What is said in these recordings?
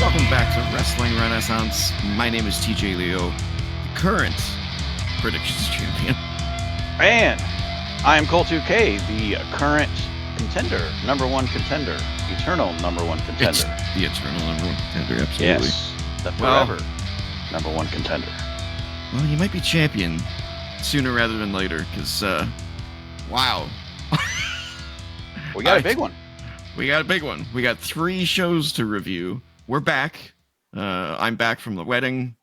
Welcome back to Wrestling Renaissance. My name is TJ Leo, the current predictions champion. And I am Cole2K, the current contender, number one contender, eternal number one contender. It's the eternal number one contender, absolutely. Yes, the forever number one contender. Well, you might be champion sooner rather than later, because, wow. We got a big one. We got a big one. We got 3 shows to review. We're back. I'm back from the wedding.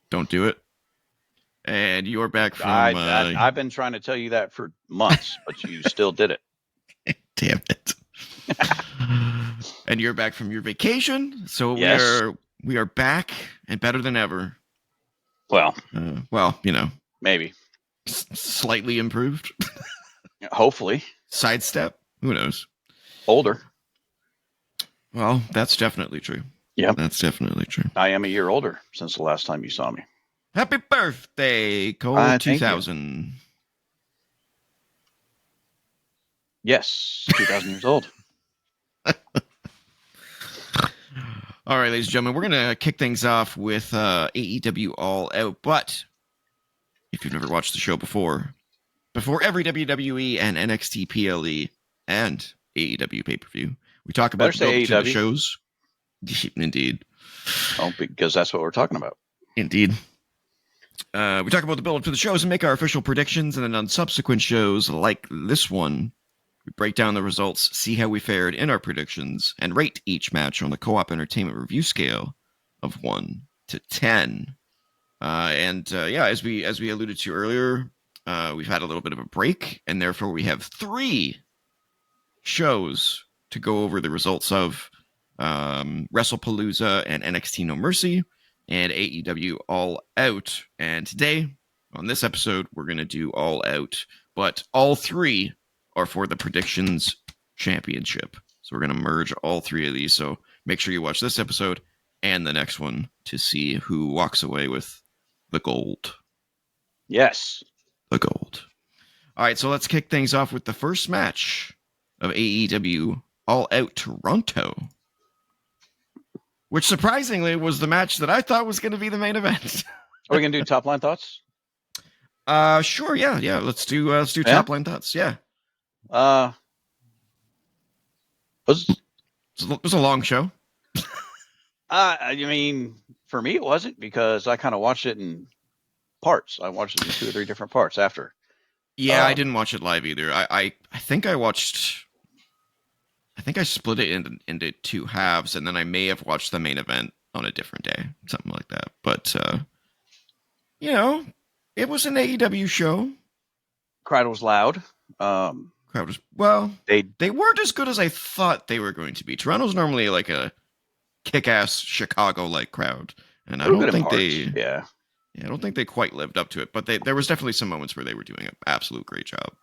Don't do it. And you're back from... I've been trying to tell you that for months, but you still did it. Damn it. And you're back from your vacation, so yes. we are back and better than ever. Well, you know. Maybe. Slightly improved. Hopefully. Sidestep. Who knows? Older. Well, that's definitely true. Yeah. That's definitely true. I am a year older since the last time you saw me. Happy birthday, Cole 2000. Yes, 2,000 years old. All right, ladies and gentlemen, we're going to kick things off with AEW All Out. But if you've never watched the show before every WWE and NXT PLE and AEW pay-per-view, we talk about the shows. Indeed. Oh, because that's what we're talking about. Indeed. We talk about the build-up to the shows and make our official predictions, and then on subsequent shows like this one, we break down the results, see how we fared in our predictions, and rate each match on the Co-op Entertainment review scale of 1 to 10. As we alluded to earlier, we've had a little bit of a break, and therefore we have 3 shows to go over the results of WrestlePalooza and NXT No Mercy and AEW All Out. And today, on this episode, we're going to do All Out, but all 3 are for the Predictions Championship. So we're going to merge all 3 of these. So make sure you watch this episode and the next one to see who walks away with the gold. Yes. The gold. All right, so let's kick things off with the first match of AEW All Out Toronto, which surprisingly was the match that I thought was going to be the main event. Are we going to do top line thoughts? Sure. Yeah. Let's do top line thoughts. Yeah. It was a long show. I mean, for me, it wasn't, because I kind of watched it in parts. I watched it in 2 or 3 different parts after. Yeah, I didn't watch it live either. I think I split it into 2 halves, and then I may have watched the main event on a different day, something like that. But, it was an AEW show. Crowd was loud. They weren't as good as I thought they were going to be. Toronto's normally like a kick-ass Chicago-like crowd, and I don't think I don't think they quite lived up to it. But there was definitely some moments where they were doing an absolute great job.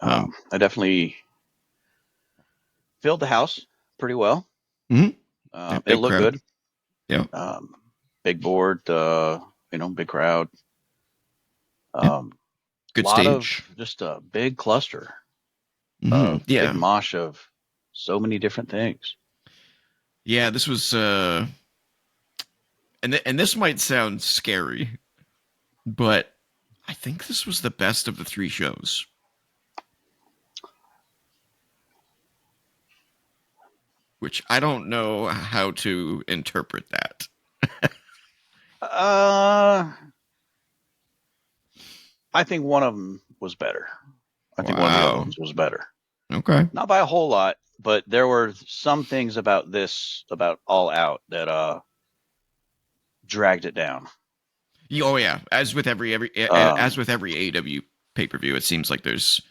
I definitely filled the house pretty well. Mm-hmm. It looked crowd. good. Yeah. Big board, big crowd. Good stage. Just a big cluster. Big mosh of so many different things. Yeah, this was, and this might sound scary, but I think this was the best of the 3 shows. Which I don't know how to interpret that. I think one of them was better. One of the other ones was better. Okay. Not by a whole lot, but there were some things about All Out that dragged it down. Oh yeah, as with every AEW pay-per-view, it seems like there's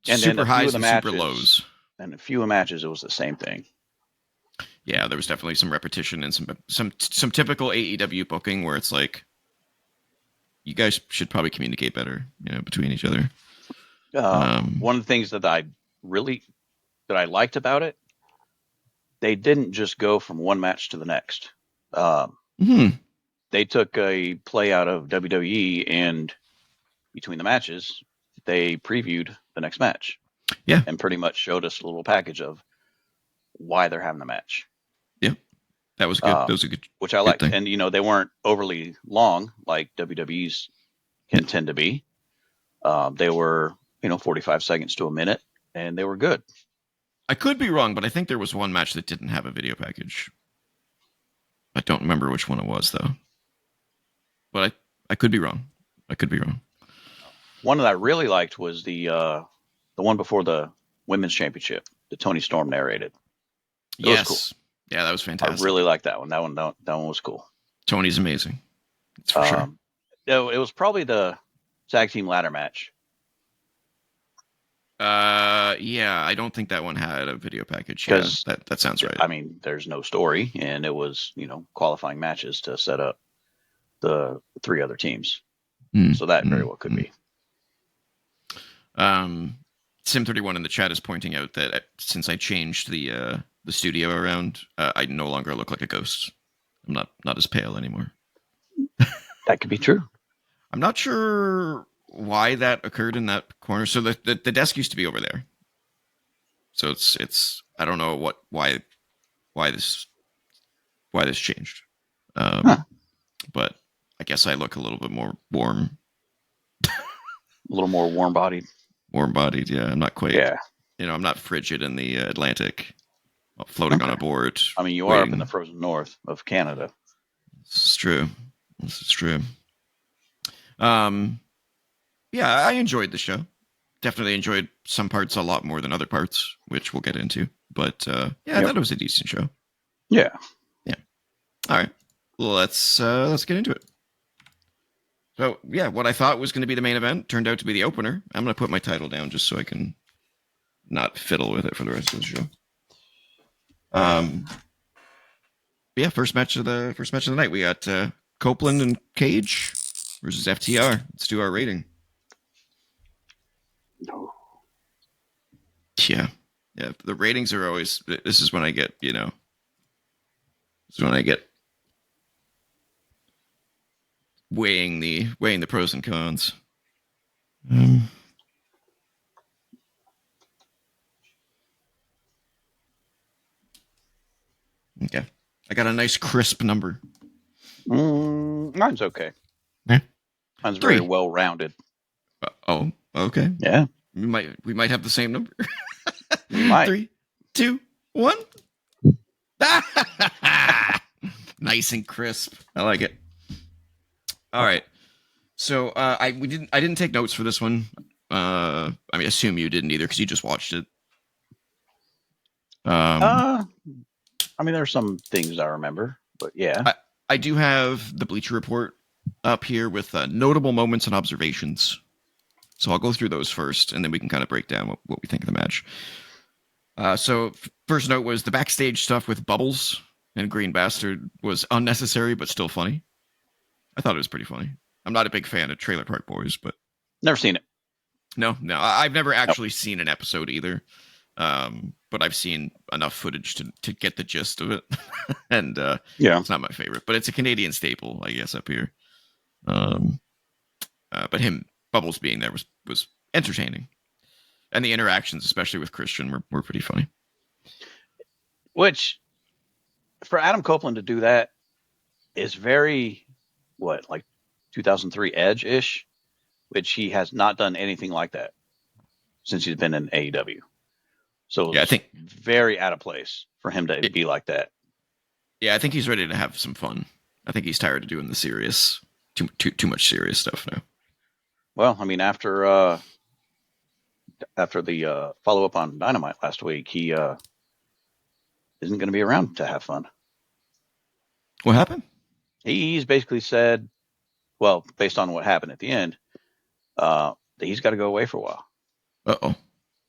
super highs and super lows. And a few matches, it was the same thing. Yeah, there was definitely some repetition and some typical AEW booking where it's like, you guys should probably communicate better, between each other. One of the things that I liked about it, they didn't just go from one match to the next. They took a play out of WWE, and between the matches, they previewed the next match. Yeah. And pretty much showed us a little package of why they're having the match. Yeah. That was good. That was a good, which I good liked. thing. And they weren't overly long like WWE's can tend to be. They were 45 seconds to a minute, and they were good. I could be wrong, but I think there was one match that didn't have a video package. I don't remember which one it was though. But I could be wrong. I could be wrong. One that I really liked was the one before the women's championship that Tony Storm narrated. It was cool. Yeah, that was fantastic. I really liked that one. That one was cool. Tony's amazing. That's for sure. It was probably the tag team ladder match. Yeah, I don't think that one had a video package. Yeah, that sounds right. I mean, there's no story, and it was qualifying matches to set up the 3 other teams. So that very well could be. Sim31 in the chat is pointing out that since I changed the studio around, I no longer look like a ghost. I'm not as pale anymore. That could be true. I'm not sure why that occurred in that corner. So the desk used to be over there. So it's I don't know why this changed. But I guess I look a little bit more warm. A little more warm-bodied. Warm-bodied, yeah. I'm not quite. Yeah. I'm not frigid in the Atlantic, floating on a board. I mean, you are up in the frozen north of Canada. This is true. Yeah, I enjoyed the show. Definitely enjoyed some parts a lot more than other parts, which we'll get into. But I thought it was a decent show. Yeah. All right. Well, let's get into it. So yeah, what I thought was going to be the main event turned out to be the opener. I'm going to put my title down just so I can not fiddle with it for the rest of the show. First match of the night. We got Copeland and Cage versus FTR. Let's do our rating. No. Yeah. The ratings are always. This is when I get. This is when I get weighing the pros and cons. Okay. I got a nice crisp number. Mine's okay. Yeah. Mine's very well rounded. Okay. Yeah. We might have the same number. We might. 3, 2, 1. Nice and crisp. I like it. All right. So I didn't take notes for this one. I mean, assume you didn't either because you just watched it. I mean, there are some things I remember, but yeah. I do have the Bleacher Report up here with notable moments and observations. So I'll go through those first, and then we can kind of break down what we think of the match. So first note was the backstage stuff with Bubbles and Green Bastard was unnecessary, but still funny. I thought it was pretty funny. I'm not a big fan of Trailer Park Boys, but... Never seen it. No. I've never actually seen an episode either. But I've seen enough footage to get the gist of it. And it's not my favorite, but it's a Canadian staple, I guess, up here. But Bubbles being there was entertaining. And the interactions, especially with Christian, were pretty funny. Which, for Adam Copeland to do that is very, like 2003 Edge-ish, which he has not done anything like that since he's been in AEW. So I think very out of place for him to be like that. Yeah, I think he's ready to have some fun. I think he's tired of doing the serious, too much serious stuff now. Well, I mean, after the follow-up on Dynamite last week, he isn't going to be around to have fun. What happened? He's basically said, well, based on what happened at the end, that he's got to go away for a while. Uh-oh.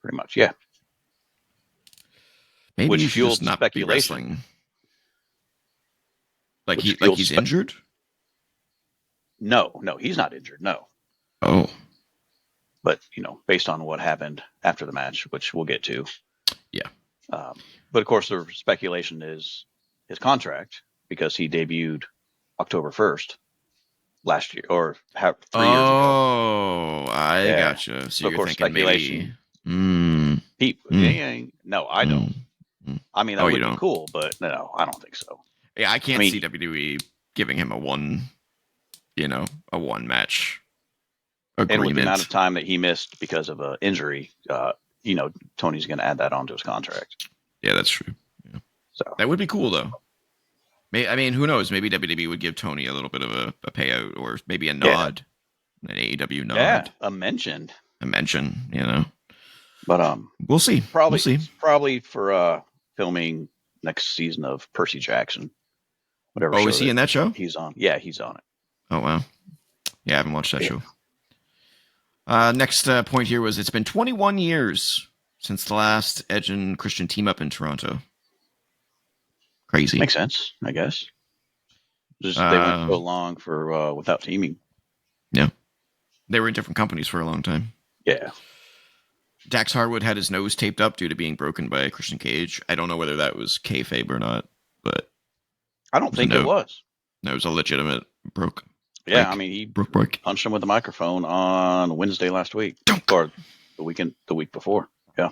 Pretty much, yeah. Maybe which he should fueled just not speculation. be wrestling. Like he's injured? No, he's not injured. No. Oh. But based on what happened after the match, which we'll get to. Yeah. But of course, the speculation is his contract because he debuted October 1st last year or 3 years ago. Oh, I gotcha. So of you're course, thinking speculation. maybe. No, I don't. I mean, that would be cool, but no, I don't think so. Yeah, I I can't see mean, WWE giving him a one match and with the amount of agreement. time that he missed because of an injury, Tony's going to add that onto his contract. Yeah, that's true. Yeah. So That would be cool though. I mean, who knows? Maybe WWE would give Tony a little bit of a payout, or maybe a yeah, nod, an AEW yeah, nod, a mention, a mention. You know, but we'll see. We'll see. it's probably for filming next season of Percy Jackson, whatever Oh, is show he that in that show? he's on. Yeah, he's on it. Oh wow. Yeah, I haven't watched that Yeah. show. Next point here was it's been 21 years since the last Edge and Christian team up in Toronto. Crazy. Makes sense, I guess. Just they went so long for without teaming. Yeah. They were in different companies for a long time. Yeah. Dax Harwood had his nose taped up due to being broken by Christian Cage. I don't know whether that was kayfabe or not, but I don't think it was. No, it was a legitimate broke. Yeah, I mean, he break. punched him with a microphone on Wednesday last week, or the week before. Yeah.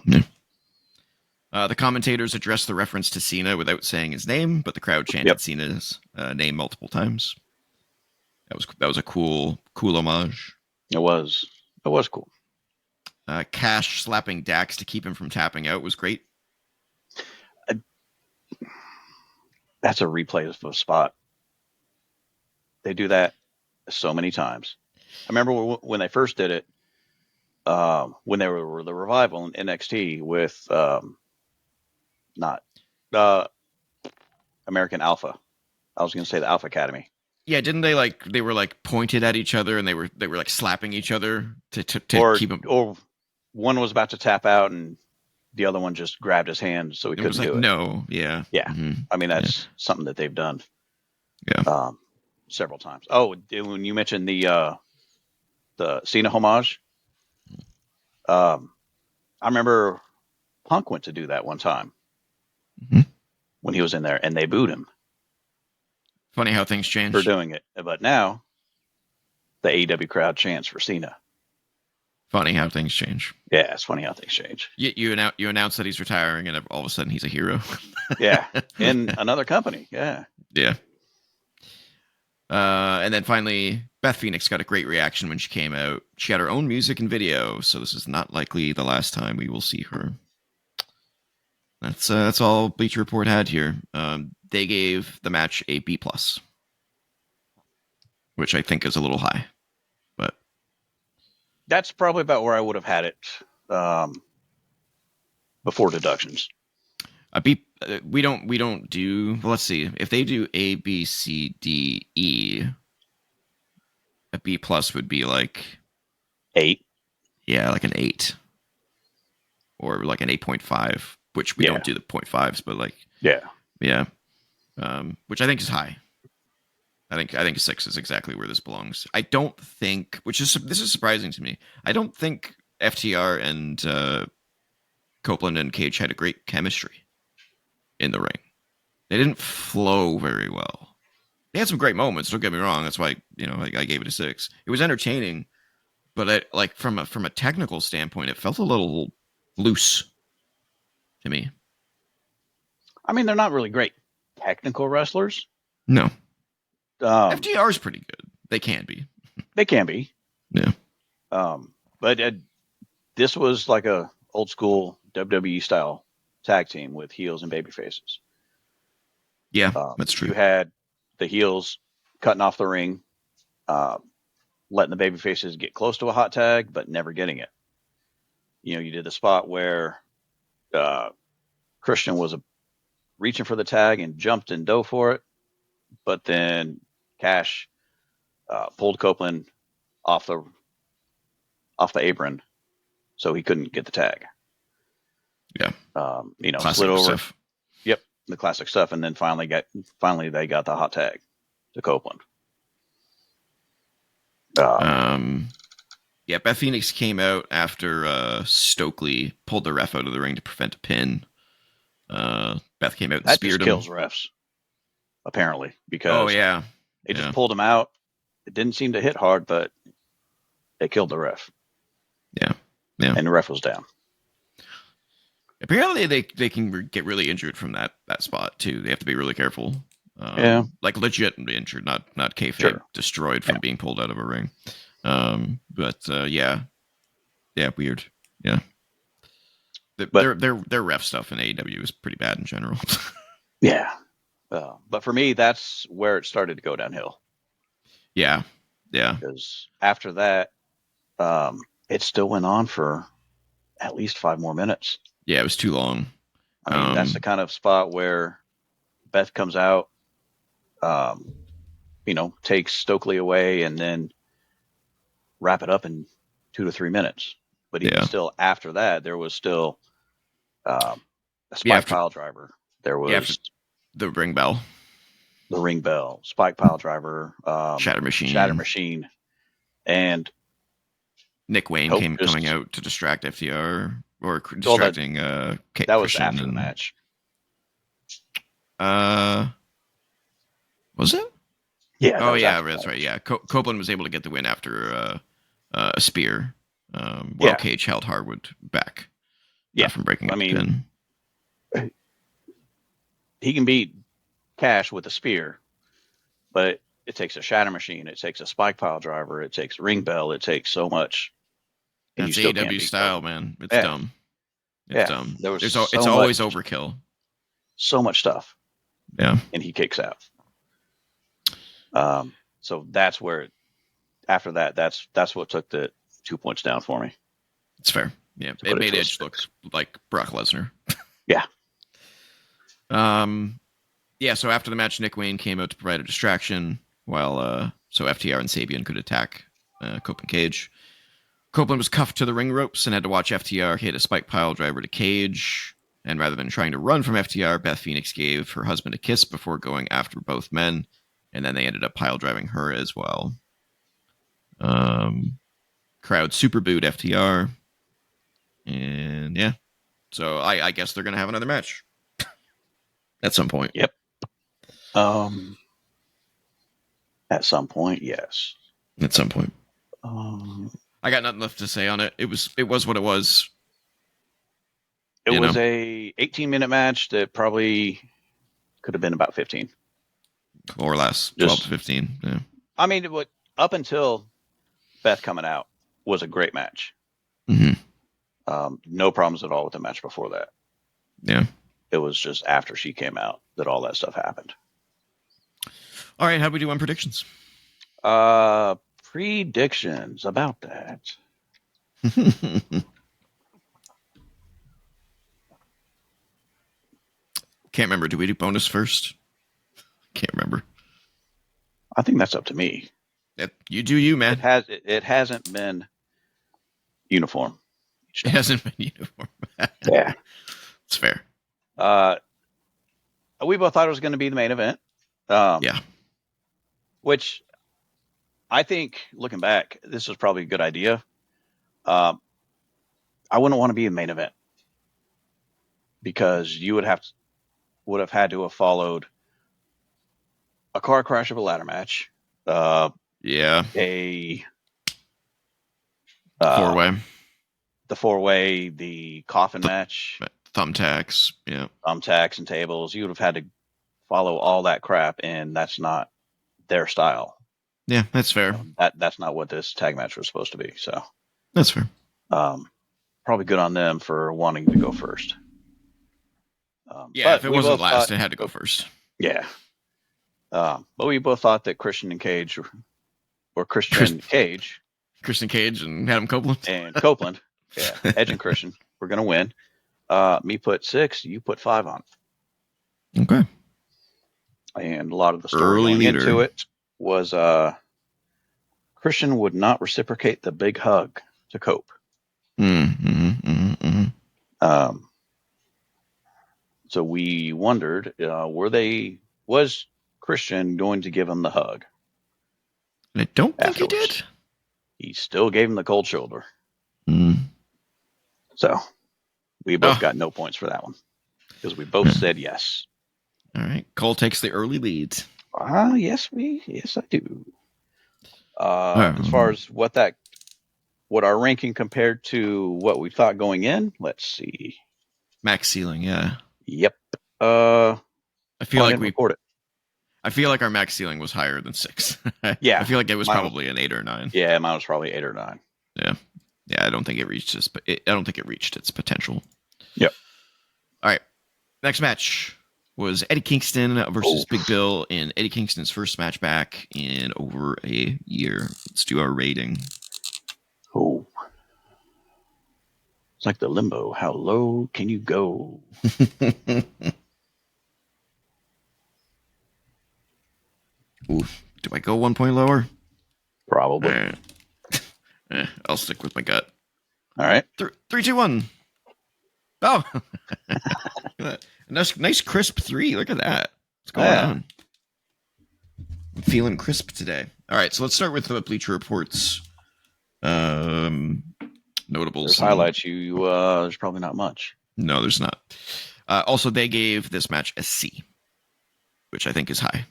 The commentators addressed the reference to Cena without saying his name, but the crowd chanted Cena's name multiple times. That was a cool homage. It was cool. Cash slapping Dax to keep him from tapping out was great. That's a replay of a spot. They do that so many times. I remember when they first did it, when they were the Revival in NXT with not American Alpha. I was going to say the Alpha Academy. Yeah, didn't they they were pointed at each other and they were slapping each other to keep them. Or one was about to tap out and the other one just grabbed his hand so he couldn't do it. No, yeah, yeah. Mm-hmm. I mean that's something that they've done. Yeah. Several times. Oh, when you mentioned the Cena homage, I remember Punk went to do that one time when he was in there, and they booed him. Funny how things change for doing it, but now the AEW crowd chants for Cena. Funny how things change. Yeah, it's funny how things change. You announce that he's retiring, and all of a sudden he's a hero. Yeah, in another company. Yeah. Yeah. And then finally, Beth Phoenix got a great reaction when she came out. She had her own music and video, so this is not likely the last time we will see her. That's all Bleacher Report had here. They gave the match a B+, which I think is a little high, but that's probably about where I would have had it before deductions. A B. We don't do. Well, let's see. If they do A, B, C, D, E, a B+ would be like 8. Yeah, like an 8, or like an 8.5, which we don't do the 0.5s, but yeah, which I think is high. I think 6 is exactly where this belongs. I don't think, this is surprising to me. I don't think FTR and Copeland and Cage had a great chemistry in the ring. They didn't flow very well. They had some great moments. Don't get me wrong. That's why I gave it a 6. It was entertaining, but from a technical standpoint, it felt a little loose to me. I mean, they're not really great technical wrestlers. No. FTR is pretty good. They can be. They can be. Yeah. But this was like a old school WWE style tag team with heels and baby faces. Yeah, that's true. You had the heels cutting off the ring, letting the baby faces get close to a hot tag, but never getting it. You did the spot where Christian was reaching for the tag and jumped and dove for it, but then Cash pulled Copeland off the apron, so he couldn't get the tag. Yeah. Classic slid over. Stuff. Yep, the classic stuff, and then finally they got the hot tag to Copeland. Yeah, Beth Phoenix came out after Stokely pulled the ref out of the ring to prevent a pin. Beth came out and speared him. That just kills refs, apparently, because they just pulled him out. It didn't seem to hit hard, but they killed the ref. Yeah. And the ref was down. Apparently, they can get really injured from that spot too. They have to be really careful. Like legit injured, not kayfabe, Sure. destroyed from being pulled out of a ring. Yeah, weird. Yeah, their ref stuff in AEW is pretty bad in general. Yeah. But for me, that's where it started to go downhill. Yeah. Because after that, it still went on for at least 5 more minutes. Yeah, it was too long. I mean, that's the kind of spot where Beth comes out, takes Stokely away, and then wrap it up in 2 to 3 minutes. But even still, after that, there was still a spike pile driver. There was the ring bell, spike pile driver, shatter machine, and Nick Wayne coming out to distract FTR or distracting that Christian. was after the match. Was it? Yeah. Oh yeah, that's right. Yeah, Copeland was able to get the win after a spear. While Cage held Harwood back. From breaking up the pin. He can beat Cash with a spear, but it takes a shatter machine, it takes a spike pile driver, it takes ring bell, it takes so much. That's AEW style, man. It's dumb. It's dumb. It's always overkill. So much stuff. Yeah. And he kicks out. So that's where after that, that's what took the 2 points down for me. It's fair. Yeah. It made Edge look like Brock Lesnar. Yeah. Yeah, so after the match, Nick Wayne came out to provide a distraction while so FTR and Sabian could attack Copeland Cage. Copeland was cuffed to the ring ropes and had to watch FTR hit a spike pile driver to Cage. And rather than trying to run from FTR, Beth Phoenix gave her husband a kiss before going after both men. And then they ended up pile driving her as well. Crowd super booed FTR. And yeah. So I guess they're going to have another match. At some point. Yep. At some point, yes. At some point. I got nothing left to say on it. It was what it was. It was a 18-minute match that probably could have been about 15. Or less. 12 to 15. Yeah. I mean, up until Beth coming out was a great match. Mm-hmm. No problems at all with the match before that. Yeah. It was just after she came out that all that stuff happened. All right, how do we do on predictions? Predictions about that. Can't remember. Do we do bonus first? Can't remember. I think that's up to me. You do you, man. It hasn't been uniform. It hasn't been uniform. Yeah. It's fair. We both thought it was going to be the main event. Yeah. Which I think, looking back, this was probably a good idea. I wouldn't want to be a main event because you would have had to have followed a car crash of a ladder match. Yeah. A four-way. The four-way, the coffin match. Thumbtacks. Yeah. Thumbtacks and tables. You would have had to follow all that crap, and that's not their style. Yeah, that's fair. That's not what this tag match was supposed to be. So that's fair. Probably good on them for wanting to go first. Yeah, if it wasn't last, it had to go first. Yeah. But we both thought that Christian Cage and Adam Copeland. And Copeland. Yeah. Edge and Christian. We're going to win. Me put 6, you put 5 on it. Okay. And a lot of the story going into it was Christian would not reciprocate the big hug to Cope. So we wondered, was Christian going to give him the hug? I don't think he did. He still gave him the cold shoulder. So we both got no points for that one because we both said yes. All right. Cole takes the early lead. Yes, I do. As far as what our ranking compared to what we thought going in, let's see. Max ceiling, yeah. Yep. I feel like we record it. I feel like our max ceiling was higher than 6. Yeah. I feel like it was Mine probably an 8 or 9. Yeah, mine was probably 8 or 9. Yeah. Yeah, I don't think it reached I don't think it reached its potential. Yep. All right. Next match was Eddie Kingston versus Big Bill in Eddie Kingston's first match back in over a year. Let's do our rating. Oh. It's like the limbo. How low can you go? Ooh, do I go 1 point lower? Probably. I'll stick with my gut. All right. 3, 2, 1. Oh, nice crisp 3. Look at that. What's going on? I'm feeling crisp today. All right, so let's start with the Bleacher Reports. Notables. There's highlights. There's probably not much. No, there's not. Also, they gave this match a C, which I think is high.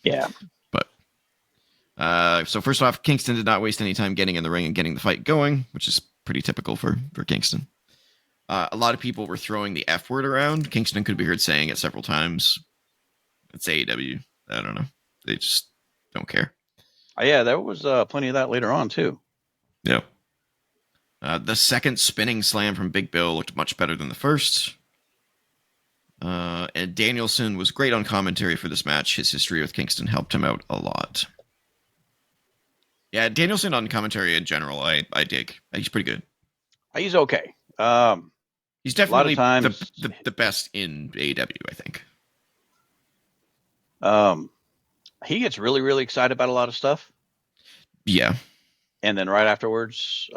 Yeah. But so first off, Kingston did not waste any time getting in the ring and getting the fight going, which is pretty typical for Kingston. A lot of people were throwing the F word around. Kingston could be heard saying it several times. It's AEW. I don't know. They just don't care. Yeah, there was plenty of that later on, too. Yeah. The second spinning slam from Big Bill looked much better than the first. And Danielson was great on commentary for this match. His history with Kingston helped him out a lot. Yeah, Danielson on commentary in general, I dig. He's pretty good. He's okay. He's definitely a lot of times, the best in AEW, I think. He gets really, really excited about a lot of stuff. Yeah. And then right afterwards,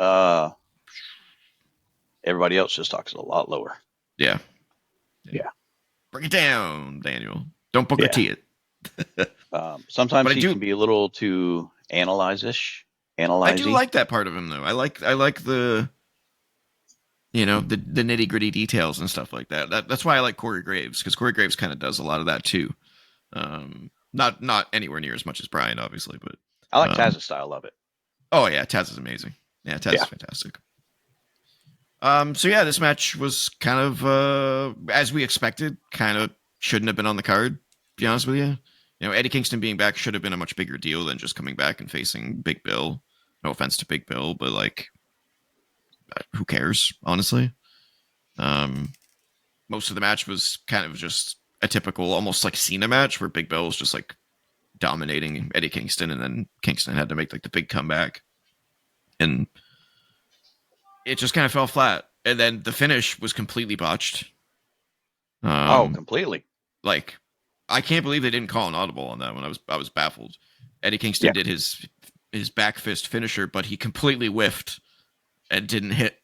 everybody else just talks a lot lower. Yeah. Break it down, Daniel. Don't Booker T it. Sometimes he can be a little too analyze-ish. I do like that part of him, though. I like the the nitty gritty details and stuff like that. That's why I like Corey Graves, because Corey Graves kind of does a lot of that too. Not anywhere near as much as Brian, obviously, but I like Taz's style of it. Oh yeah, Taz is amazing. Yeah, Taz is fantastic. So yeah, this match was kind of as we expected. Kind of shouldn't have been on the card. To be honest with you, Eddie Kingston being back should have been a much bigger deal than just coming back and facing Big Bill. No offense to Big Bill, but like, who cares? Honestly, most of the match was kind of just a typical, almost like Cena match where Big Bill was just like dominating Eddie Kingston, and then Kingston had to make like the big comeback, and it just kind of fell flat. And then the finish was completely botched. Completely. Like, I can't believe they didn't call an audible on that one. I was baffled. Eddie Kingston did his back fist finisher, but he completely whiffed and didn't hit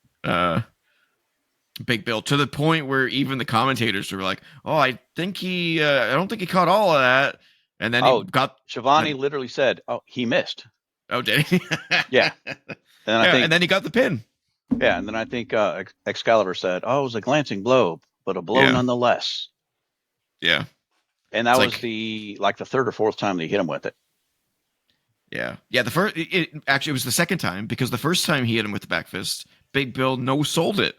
Big Bill, to the point where even the commentators were like, "Oh, I don't think he caught all of that." And then Shivani literally said, "Oh, he missed." Oh, did he? Yeah. And then he got the pin. Yeah, and then I think Excalibur said, "Oh, it was a glancing blow, but a blow nonetheless." Yeah. And that was the third or fourth time they hit him with it. Yeah. Yeah, it was the second time, because the first time he hit him with the back fist, Big Bill no-sold it.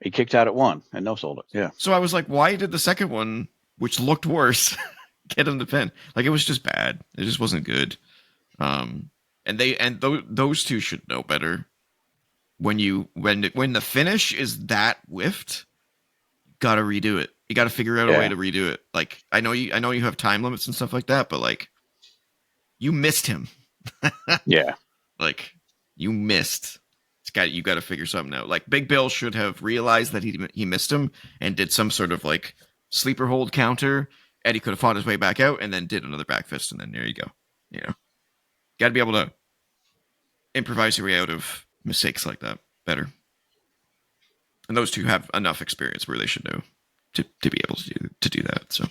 He kicked out at one and no-sold it. Yeah. So I was like, why did the second one, which looked worse, get him the pin? Like, it was just bad. It just wasn't good. And those two should know better. When the finish is that whiffed, gotta redo it. You gotta figure out a way to redo it. Like, I know you have time limits and stuff like that, but like, you missed him. Yeah. Like, you missed. You got to figure something out. Like, Big Bill should have realized that he missed him and did some sort of like sleeper hold counter. Eddie could have fought his way back out and then did another back fist, and then there you go. Got to be able to improvise your way out of mistakes like that better. And those two have enough experience where they should know to be able to do that. So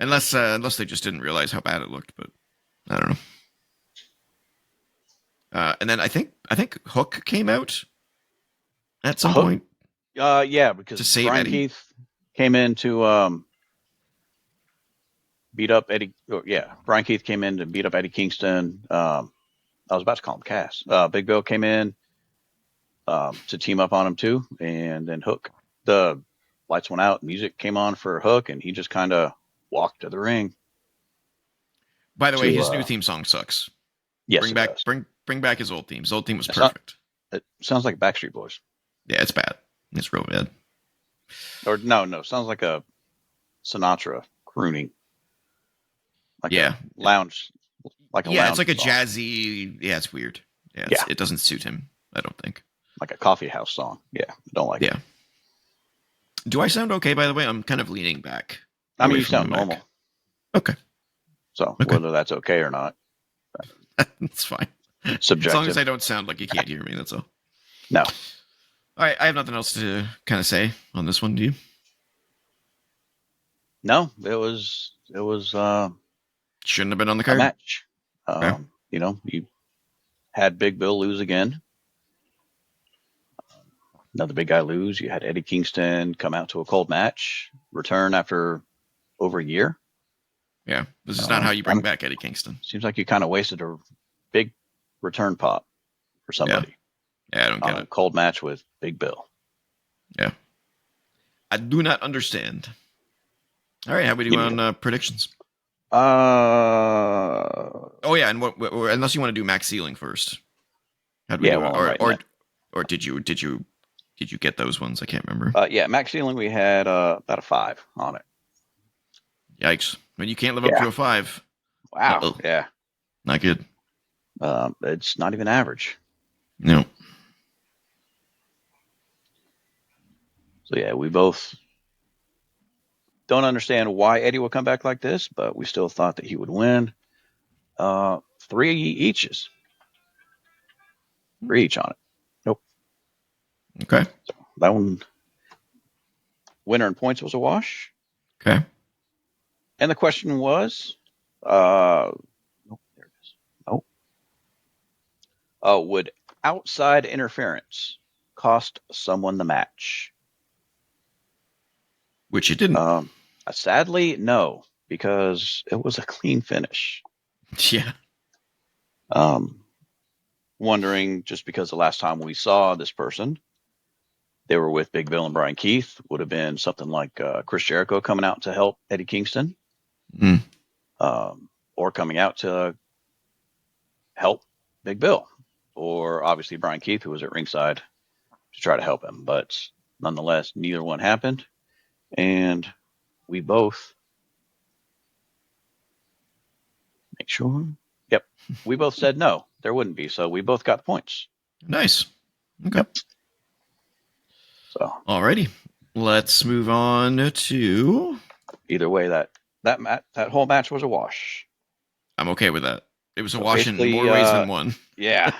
unless they just didn't realize how bad it looked, but I don't know. And then I think Hook came out at some point. Yeah, because to save Brian Eddie. Keith came in to beat up Eddie. Brian Keith came in to beat up Eddie Kingston. I was about to call him Cass. Big Bill came in to team up on him too, and then Hook. The lights went out, music came on for Hook, and he just kind of walk to the ring. By the way, his new theme song sucks. Yes, bring back his old theme. His old theme was It's perfect. It sounds like Backstreet Boys. Yeah, it's bad. It's real bad. Or no, sounds like a Sinatra crooning. Like a lounge. It's like a song. jazzy. Yeah, it's weird. Yeah, it doesn't suit him, I don't think. Like a coffee house song. Yeah, I don't like it. Do I sound okay, by the way? I'm kind of leaning back. I mean, you sound normal. Okay. So whether that's okay or not. It's fine. Subjective. As long as I don't sound like you can't hear me, that's all. No. All right, I have nothing else to kind of say on this one, do you? No, it was shouldn't have been on the card. A match. You know, you had Big Bill lose again. Another big guy lose. You had Eddie Kingston come out to a cold match, return after over a year. Yeah, this is not how you bring back Eddie Kingston. Seems like you kind of wasted a big return pop for somebody. Yeah, I don't get it. Cold match with Big Bill. Yeah. I do not understand. All right, how we do on predictions? Oh yeah, and what unless you want to do max ceiling first. How do we do it? Or did you get those ones? I can't remember. Yeah, max ceiling we had about a 5 on it. Yikes. When you can't live up to a 5. Wow. Uh-oh. Yeah. Not good. It's not even average. No. So yeah, we both don't understand why Eddie will come back like this, but we still thought that he would win. 3 each on it. Nope. Okay. So that one, winner in points was a wash. Okay. And the question was, nope, there it is. Nope. Would outside interference cost someone the match? Which it didn't. Sadly, no, because it was a clean finish. Yeah. Wondering, just because the last time we saw this person, they were with Big Bill and Brian Keith, would have been something like Chris Jericho coming out to help Eddie Kingston. Or coming out to help Big Bill. Or obviously Brian Keith, who was at ringside, to try to help him. But nonetheless, neither one happened. And we both make sure. Yep. We both said no, there wouldn't be. So we both got the points. Nice. Okay. Yep. So. Alrighty. Let's move on to. Either way, that whole match was a wash. I'm okay with that. It was a wash in more ways than one. Yeah.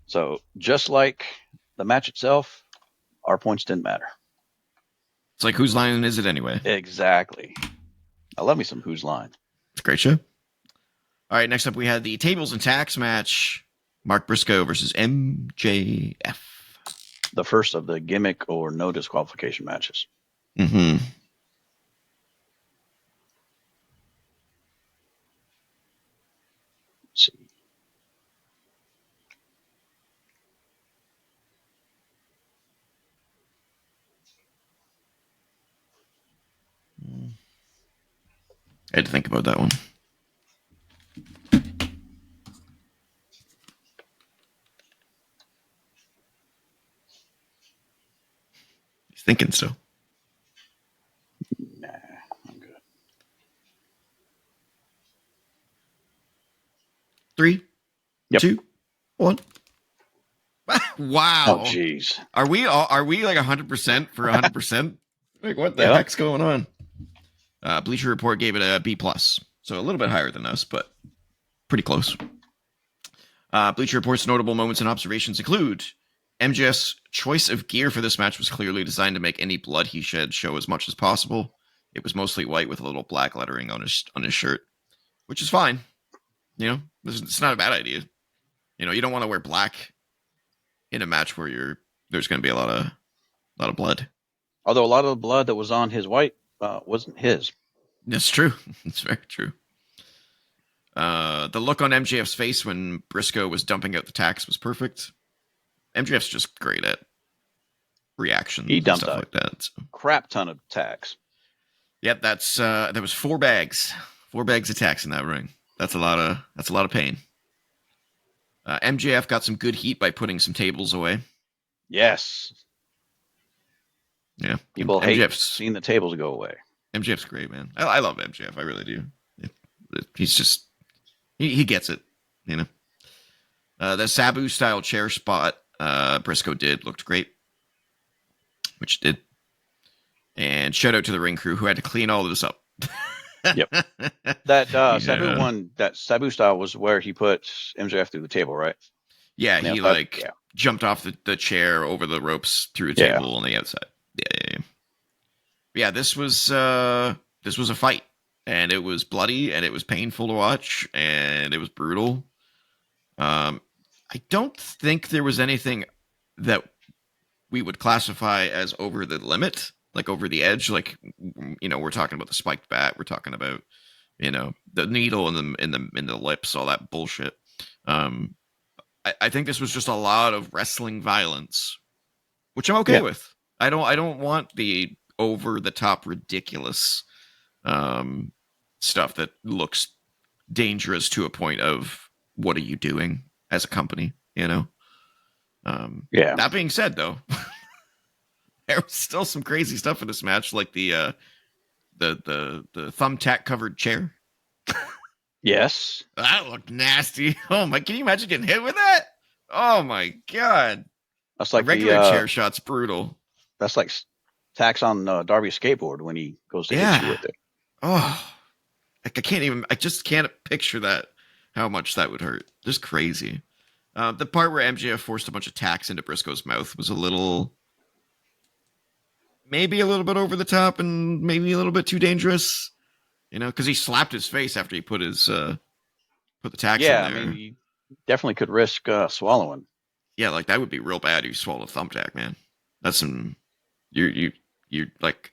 So just like the match itself, our points didn't matter. It's like, whose line is it anyway? Exactly. I love me some Whose Line. It's a great show. All right, next up we had the Tables and Tacks match. Mark Briscoe versus MJF. The first of the gimmick or no disqualification matches. Mm-hmm. Let's see. I had to think about that one. He's thinking still. Nah, I'm good. 3, yep. 2, 1. Wow. Oh, jeez. Are we like 100% for 100%? Like, what the heck's going on? Bleacher Report gave it a B+, so a little bit higher than us, but pretty close. Bleacher Report's notable moments and observations include MJF's choice of gear for this match was clearly designed to make any blood he shed show as much as possible. It was mostly white with a little black lettering on his shirt, which is fine. You know, it's not a bad idea. You know, you don't want to wear black in a match where there's going to be a lot of blood. Although a lot of the blood that was on his white wasn't his. That's true. It's very true. The look on MJF's face when Briscoe was dumping out the tacks was perfect. MJF's just great at reactions. He dumped and stuff like that. So. Crap ton of tacks. Yep, there was 4 bags of tacks in that ring. That's a lot of pain. MJF got some good heat by putting some tables away. Yes. Yeah, People hate MJF's seeing the tables go away. MJF's great, man. I love MJF. I really do. He's just he gets it, you know. The Sabu style chair spot Briscoe did looked great, which did. And shout out to the ring crew who had to clean all of this up. Yep. That Yeah. Sabu one, that Sabu style was where he put MJF through the table, right? Yeah, he Yeah. jumped off the chair over the ropes through a Yeah. table on the outside. Yeah. This was a fight, and it was bloody, and it was painful to watch, and it was brutal. I don't think there was anything that we would classify as over the limit, like over the edge. Like, you know, we're talking about the spiked bat, we're talking about, you know, the needle in the lips, all that bullshit. I think this was just a lot of wrestling violence, which I'm okay with. I don't want the over the top ridiculous stuff that looks dangerous to a point of what are you doing as a company, you know? That being said, though, there was still some crazy stuff in this match, like the thumbtack covered chair. Yes. That looked nasty. Oh my! Can you imagine getting hit with that? Oh my god! That's like a regular chair shot's brutal. That's like tacks on Darby's skateboard when he goes to hit you with it. Oh, I just can't picture that. How much that would hurt. Just crazy. The part where MJF forced a bunch of tacks into Briscoe's mouth was maybe a little bit over the top and maybe a little bit too dangerous. You know, because he slapped his face after he put the tacks in there. I mean, you definitely could risk swallowing. Yeah, like that would be real bad if you swallowed a thumbtack, man. That's some you like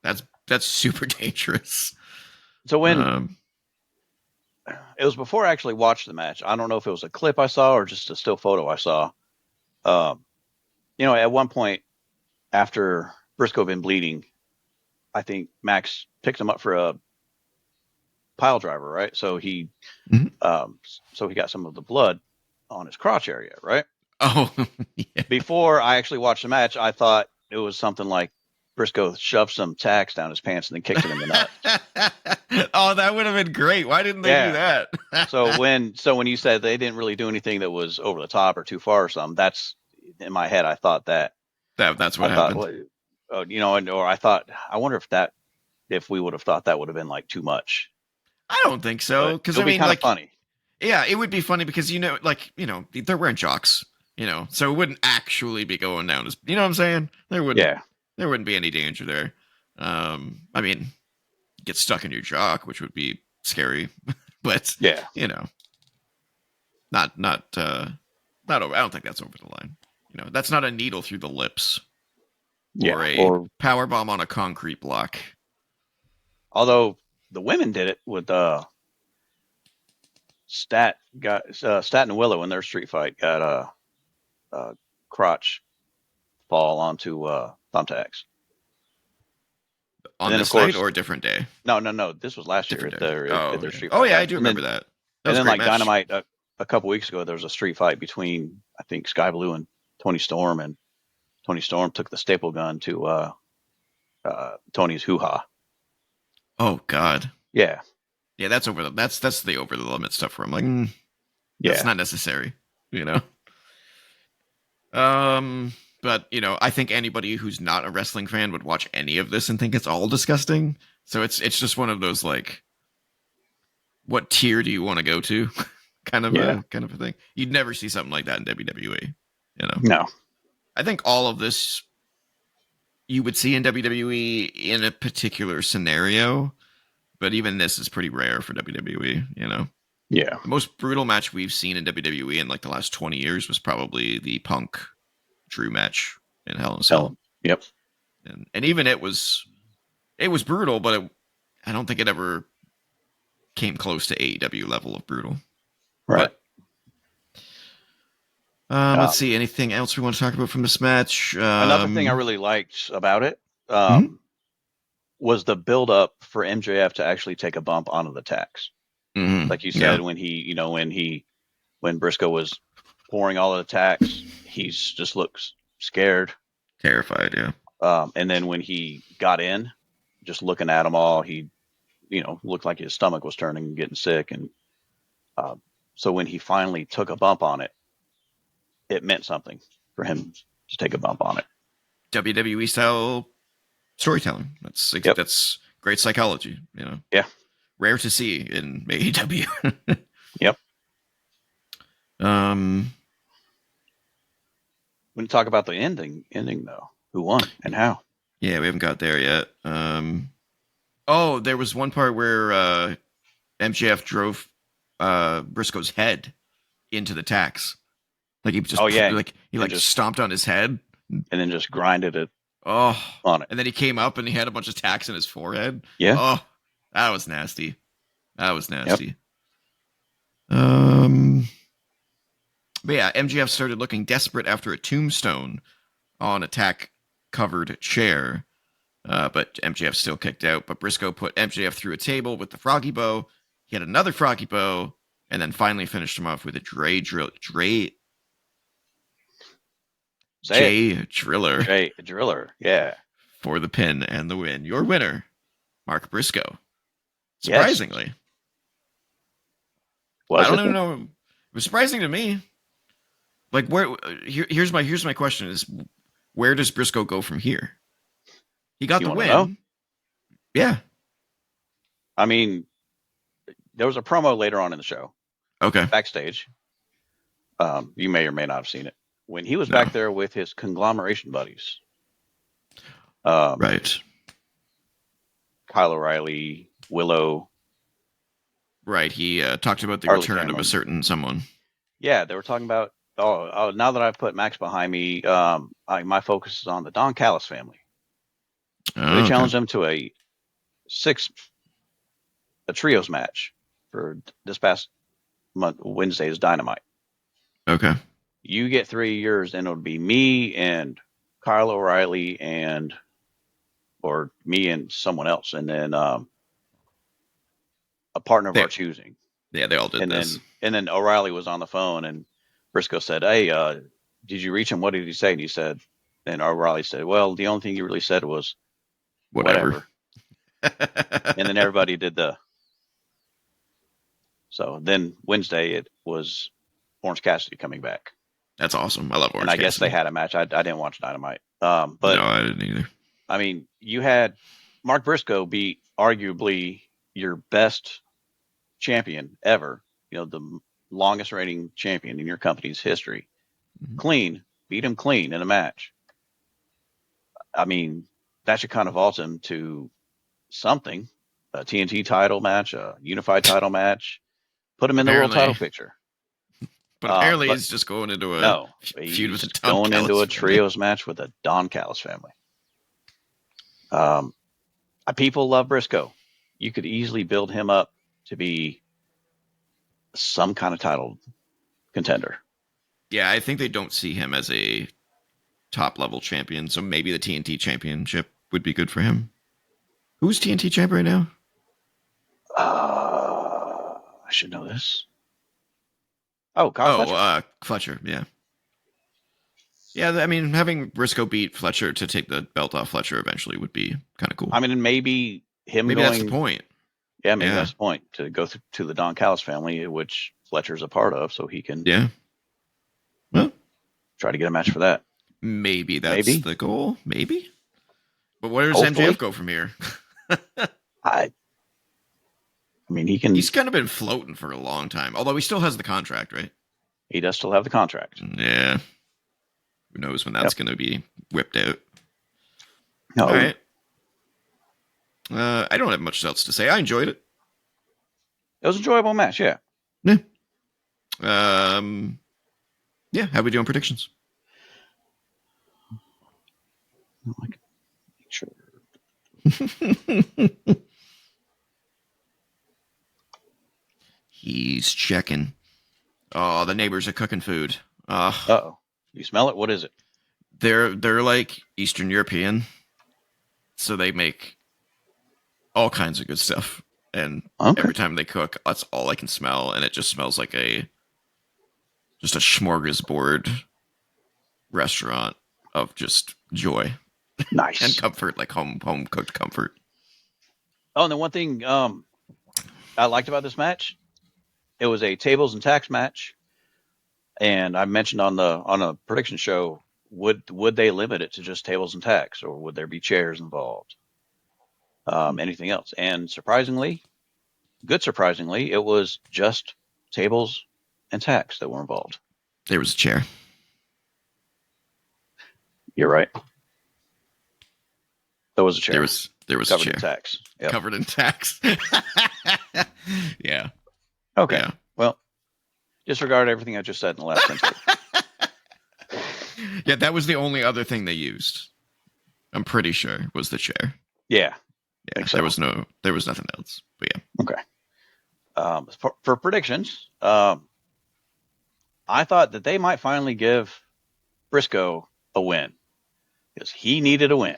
that's super dangerous. So when it was before I actually watched the match, I don't know if it was a clip I saw or just a still photo I saw. You know, at one point after Briscoe had been bleeding, I think Max picked him up for a pile driver, right? So he got some of the blood on his crotch area, right? Oh, yeah. Before I actually watched the match, I thought it was something like Briscoe shoved some tacks down his pants and then kicked him in the nuts. Oh, that would have been great. Why didn't they do that? so when you said they didn't really do anything that was over the top or too far or something, that's in my head. I thought that's what happened. You know, or I wonder if we would have thought that would have been like too much. I don't think so, because I mean, kind like, of funny. Yeah, it would be funny because they're wearing jocks, you know, so it wouldn't actually be going down as, you know what I'm saying? There wouldn't be any danger there. I mean, get stuck in your jock, which would be scary, but you know, not over. I don't think that's over the line. You know, that's not a needle through the lips, or power bomb on a concrete block. Although the women did it with Stat and Willow in their street fight got a crotch fall onto thumbtacks. On this night or a different day? No. This was last year at their street fight. Oh yeah, I do remember that. And then like Dynamite a couple weeks ago, there was a street fight between I think Sky Blue and Tony Storm, and Tony Storm took the staple gun to Tony's hoo-ha. Oh God. Yeah. Yeah, that's the over the limit stuff where I'm like, that's not necessary, you know. But you know, I think anybody who's not a wrestling fan would watch any of this and think it's all disgusting. So it's just one of those like, what tier do you want to go to, kind of a thing. You'd never see something like that in WWE, you know. No, I think all of this you would see in WWE in a particular scenario. But even this is pretty rare for WWE, you know? Yeah. The most brutal match we've seen in WWE in like the last 20 years was probably the Punk Drew match in Hell in a Cell. Yep. And even it was brutal, but I don't think it ever came close to AEW level of brutal. Right. But, let's see. Anything else we want to talk about from this match? Another thing I really liked about it, was the build up for MJF to actually take a bump onto the tax. Mm-hmm. Like you said, when Briscoe was pouring all of the tax, he just looks scared. Terrified, yeah. And then when he got in, just looking at them all, he, looked like his stomach was turning and getting sick. And so when he finally took a bump on it, it meant something for him to take a bump on it. WWE style storytelling. Yep. That's great psychology, Yeah. Rare to see in AEW. Yep. Um, When you talk about the ending though, who won and how? yeah, we haven't got there yet. Oh, there was one part where MJF drove Briscoe's head into the tax. Like he just just stomped on his head and then just grinded it on it. And then he came up and he had a bunch of tacks in his forehead. Yeah. Oh, that was nasty. Yep. But yeah, MJF started looking desperate after a tombstone on a tack-covered chair. But MJF still kicked out. But Briscoe put MJF through a table with the froggy bow. He had another froggy bow, and then finally finished him off with a Jay Driller. Jay Driller, yeah. For the pin and the win. Your winner, Mark Briscoe. Surprisingly. Yes. I don't even know. It was surprising to me. Like, here's my question is, where does Briscoe go from here? He got the win. Know? Yeah. I mean, there was a promo later on in the show. Okay. Backstage. You may or may not have seen it. When he was back there with his conglomeration buddies. Right. Kyle O'Reilly, Willow. Right. He talked about the return of a certain someone. Yeah, they were talking about, now that I've put Max behind me, my focus is on the Don Callis family. They challenged them to a trios match for this past month, Wednesday's Dynamite. Okay. You get 3 years, and it'll be me and Kyle O'Reilly or me and someone else, and then a partner of our choosing. Yeah, they all did this. And then O'Reilly was on the phone, and Briscoe said, "Hey, did you reach him? What did he say?" And O'Reilly said, "Well, the only thing he really said was whatever." And then everybody did So then Wednesday it was Orange Cassidy coming back. That's awesome. I love Orange Cassidy. And I guess they had a match. I didn't watch Dynamite. But no, I didn't either. I mean, you had Mark Briscoe beat arguably your best champion ever, the longest reigning champion in your company's history. Mm-hmm. Beat him clean in a match. I mean, that should kind of vault him to something, a TNT title match, a unified title match, put him in the world title picture. But apparently he's just going into a feud with the Don going Callis into a trios match with the Don Callis family. People love Briscoe. You could easily build him up to be some kind of title contender. Yeah, I think they don't see him as a top level champion, so maybe the TNT championship would be good for him. Who's TNT champ right now? I should know this. Oh, Fletcher. Fletcher, yeah. Yeah, I mean, having Briscoe beat Fletcher to take the belt off Fletcher eventually would be kind of cool. I mean, maybe that's the point. Yeah, maybe that's the point, to go to the Don Callis family, which Fletcher's a part of, so he can try to get a match for that. Maybe that's the goal. Maybe. But where does MJF go from here? I mean, he's kind of been floating for a long time, although he still has the contract, right? He does still have the contract. Yeah. Who knows when that's going to be whipped out. No. All right. I don't have much else to say. I enjoyed it. It was an enjoyable match, yeah. Yeah. Yeah, how we doing predictions? Sure. He's checking. Oh, the neighbors are cooking food. Uh-oh. You smell it? What is it? They're like Eastern European. So they make all kinds of good stuff. And Okay. every time they cook, that's all I can smell, and it just smells like just a smorgasbord restaurant of just joy Nice. and comfort, like home cooked comfort. Oh, and the one thing I liked about this match, it was a tables and tacks match, and I mentioned on a prediction show, would they limit it to just tables and tacks, or would there be chairs involved? Anything else? And surprisingly, it was just tables and tacks that were involved. There was a chair. You're right. There was a chair. There was covered a chair in tacks. Yep. covered in tacks. Yeah. Okay. Yeah. Well, disregard everything I just said in the last 10 seconds. Yeah, that was the only other thing they used. I'm pretty sure was the chair. Yeah. Yeah, so. there was nothing else. But yeah. Okay. For predictions, I thought that they might finally give Briscoe a win because he needed a win.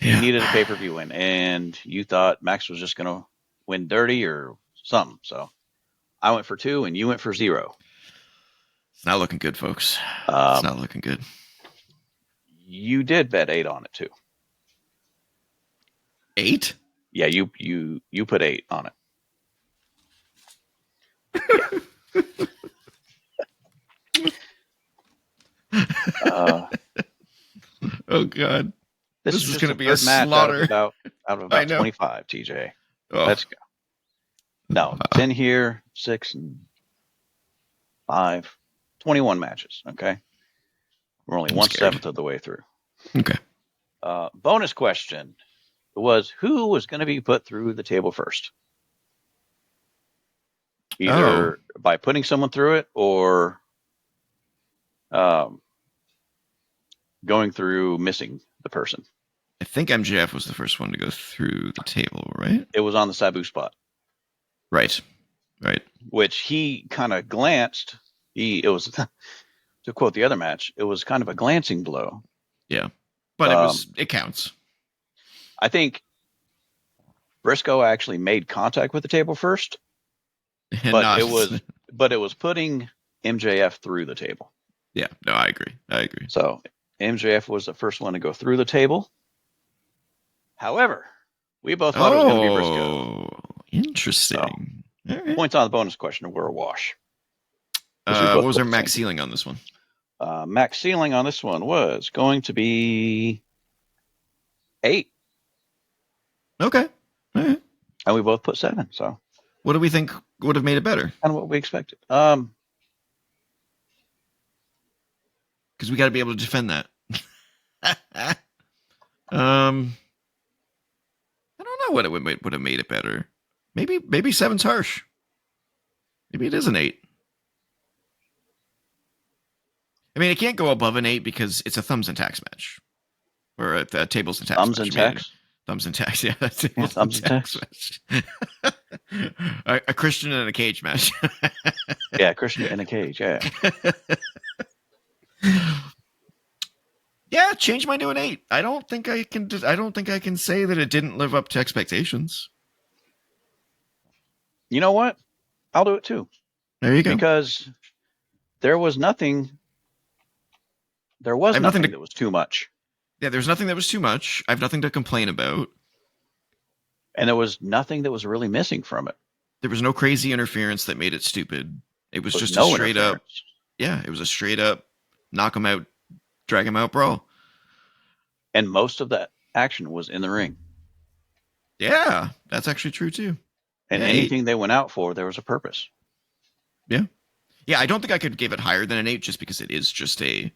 Yeah. He needed a pay-per-view win, and you thought Max was just going to win dirty or something. So I went for 2, and you went for 0. It's not looking good, folks. It's not looking good. You did bet 8 on it too. 8? Yeah, you put 8 on it. Oh God. This is going to be a match slaughter. out of about 25, TJ. Oh. Let's go. No, 10 here, 6 and 5, 21 matches. Okay. We're only 1/7 of the way through. Okay. Bonus question was, who was going to be put through the table first? Either by putting someone through it or going through missing the person. I think MJF was the first one to go through the table, right? It was on the Sabu spot. Right. Which he kind of glanced. It was, to quote the other match, it was kind of a glancing blow. Yeah. But it counts. I think Briscoe actually made contact with the table first. But it was putting MJF through the table. Yeah, no, I agree. So MJF was the first one to go through the table. However, we both thought it was going to be Briscoe. Interesting. So, right. Points on the bonus question were a wash. What was our max ceiling on this one? Max ceiling on this one was going to be 8. Okay. All right. And we both put 7. So what do we think would have made it better? Kind of what we expected. Because we got to be able to defend that. I don't know what it would have made it better. Maybe 7's harsh. Maybe it is an 8. I mean, it can't go above an 8 because it's a thumbs and tacks match, or a tables and tacks. Thumbs match. and tacks. Thumbs and tacks. Yeah, that's it. Yeah, thumbs and tacks. A Christian in a cage match. Yeah, Christian in a cage. Yeah. Yeah, change mine to an 8. I don't think I can say that it didn't live up to expectations. You know what? I'll do it too. There you go. Because there was nothing. There was nothing that was too much. Yeah, there's nothing that was too much. I have nothing to complain about. And there was nothing that was really missing from it. There was no crazy interference that made it stupid. It was just a straight up. Yeah, it was a straight up knock him out, drag him out brawl. And most of that action was in the ring. Yeah, that's actually true too. And anything they went out for, there was a purpose. Yeah. Yeah, I don't think I could give it higher than an 8 just because it is just a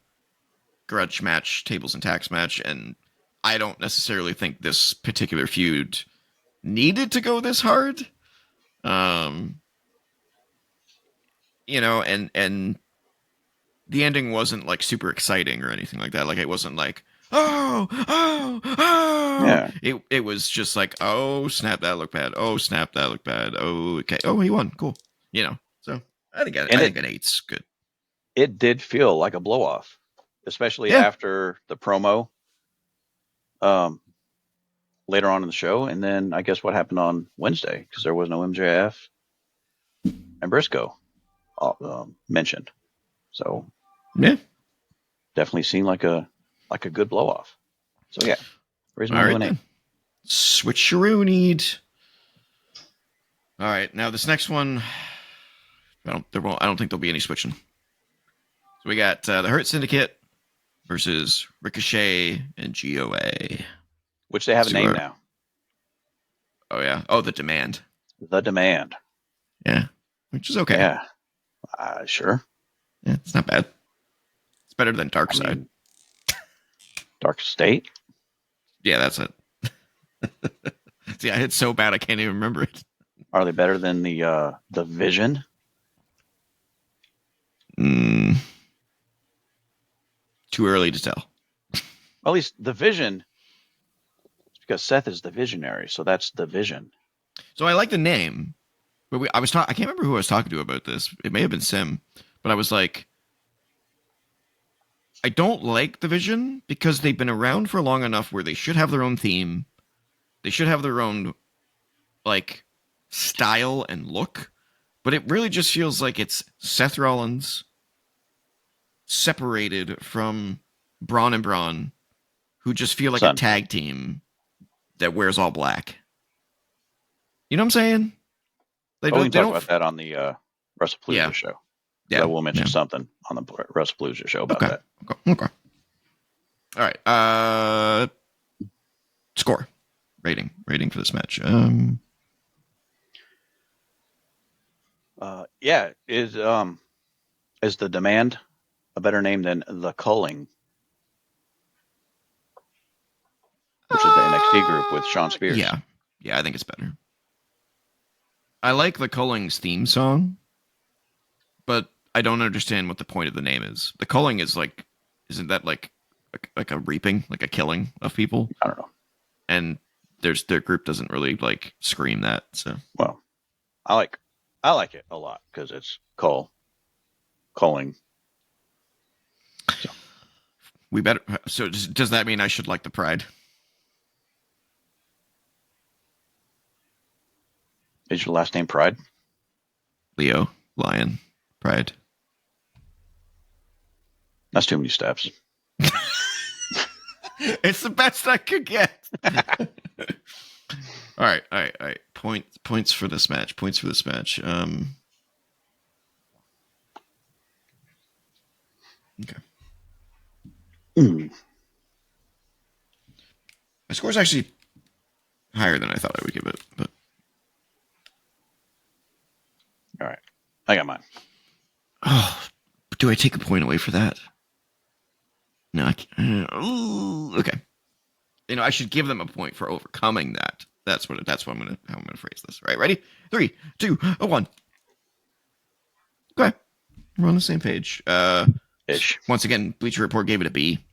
grudge match, tables and tacks match, and I don't necessarily think this particular feud needed to go this hard. You know, and the ending wasn't like super exciting or anything like that. Like it wasn't like, oh. Yeah. It was just like, oh snap, that looked bad. Oh snap, that looked bad. Oh, okay. Oh, he won. Cool. You know. So I think an 8's good. It did feel like a blow off, especially after the promo. later on in the show, and then I guess what happened on Wednesday, because there was no MJF and Briscoe mentioned. So Yeah. definitely seemed like a good blow off. So yeah, raise my All right, name. then. Switcheroonied. All right, now this next one, I don't think there'll be any switching. So we got the Hurt Syndicate versus Ricochet and GOA. Which they have a name now. Oh yeah. Oh, the Demand. The Demand. Yeah, which is okay. Yeah, sure. Yeah, it's not bad. It's better than Dark Side. Dark State. Yeah, that's it. See, I hit so bad I can't even remember it. Are they better than the Vision? Too early to tell. At least the Vision, because Seth is the visionary, so that's the Vision. So I like the name, but I can't remember who I was talking to about this. It may have been Sim, but I was like, I don't like the Vision because they've been around for long enough where they should have their own theme. They should have their own like style and look, but it really just feels like it's Seth Rollins separated from Braun and Braun, who just feel like a tag team that wears all black. You know what I'm saying? We can talk about that on the WrestlePalooza show. Yeah, I will mention something on the WrestlePalooza show about that. Okay. All right. Score. Rating for this match. Is the Demand a better name than the Culling, which is the NXT group with Sean Spears? Yeah, I think it's better. I like the Culling's theme song, but I don't understand what the point of the name is. The Culling is like, isn't that like a reaping, like a killing of people? I don't know. And their group doesn't really like scream that. So well, I like it a lot because it's culling. So. We better. So does that mean I should like the Pride? Is your last name Pride? Leo, Lion, Pride. That's too many steps. It's the best I could get. All right. Points for this match. Okay. My score's actually higher than I thought I would give it, but all right, I got mine. Oh, do I take a point away for that? No, I can't. Okay. I should give them a point for overcoming that. That's how I'm gonna phrase this. Right, ready? 3, 2, 1. Okay, we're on the same page. Ish. Once again, Bleacher Report gave it a B.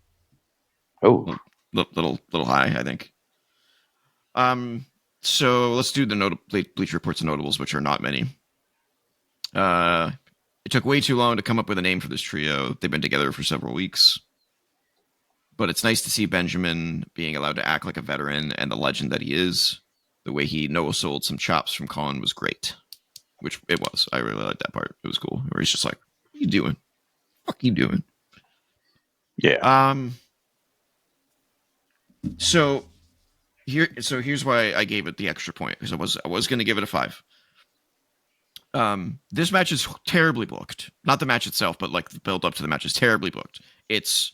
Oh, little high, I think. So let's do the Bleacher Report's notables, which are not many. It took way too long to come up with a name for this trio. They've been together for several weeks. But it's nice to see Benjamin being allowed to act like a veteran and the legend that he is. The way he no-sold some chops from Khan was great. Which it was. I really liked that part. It was cool. Where he's just like, what are you doing? What are you doing? Yeah. So here's why I gave it the extra point. Because I was going to give it a 5. This match is terribly booked. Not the match itself, but like the build up to the match is terribly booked. It's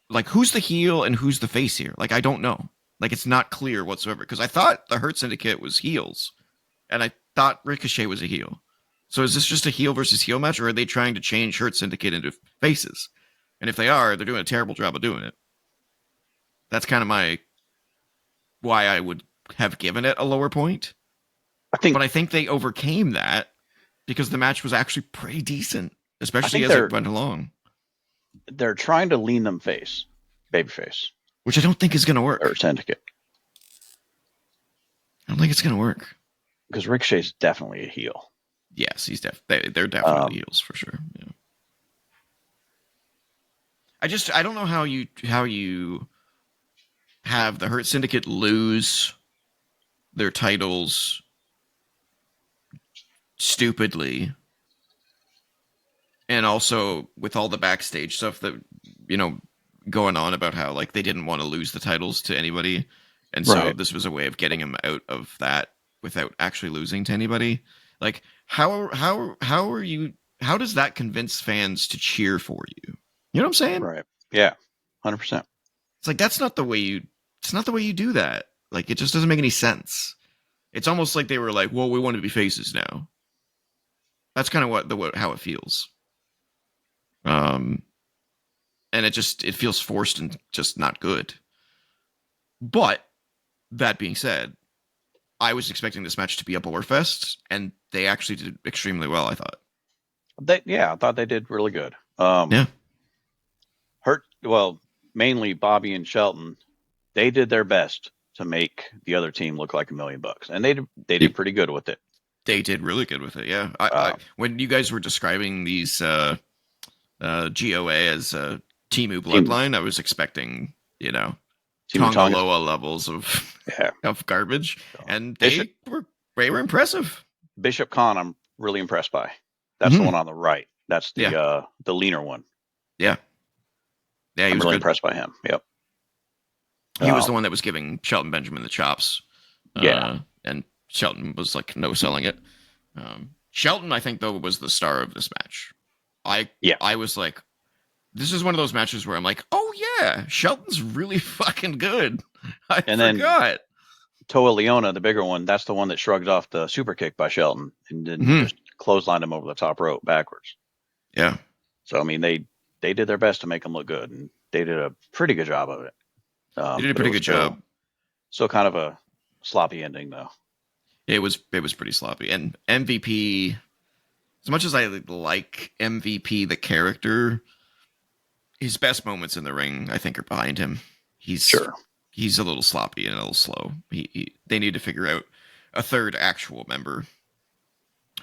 like, who's the heel and who's the face here? Like, I don't know. Like, it's not clear whatsoever. Because I thought the Hurt Syndicate was heels. And I thought Ricochet was a heel. So is this just a heel versus heel match? Or are they trying to change Hurt Syndicate into faces? And if they are, they're doing a terrible job of doing it. That's kind of why I would have given it a lower point. But I think they overcame that because the match was actually pretty decent. Especially as it went along. They're trying to lean them babyface. Which I don't think is going to work. Or Syndicate. I don't think it's going to work. Because Ricochet's definitely a heel. Yes, they're definitely heels for sure. Yeah. I don't know how you have the Hurt Syndicate lose their titles stupidly, and also with all the backstage stuff that, you know, going on about how like they didn't want to lose the titles to anybody, and so Right. this was a way of getting them out of that without actually losing to anybody. Like how are you? How does that convince fans to cheer for you? You know what I'm saying? Right. Yeah. 100%. It's like that's not the way you. It's not the way you do that. Like it just doesn't make any sense. It's almost like they were like, "Well, we want to be faces now." That's kind of how it feels. Um, and it feels forced and just not good. But that being said, I was expecting this match to be a bore fest, and they actually did extremely well. I thought. I thought they did really good. Yeah, Mainly Bobby and Shelton, they did their best to make the other team look like $1,000,000, and they did pretty good with it. they did really good with it. Yeah, I when you guys were describing these GOA as Timu Bloodline, I was expecting, you know, Team Tonga. Loa levels of Yeah. of garbage, and Bishop, they were impressive. Bishop Khan, I'm really impressed by. That's the one on the right. That's the leaner one. Yeah, yeah, he I'm was really good. impressed by him. Yep. He was the one that was giving Shelton Benjamin the chops. Yeah. And Shelton was like no selling it. Shelton, I think though, was the star of this match. I was like, this is one of those matches where I'm like, oh yeah, Shelton's really fucking good. I forgot. Then Toa Leona, the bigger one, that's the one that shrugged off the super kick by Shelton and then just clotheslined him over the top rope backwards. Yeah. So I mean, they did their best to make him look good, and they did a pretty good job of it. They did a pretty good job. So kind of a sloppy ending, though. It was pretty sloppy. And MVP, as much as I like MVP the character, his best moments in the ring, I think, are behind him. He's a little sloppy and a little slow. They need to figure out a third actual member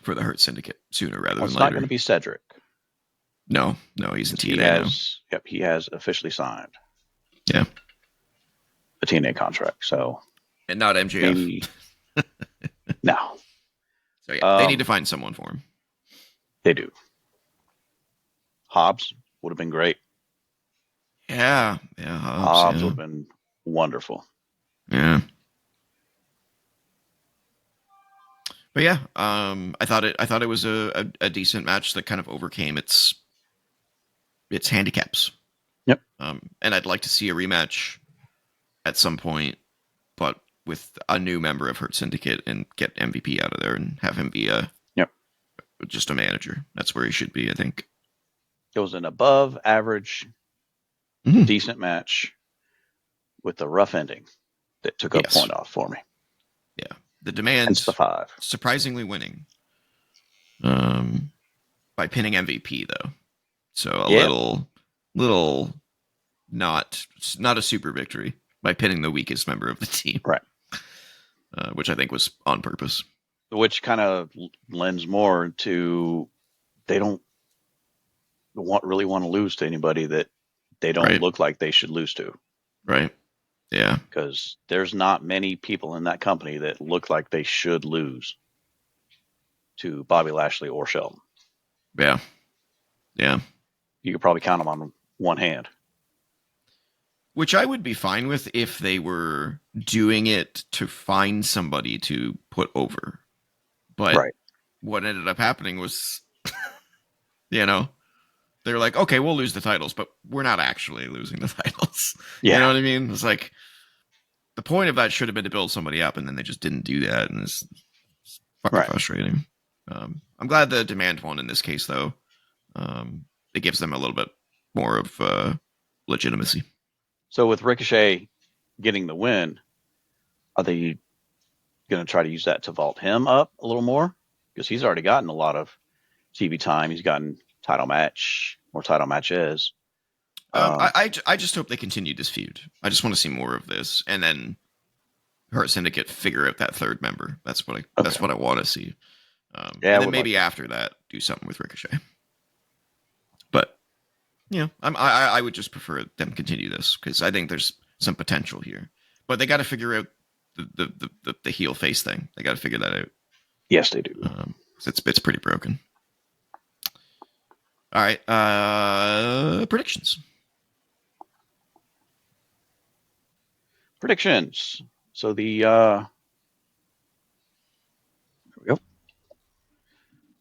for the Hurt Syndicate sooner rather than later. It's not going to be Cedric. No, he's in TNA now. Yep, he has officially signed. Yeah. A TNA contract, so. And not MJF. No. So yeah, they need to find someone for him. They do. Hobbs would have been great. Yeah, Hobbs would have been wonderful. Yeah. But yeah, I thought it was a decent match that kind of overcame its handicaps. Yep. And I'd like to see a rematch at some point, but with a new member of Hurt Syndicate, and get MVP out of there and have him be just a manager. That's where he should be, I think. It was an above average, decent match with a rough ending that took a point off for me. Yeah. The Demand, hence the 5. Surprisingly winning. By pinning MVP though. So a little not a super victory by pinning the weakest member of the team. Right. Which I think was on purpose. Which kind of lends more to they don't really want to lose to anybody that they don't look like they should lose to. Right. Yeah. Because there's not many people in that company that look like they should lose to Bobby Lashley or Shelton. Yeah. Yeah. You could probably count them on one hand. Which I would be fine with if they were doing it to find somebody to put over. But what ended up happening was, they're like, okay, we'll lose the titles, but we're not actually losing the titles. Yeah. You know what I mean? It's like, the point of that should have been to build somebody up, and then they just didn't do that, and it's fucking frustrating. I'm glad the Demand won in this case, though. It gives them a little bit more of legitimacy. So with Ricochet getting the win, are they going to try to use that to vault him up a little more? Because he's already gotten a lot of TV time. He's gotten more title matches. I just hope they continue this feud. I just want to see more of this, and then Hurt Syndicate figure out that third member. That's what I want to see. And then maybe after that, do something with Ricochet. But I would just prefer them continue this, because I think there's some potential here. But they got to figure out the heel face thing. They got to figure that out. Yes, they do. It's pretty broken. All right, predictions. Predictions. So there we go.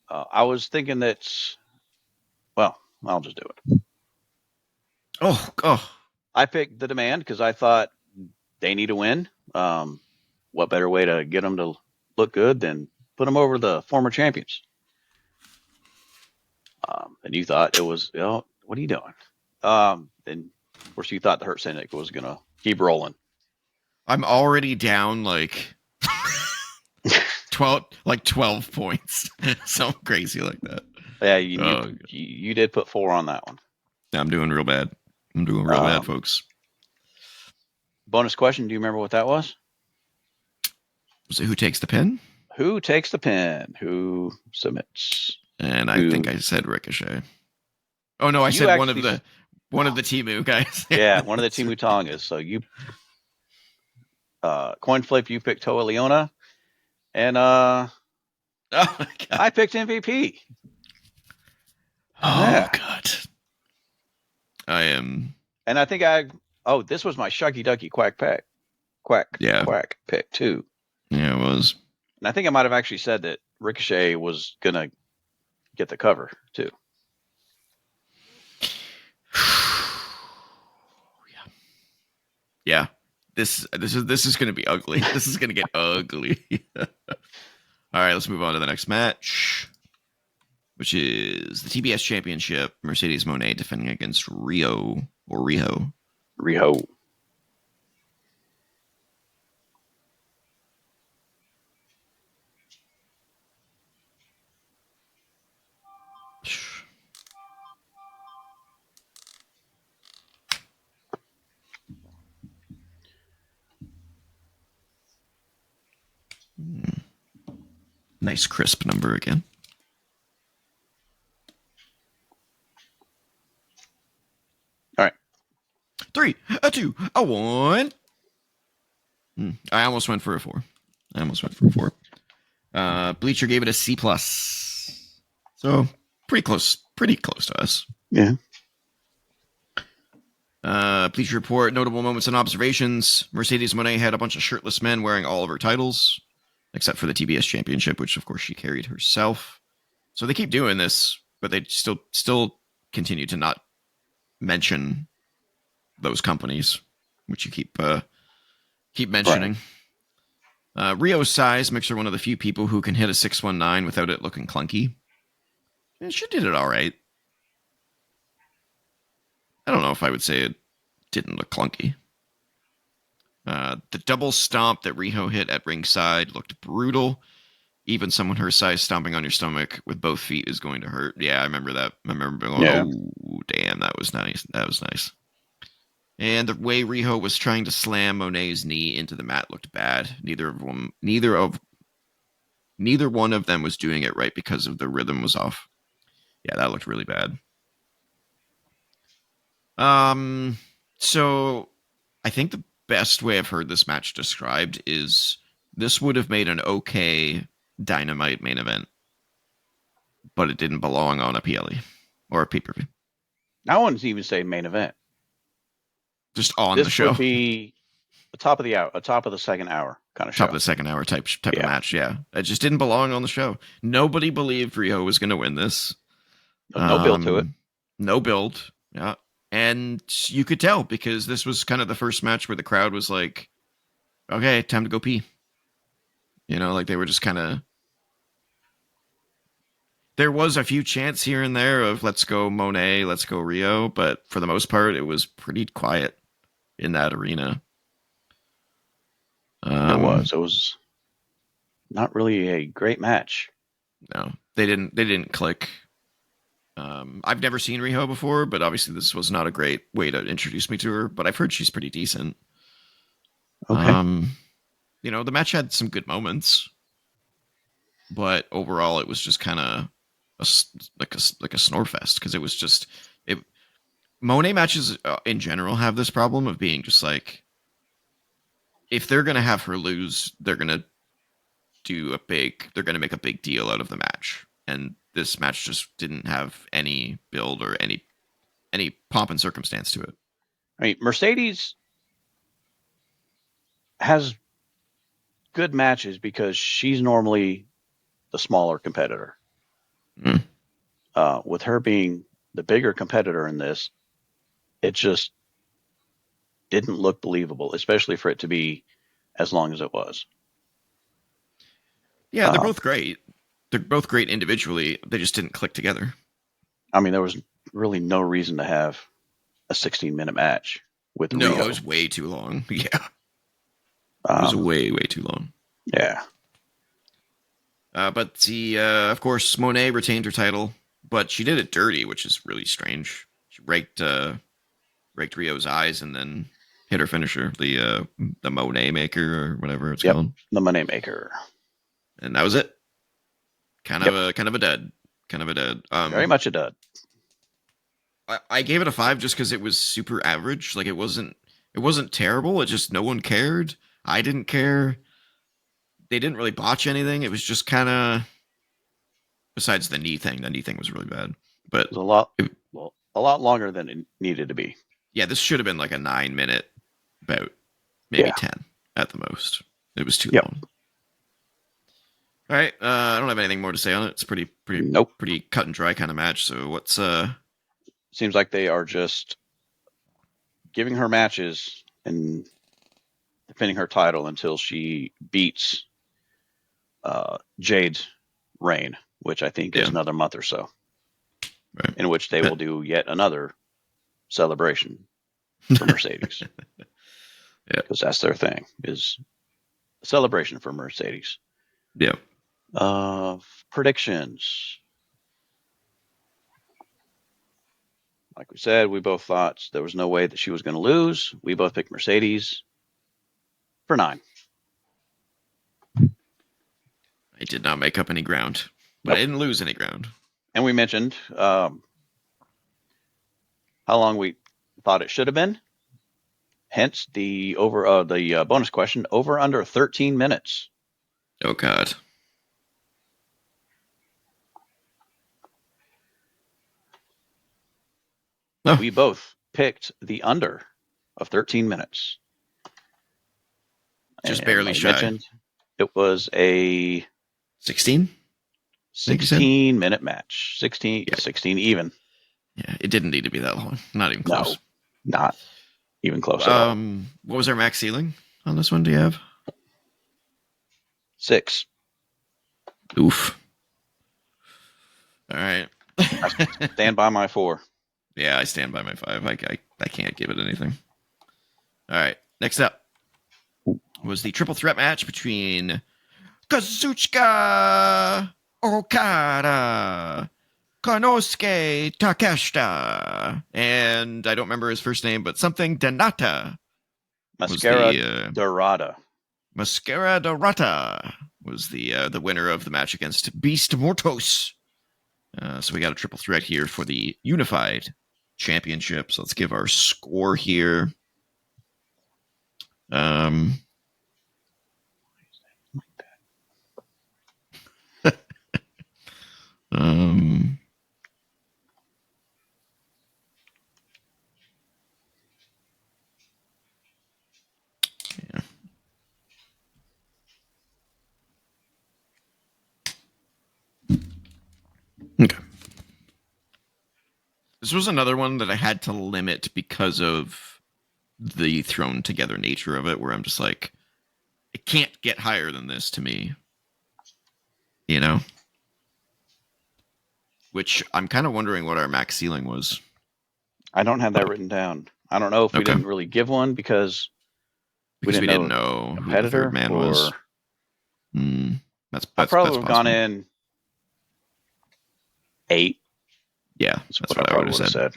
I was thinking that. Well, I'll just do it. Oh. I picked the Demand because I thought they need a win. What better way to get them to look good than put them over the former champions? And you thought it was, what are you doing? And of course you thought the Hurt Syndicate was gonna keep rolling. I'm already down like 12 points. Something crazy like that. Yeah, you did put 4 on that one. I'm doing real bad. Bad, folks. Bonus question: do you remember what that was? Was it who takes the pin? Who takes the pin? Who submits? And I think I said Ricochet. Oh no, I said one of the Timu guys. Yeah, one of the Timu Tongas. So you coin flip, you picked Toa Leona, and oh my God. I picked MVP. Oh God. I am. And I think this was my Shucky Ducky Quack pick too. Yeah, it was. And I think I might have actually said that Ricochet was gonna get the cover too. Yeah. This is going to be ugly. This is going to get ugly. All right, let's move on to the next match, which is the TBS Championship. Mercedes Moné defending against Riho. Nice crisp number again. All right. 3, a 2, a 1. I almost went for a 4. Bleacher gave it a C+. So pretty close to us. Yeah. Bleacher Report, notable moments and observations. Mercedes Moné had a bunch of shirtless men wearing all of her titles, except for the TBS Championship, which of course she carried herself. So they keep doing this, but they still continue to not mention those companies, which you keep mentioning. Right. Rio's size makes her one of the few people who can hit a 619 without it looking clunky. And she did it all right. I don't know if I would say it didn't look clunky. The double stomp that Riho hit at ringside looked brutal. Even someone her size stomping on your stomach with both feet is going to hurt. Yeah, I remember that. I remember going, oh, damn, that was nice. And the way Riho was trying to slam Moné's knee into the mat looked bad. Neither one of them was doing it right because of the rhythm was off. Yeah, that looked really bad. So I think the best way I've heard this match described is this would have made an okay Dynamite main event, but it didn't belong on a PLE or a pay-per-view. I wouldn't even say main event. Just on the show. This would be the top of the hour, top of the second hour kind of show. Top of the second hour type of match, yeah. It just didn't belong on the show. Nobody believed Riho was going to win this. No build to it. No build, yeah. And you could tell because this was kind of the first match where the crowd was like, okay, time to go pee. You know, like they were just kind of... There was a few chants here and there of let's go Moné, let's go Riho, but for the most part, it was pretty quiet in that arena. It was not really a great match. No, they didn't click. I've never seen Riho before, but obviously this was not a great way to introduce me to her, but I've heard she's pretty decent. Okay. You know, the match had some good moments, but overall it was just kind of like a snore fest because it was just Moné matches in general have this problem of being just like if they're gonna have her lose, they're gonna make a big deal out of the match. And this match just didn't have any build or any pomp and circumstance to it. I mean, Mercedes has good matches because she's normally the smaller competitor. Mm. With her being the bigger competitor in this, it just didn't look believable, especially for it to be as long as it was. Yeah, they're both great. They're both great individually. They just didn't click together. I mean, there was really no reason to have a 16-minute match with Rio. It was way too long. Yeah. It was way too long. Yeah. But of course, Monet retained her title, but she did it dirty, which is really strange. She raked Rio's eyes and then hit her finisher, the Monet Maker or whatever it's called. The Money Maker. And that was it. Kind of a dud. Very much a dud. I gave it a 5 just because it was super average. Like it wasn't terrible. It just no one cared. I didn't care. They didn't really botch anything. It was just kind of, besides the knee thing. The knee thing was really bad. But it was a lot longer than it needed to be. Yeah, this should have been like a 9-minute bout, maybe 10 at the most. It was too long. All right, I don't have anything more to say on it. It's pretty cut and dry kind of match. So what's Seems like they are just giving her matches and defending her title until she beats Jade's reign, which I think is another month or so. Right. In which they will do yet another celebration for Mercedes. Because that's their thing, is a celebration for Mercedes. Yeah. Predictions. Like we said, we both thought there was no way that she was going to lose. We both picked Mercedes for 9. I did not make up any ground, but I didn't lose any ground. And we mentioned how long we thought it should have been. Hence the bonus question, over under 13 minutes. Oh God. Oh. We both picked the under of 13 minutes. Just barely shy. It was a 16 minute match. 16 even. Yeah, it didn't need to be that long. Not even close. No, not even close at all. What was our max ceiling on this one? Do you have 6? Oof. All right. I stand by my 4. Yeah, I stand by my 5. I can't give it anything. All right. Next up was the triple threat match between Kazuchika Okada, Konosuke Takeshita, and I don't remember his first name, but something Donata. Mascara Dorada. Mascara Dorata was the winner of the match against Beast Mortos. So we got a triple threat here for the Unified Championship. So let's give our score here. Yeah. Okay. This was another one that I had to limit because of the thrown together nature of it, where I'm just like, it can't get higher than this to me. You know? Which I'm kind of wondering what our max ceiling was. I don't have that written down. I don't know if we didn't really give one because we didn't know who the third man was. That's I probably would have gone in 8. Yeah, that's what I would have said.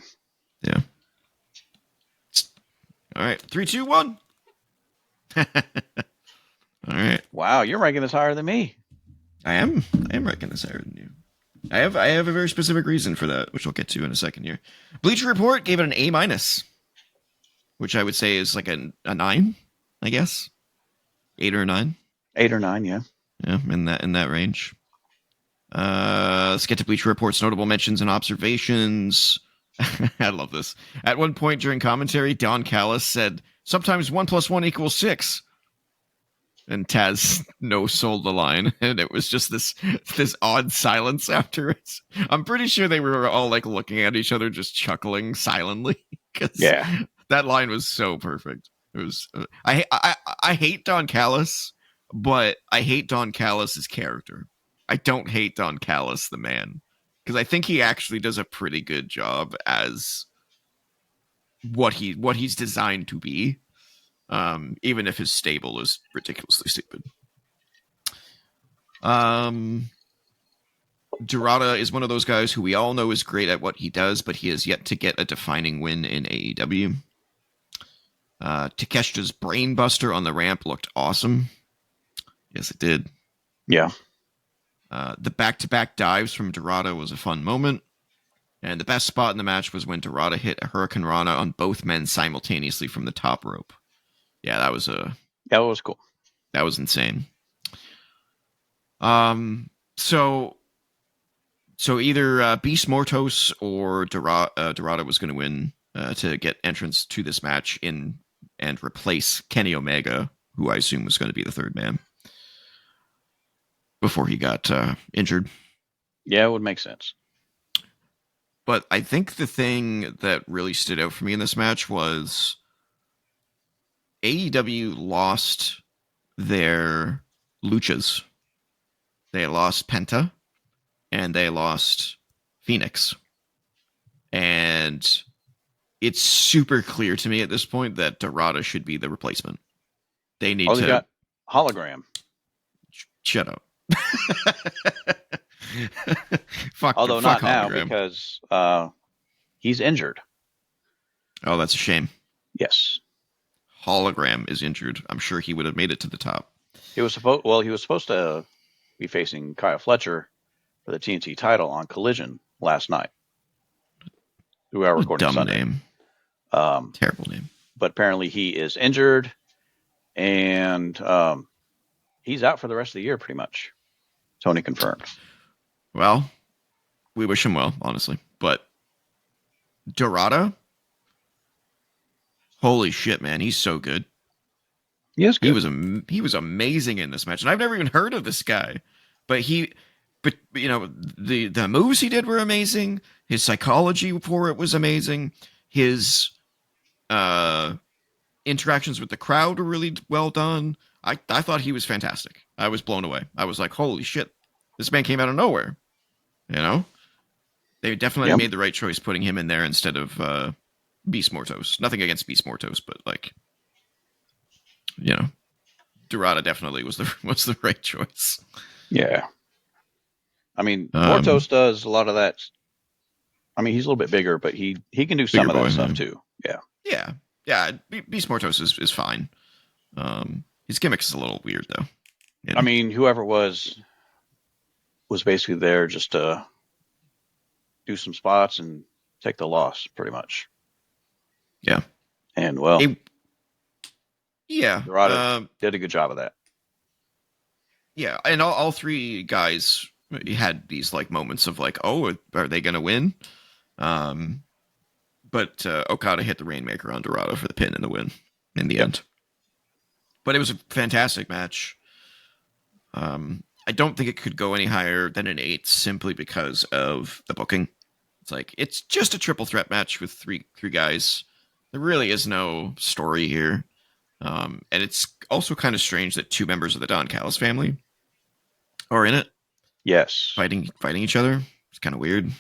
Yeah. All right, 3, 2, 1. All right. Wow, you're ranking this higher than me. I am ranking this higher than you. I have a very specific reason for that, which we'll get to in a second here. Bleacher Report gave it an A-, which I would say is like a 9, I guess. 8 or 9. 8 or 9, yeah. Yeah, in that range. Let's get to Bleacher Report's notable mentions and observations. I love this. At one point during commentary, Don Callis said, "Sometimes 1 + 1 = 6." And Taz no-sold the line, and it was just this odd silence after it. I'm pretty sure they were all like looking at each other, just chuckling silently, because that line was so perfect. It was. I hate Don Callis, but I hate Don Callis's character. I don't hate Don Callis the man, because I think he actually does a pretty good job as what he's designed to be. Even if his stable is ridiculously stupid. Dorada is one of those guys who we all know is great at what he does, but he has yet to get a defining win in AEW. Takeshita's brainbuster on the ramp looked awesome. Yes, it did. Yeah. The back-to-back dives from Dorada was a fun moment. And the best spot in the match was when Dorada hit a Hurricane Rana on both men simultaneously from the top rope. Yeah, that was cool. That was insane. So either Beast Mortos or Dorada was going to win to get entrance to this match and replace Kenny Omega, who I assume was going to be the third man before he got injured. Yeah, it would make sense. But I think the thing that really stood out for me in this match was AEW lost their luchas. They lost Penta and they lost Phoenix. And it's super clear to me at this point that Dorada should be the replacement. They need to... got hologram. Shut up. Although not now, because he's injured. Oh, that's a shame. Yes. Hologram is injured. I'm sure he would have made it to the top. He was supposed to be facing Kyle Fletcher for the TNT title on Collision last night. We are recording dumb Sunday. Name. Terrible name. But apparently he is injured, and he's out for the rest of the year, pretty much. Tony confirmed. Well, we wish him well, honestly. But Dorada, holy shit, man, he's so good. He is good. He was amazing in this match, and I've never even heard of this guy. But you know, the moves he did were amazing. His psychology for it was amazing. His interactions with the crowd were really well done. I thought he was fantastic. I was blown away. I was like, holy shit, this man came out of nowhere. You know, they definitely made the right choice putting him in there instead of Beast Mortos. Nothing against Beast Mortos, but like, you know, Dorada definitely was the right choice. Yeah. I mean, Mortos does a lot of that. I mean, he's a little bit bigger, but he can do some of that stuff too. Yeah. Yeah. Beast Mortos is fine. His gimmick is a little weird though. You know? I mean, whoever was basically there just to do some spots and take the loss, pretty much. Yeah. And well, Dorada did a good job of that. Yeah, and all three guys had these like moments of like, oh, are they going to win? But Okada hit the Rainmaker on Dorada for the pin and the win in the end. But it was a fantastic match. I don't think it could go any higher than an 8 simply because of the booking. It's like, it's just a triple threat match with three guys. There really is no story here. And it's also kind of strange that 2 members of the Don Callis family are in it. Yes. Fighting each other. It's kind of weird.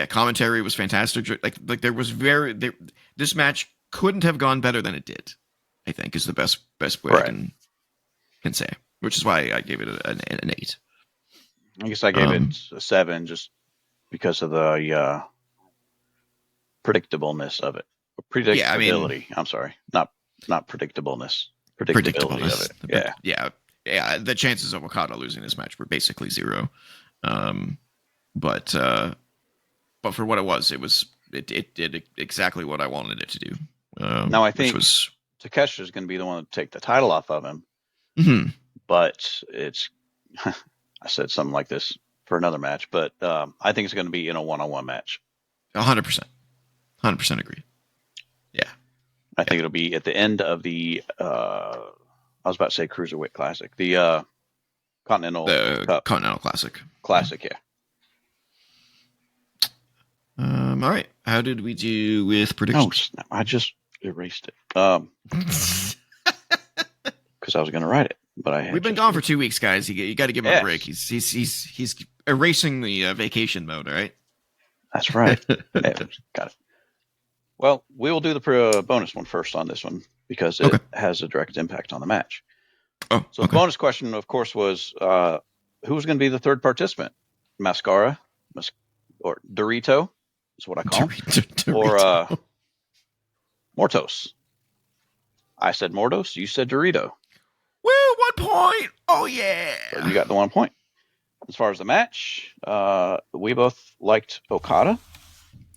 Commentary was fantastic. Like there was this match couldn't have gone better than it did, I think, is the best way I can say. Which is why I gave it an 8. I guess I gave it a 7 just because of the predictableness of it. Predictability. I'm sorry. Not predictableness. Predictability of it. Yeah. The chances of Okada losing this match were basically 0. But for what it did exactly what I wanted it to do. Now I think Takeshita is going to be the one to take the title off of him. Mm-hmm. But it's, I said something like this for another match, but I think it's going to be in a one-on-one match. 100%. 100% agree. Yeah. I think it'll be at the end of the, I was about to say Cruiserweight Classic, the Continental Cup. Continental Classic. Classic, yeah. All right. How did we do with Oh, predictions? snap. I just erased it. Because I was going to write it, but I had We've been gone for 2 weeks, guys. You got to give him a break. He's erasing the vacation mode. All right. That's right. Got it. Well, we will do the bonus one first on this one because it has a direct impact on the match. Oh, so the bonus question, of course, was who was going to be the third participant? Mascara or Dorito is what I call him, or Mortos. I said Mortos. You said Dorito. Woo! 1 point. Oh yeah. So you got the 1 point. As far as the match, we both liked Okada.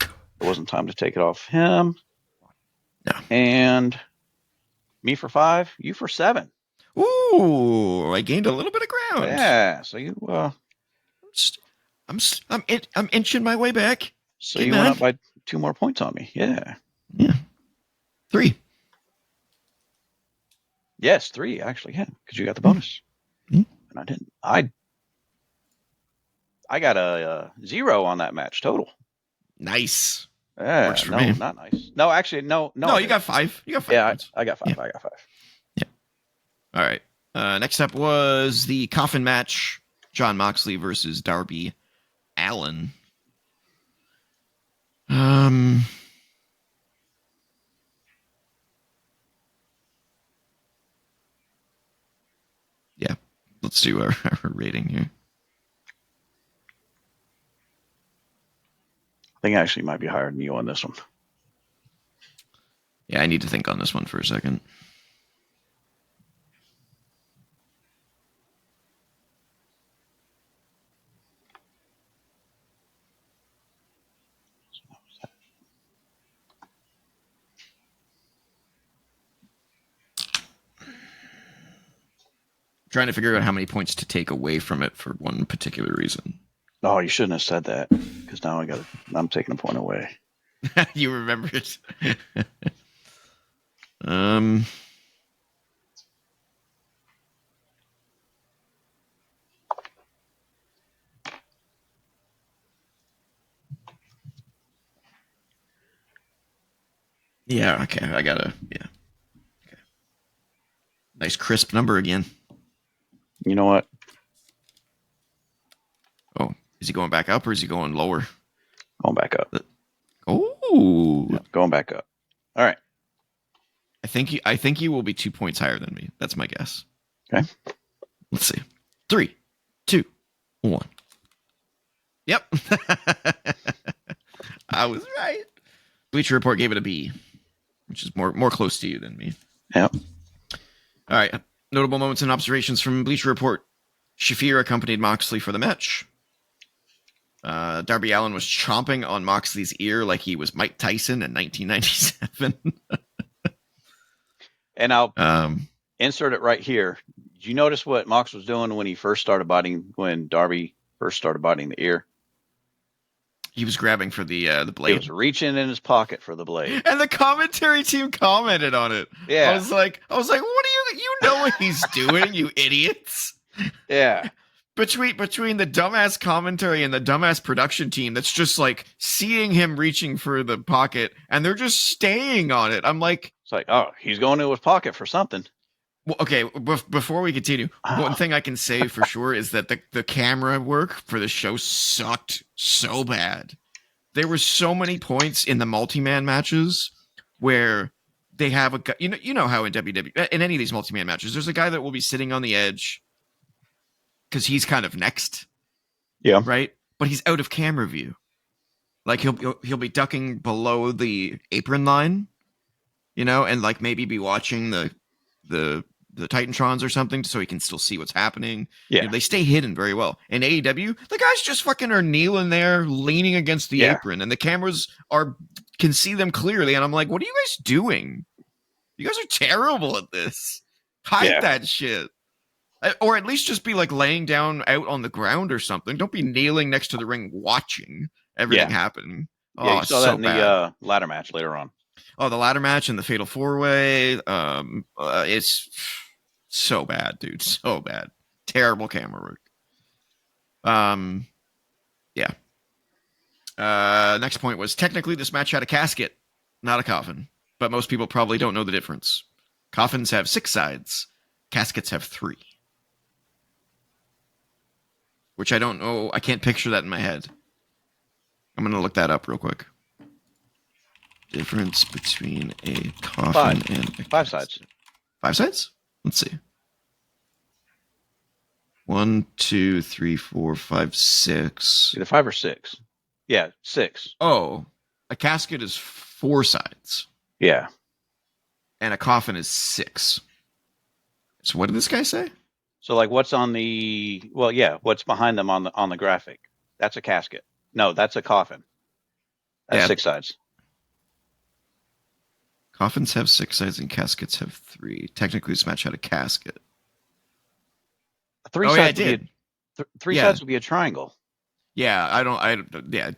It wasn't time to take it off him. No. And me for 5, you for 7. Ooh, I gained a little bit of ground. Yeah. So you, I'm inching my way back. So you went up by 2 more points on me. Yeah. Yeah. 3. Yes, 3 actually. Yeah, because you got the bonus, and I didn't. I got a 0 on that match total. Nice. Yeah, Works for me. Not nice. No, actually, no. No, you got 5. You got 5. Yeah, points. I got 5. Yeah. I got 5. Yeah. All right. Next up was the coffin match: Jon Moxley versus Darby Allin. Yeah. Let's do our rating here. I think I actually might be higher than you on this one. Yeah, I need to think on this one for a second. Trying to figure out how many points to take away from it for one particular reason. Oh, you shouldn't have said that because now I'm taking a point away. You remember it. Yeah, okay. I gotta, yeah. Okay. Nice crisp number again. You know what? Oh, is he going back up or is he going lower? Going back up. Oh, yeah, going back up. All right. I think you will be 2 points higher than me. That's my guess. Okay. Let's see. 3, 2, 1. Yep. I was right. Bleacher Report gave it a B, which is more close to you than me. Yep. All right. Notable moments and observations from Bleacher Report. Shafir accompanied Moxley for the match. Darby Allin was chomping on Moxley's ear like he was Mike Tyson in 1997. And I'll insert it right here. Did you notice what Mox was doing when Darby first started biting the ear? He was grabbing for the blade. He was reaching in his pocket for the blade. And the commentary team commented on it. Yeah. I was like, what do you know what he's doing, you idiots? Yeah. Between the dumbass commentary and the dumbass production team that's just like seeing him reaching for the pocket and they're just staying on it. I'm like, it's like, oh, he's going into his pocket for something. Well, okay, before we continue, one thing I can say for sure is that the camera work for the show sucked so bad. There were so many points in the multi-man matches where they have a guy, you know how in WWE, in any of these multi-man matches, there's a guy that will be sitting on the edge because he's kind of next. Yeah. Right? But he's out of camera view. Like he'll be ducking below the apron line, and like maybe be watching the Titantrons or something so he can still see what's happening. Yeah. They stay hidden very well. In AEW, the guys just fucking are kneeling there, leaning against the apron, and the cameras can see them clearly. And I'm like, what are you guys doing? You guys are terrible at this. Hide that shit. Or at least just be like laying down out on the ground or something. Don't be kneeling next to the ring watching everything happen. Yeah, Oh, you it's saw so that in bad. the ladder match later on. Oh, the ladder match and the fatal 4-way. It's so bad, dude. So bad. Terrible camera work. Yeah. Next point was technically this match had a casket, not a coffin. But most people probably don't know the difference. Coffins have 6 sides. Caskets have 3. Which I don't know. I can't picture that in my head. I'm going to look that up real quick. Difference between a coffin and a 5 sides. 5 sides? Let's see. 1, 2, 3, 4, 5, 6. Either 5 or 6. Yeah, 6. Oh, a casket is 4 sides. Yeah. And a coffin is 6. So what did this guy say? So like what's on the what's behind them on the graphic? That's a casket. No, that's a coffin. That's 6 sides. Coffins have 6 sides and caskets have 3. Technically, this match had a casket. 3 sides would be 3 sides would be a triangle. Yeah,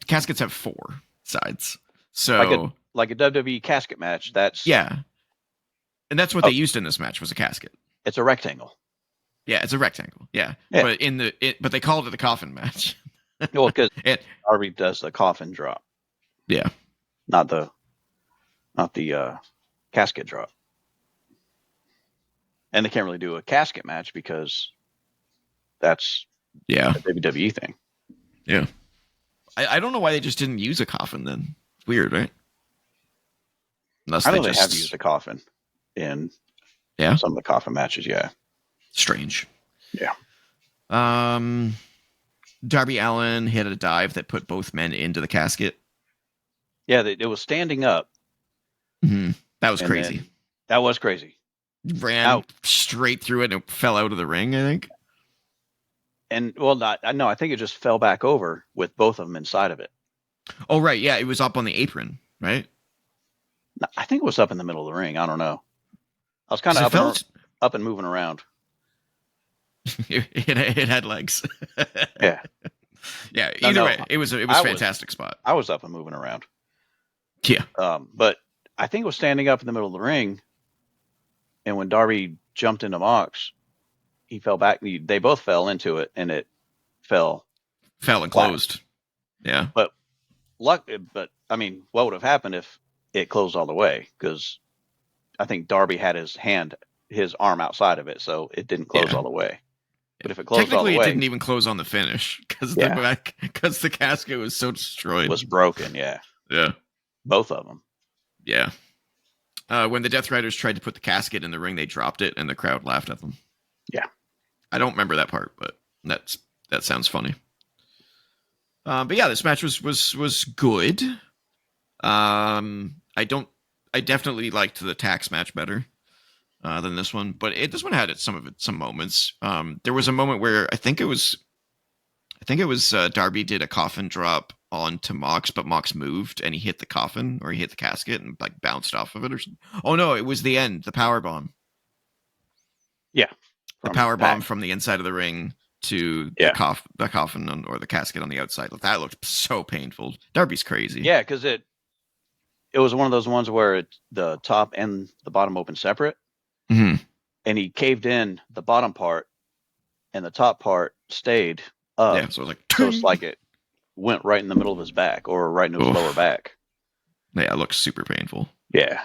caskets have 4 sides. So like a WWE casket match, that's and that's what they used in this match was a casket. It's a rectangle. Yeah, it's a rectangle. Yeah. But but they called it a coffin match. Well, because Darby does the coffin drop. Yeah. Not the casket drop. And they can't really do a casket match because that's a WWE thing. Yeah. I don't know why they just didn't use a coffin then. It's weird, right? Unless I know they have used a coffin in some of the coffin matches, Strange. Yeah. Darby Allin hit a dive that put both men into the casket. Yeah, it was standing up. Mm-hmm. That was crazy. That was crazy. Ran straight through it and it fell out of the ring, I think. And I think it just fell back over with both of them inside of it. Oh, right. Yeah, it was up on the apron, right? I think it was up in the middle of the ring. I don't know. I was kind of up and moving around. It had legs. Yeah. Yeah. Either way, it was a fantastic spot. I was up and moving around. Yeah. But I think it was standing up in the middle of the ring. And when Darby jumped into Mox, he fell back. They both fell into it, and it fell and closed. Yeah. But I mean, what would have happened if it closed all the way? Because I think Darby had his arm outside of it, so it didn't close all the way. But if it closed all the way, it didn't even close on the finish because the casket was so destroyed. It was broken. Yeah. Yeah. Both of them. Yeah. When the Death Riders tried to put the casket in the ring, they dropped it, and the crowd laughed at them. Yeah. I don't remember that part, but that sounds funny. But yeah, this match was good. I definitely liked the tax match better than this one, but this one had some moments. There was a moment where I think it was Darby did a coffin drop onto Mox, but Mox moved and he hit the coffin or he hit the casket and like bounced off of it or something. Oh no, it was the end, the power bomb. Yeah. The power bomb from the inside of the ring to the coffin or the casket on the outside. That looked so painful. Darby's crazy. Yeah, because it was one of those ones where the top and the bottom open separate. Mm-hmm. And he caved in the bottom part and the top part stayed up. Yeah, so it's like it went right in the middle of his back or right into his lower back. Yeah, it looks super painful. Yeah.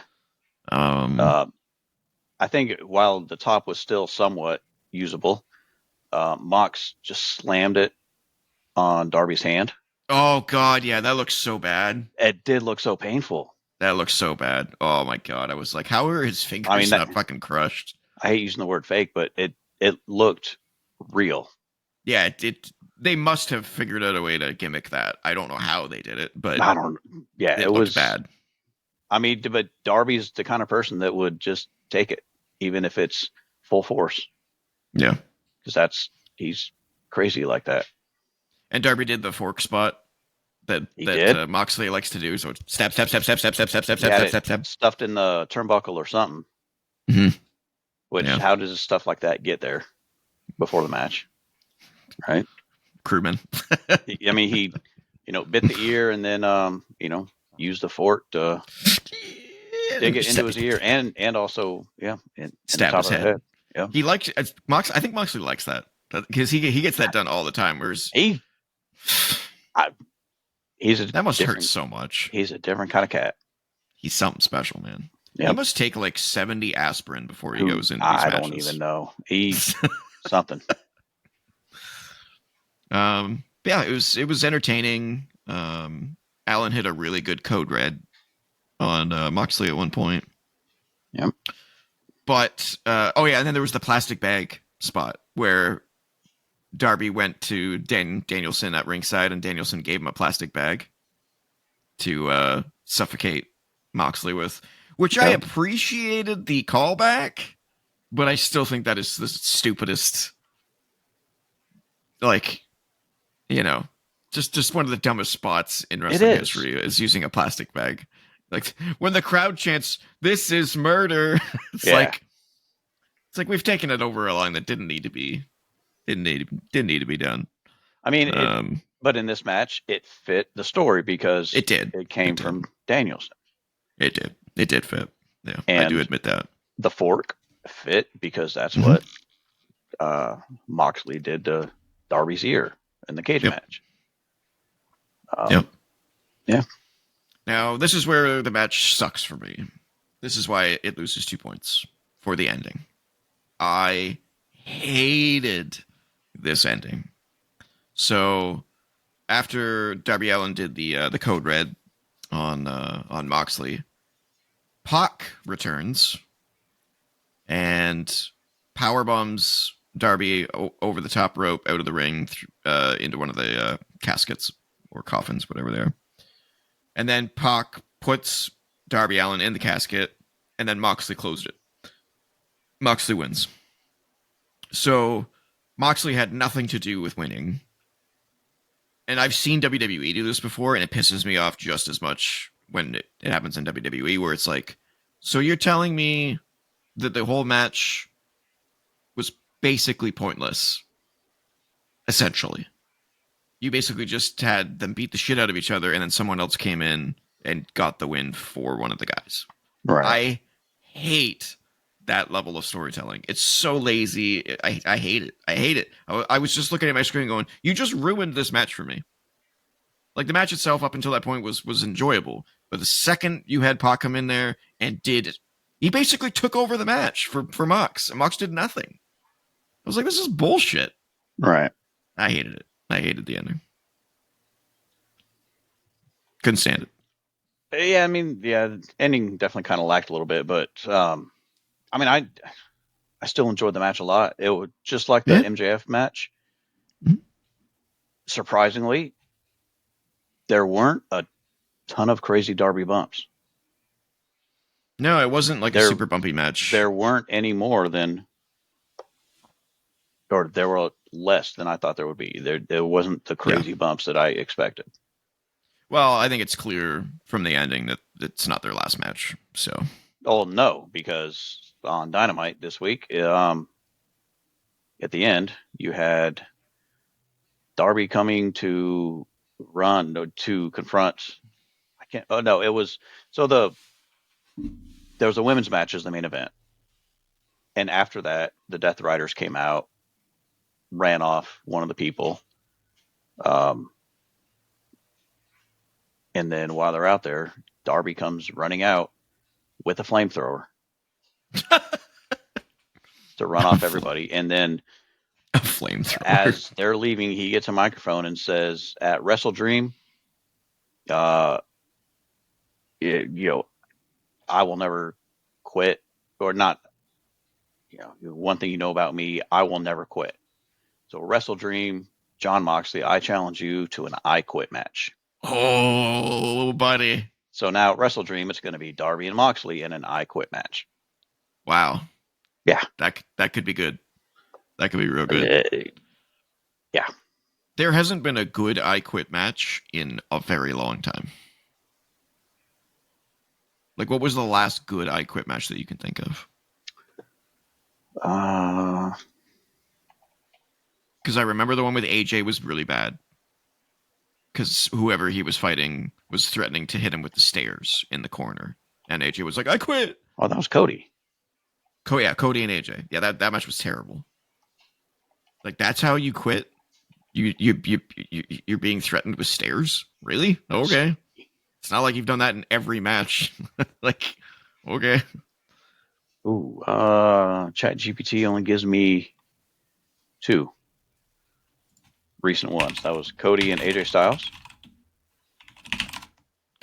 I think while the top was still somewhat usable, Mox just slammed it on Darby's hand. Oh God, yeah, that looks so bad. It did look so painful. That looks so bad. Oh my God, I was like, how are his fingers not fucking crushed? I hate using the word fake, but it looked real. Yeah, they must have figured out a way to gimmick that. I don't know how they did it, but I don't. Yeah, it was bad. I mean, but Darby's the kind of person that would just take it, even if it's full force. Yeah, because he's crazy like that. And Darby did the fork spot that Moxley likes to do. So it's step, stuffed in the turnbuckle or something. Mhm. Which, Yeah. how does stuff like that get there before the match? Right? Crewman. I mean, he, bit the ear and then, used the fork to dig it into his ear and also, in the Stab top his of the head. head. Yeah. He likes Mox. I think Moxley likes that because he gets that done all the time. Whereas He, I, he's a that must hurt different, so much. he's a different kind of cat. He's something special, man. He Yep. must take like 70 aspirin before he Who, goes into these I matches. don't even know. He's something. Yeah, it was entertaining. Allen hit a really good code red on Moxley at one point. Yep. But oh yeah, and then there was the plastic bag spot where Darby went to Danielson at ringside, and Danielson gave him a plastic bag to suffocate Moxley with, which I appreciated the callback, but I still think that is the stupidest. Like, just one of the dumbest spots in wrestling history is using a plastic bag. Like when the crowd chants, "This is murder," it's like we've taken it over a line that didn't need to be done. I mean, but in this match, it fit the story because it did. It came from Danielson. It did. It did fit. Yeah, and I do admit that. The fork fit because that's what Moxley did to Darby's ear in the cage match. Yep. Yeah. Now, this is where the match sucks for me. This is why it loses 2 points for the ending. I hated this ending. So, after Darby Allin did the code red on Moxley, Pac returns and powerbombs Darby over the top rope out of the ring into one of the caskets or coffins, whatever they are. And then Pac puts Darby Allin in the casket, and then Moxley closed it. Moxley wins. So Moxley had nothing to do with winning. And I've seen WWE do this before, and it pisses me off just as much when it happens in WWE, where it's like, so you're telling me that the whole match was basically pointless, essentially. You basically just had them beat the shit out of each other, and then someone else came in and got the win for one of the guys. Right. I hate that level of storytelling. It's so lazy. I hate it. I hate it. I was just looking at my screen going, you just ruined this match for me. Like, the match itself up until that point was enjoyable. But the second you had Pac come in there and he basically took over the match for Mox. And Mox did nothing. I was like, this is bullshit. Right. I hated it. I hated the ending. Couldn't stand it. Yeah, I mean, the ending definitely kind of lacked a little bit, but I mean, I still enjoyed the match a lot. It was just like the MJF match. Mm-hmm. Surprisingly, there weren't a ton of crazy Darby bumps. No, it wasn't like a super bumpy match. There weren't any more than, or there were less than I thought there would be. There wasn't the crazy bumps that I expected. Well, I think it's clear from the ending that it's not their last match. So. Oh no, because on Dynamite this week, at the end, you had Darby coming to confront. I can't. Oh no, it was there was a women's match as the main event, and after that, the Death Riders came out, ran off one of the people, and then while they're out there, Darby comes running out with a flamethrower to run off everybody, and then a flamethrower. As they're leaving, he gets a microphone and says, "At Wrestle Dream, I will never quit, or not. One thing you know about me, I will never quit. So Wrestle Dream, John Moxley, I challenge you to an I Quit match." Oh, buddy. So now at Wrestle Dream, it's going to be Darby and Moxley in an I Quit match. Wow. Yeah. That could be good. That could be real good. Yeah. There hasn't been a good I Quit match in a very long time. Like, what was the last good I Quit match that you can think of? Uh, Because I remember the one with AJ was really bad. Because whoever he was fighting was threatening to hit him with the stairs in the corner. And AJ was like, I quit. oh, that was Cody. Yeah, Cody and AJ. Yeah, that match was terrible. Like, that's how you quit? You're being threatened with stairs? Really? Okay. It's not like you've done that in every match. Like, okay. Ooh, ChatGPT only gives me 2 recent ones. That was Cody and AJ Styles.